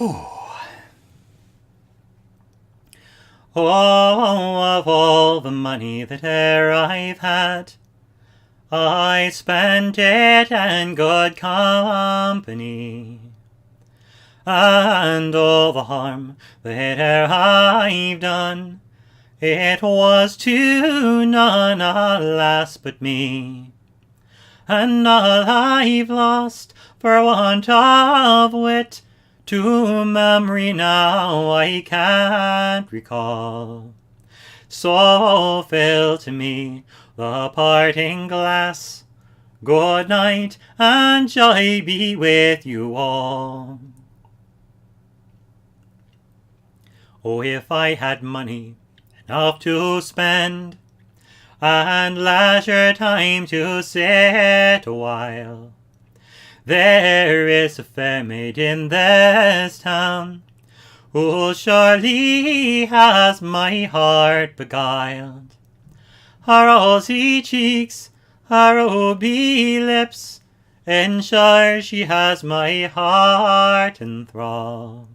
Oh, of all the money that e'er I've had, I spent it in good company, and all the harm that e'er I've done, it was to none, alas, but me. And all I've lost for want of wit, to memory now I can't recall. So fill to me the parting glass. Good night, and joy be with you all. Oh, if I had money enough to spend, and leisure time to sit a while, there is a fair maid in this town, who surely has my heart beguiled. Her rosy cheeks, her ruby lips, ensure she has my heart in thrall.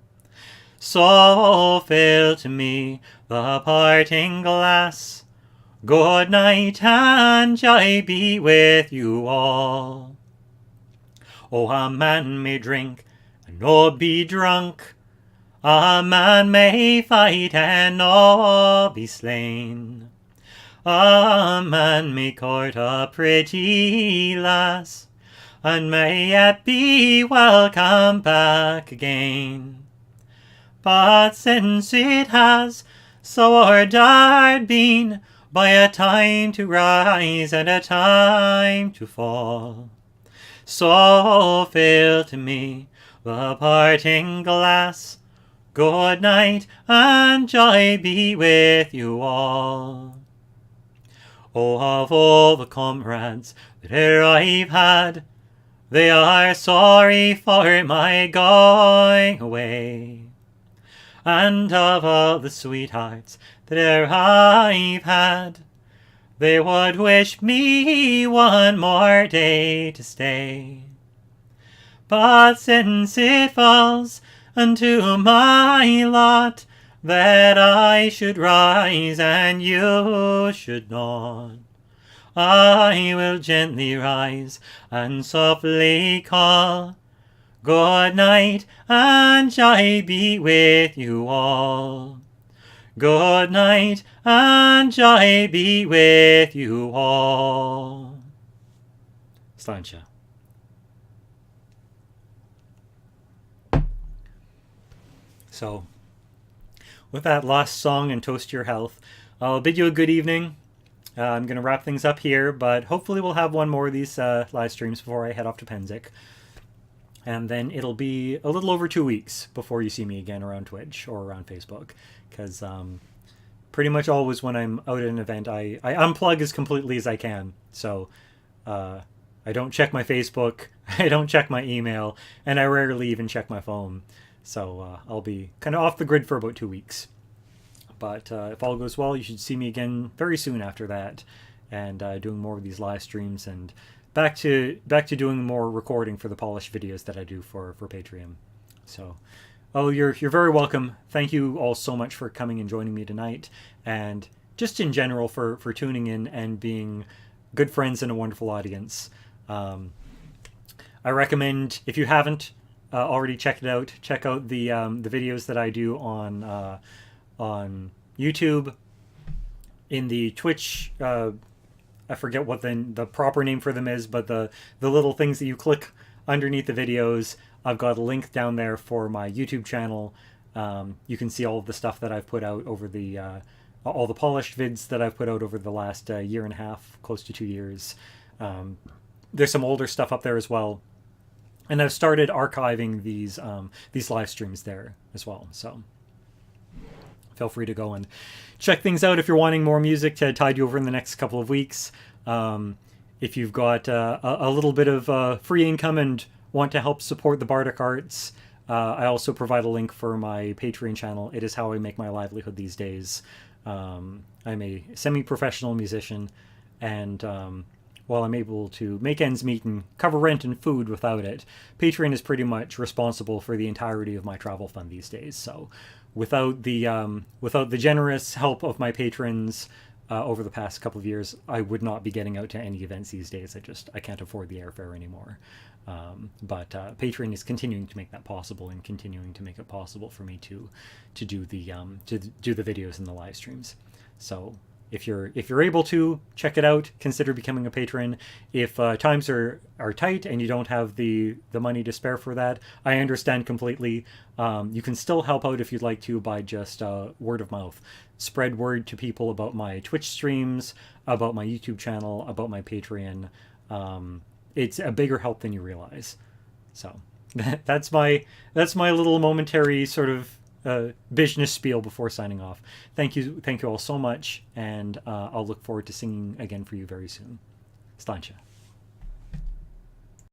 So fill to me the parting glass. Good night, and joy be with you all. Oh, a man may drink and no be drunk, a man may fight and no be slain, a man may court a pretty lass, and may yet be welcome back again. But since it has so ordered been, by a time to rise and a time to fall, so fill to me the parting glass. Good night, and joy be with you all. Oh, of all the comrades that e'er I've had, they are sorry for my going away. And of all the sweethearts that e'er I've had, they would wish me one more day to stay. But since it falls unto my lot that I should rise and you should not, I will gently rise and softly call. Good night, and joy be with you all. Good night, and joy be with you all. Sláinte. So, with that last song and toast to your health, I'll bid you a good evening. I'm going to wrap things up here, but hopefully we'll have one more of these live streams before I head off to Pennsic. And then it'll be a little over 2 weeks before you see me again around Twitch or around Facebook. Because pretty much always when I'm out at an event, I unplug as completely as I can. So I don't check my Facebook, I don't check my email, and I rarely even check my phone. So I'll be kind of off the grid for about 2 weeks. But if all goes well, you should see me again very soon after that, and doing more of these live streams and back to doing more recording for the polished videos that I do for Patreon. So, oh, you're very welcome. Thank you all so much for coming and joining me tonight, and just in general for tuning in and being good friends and a wonderful audience. I recommend, if you haven't already checked it out, check out the videos that I do on YouTube, in the Twitch. I forget what the proper name for them is, but the little things that you click underneath the videos, I've got a link down there for my YouTube channel. You can see all of the stuff that I've put out over the all the polished vids that I've put out over the last year and a half, close to 2 years. There's some older stuff up there as well, and I've started archiving these live streams there as well. So feel free to go and check things out if you're wanting more music to tide you over in the next couple of weeks. If you've got a little bit of free income and want to help support the Bardic Arts, I also provide a link for my Patreon channel. It is how I make my livelihood these days. I'm a semi-professional musician, and while I'm able to make ends meet and cover rent and food without it, Patreon is pretty much responsible for the entirety of my travel fund these days. So without the generous help of my patrons over the past couple of years, I would not be getting out to any events these days. I can't afford the airfare anymore. But Patreon is continuing to make that possible, and continuing to make it possible for me to do the videos and the live streams. So if you're able to check it out, consider becoming a patron. If times are tight and you don't have the money to spare for that, I understand completely. You can still help out if you'd like to by just word of mouth. Spread word to people about my Twitch streams, about my YouTube channel, about my Patreon. It's a bigger help than you realize. So that's my little momentary sort of business spiel before signing off. Thank you all so much, and I'll look forward to singing again for you very soon. Stancha.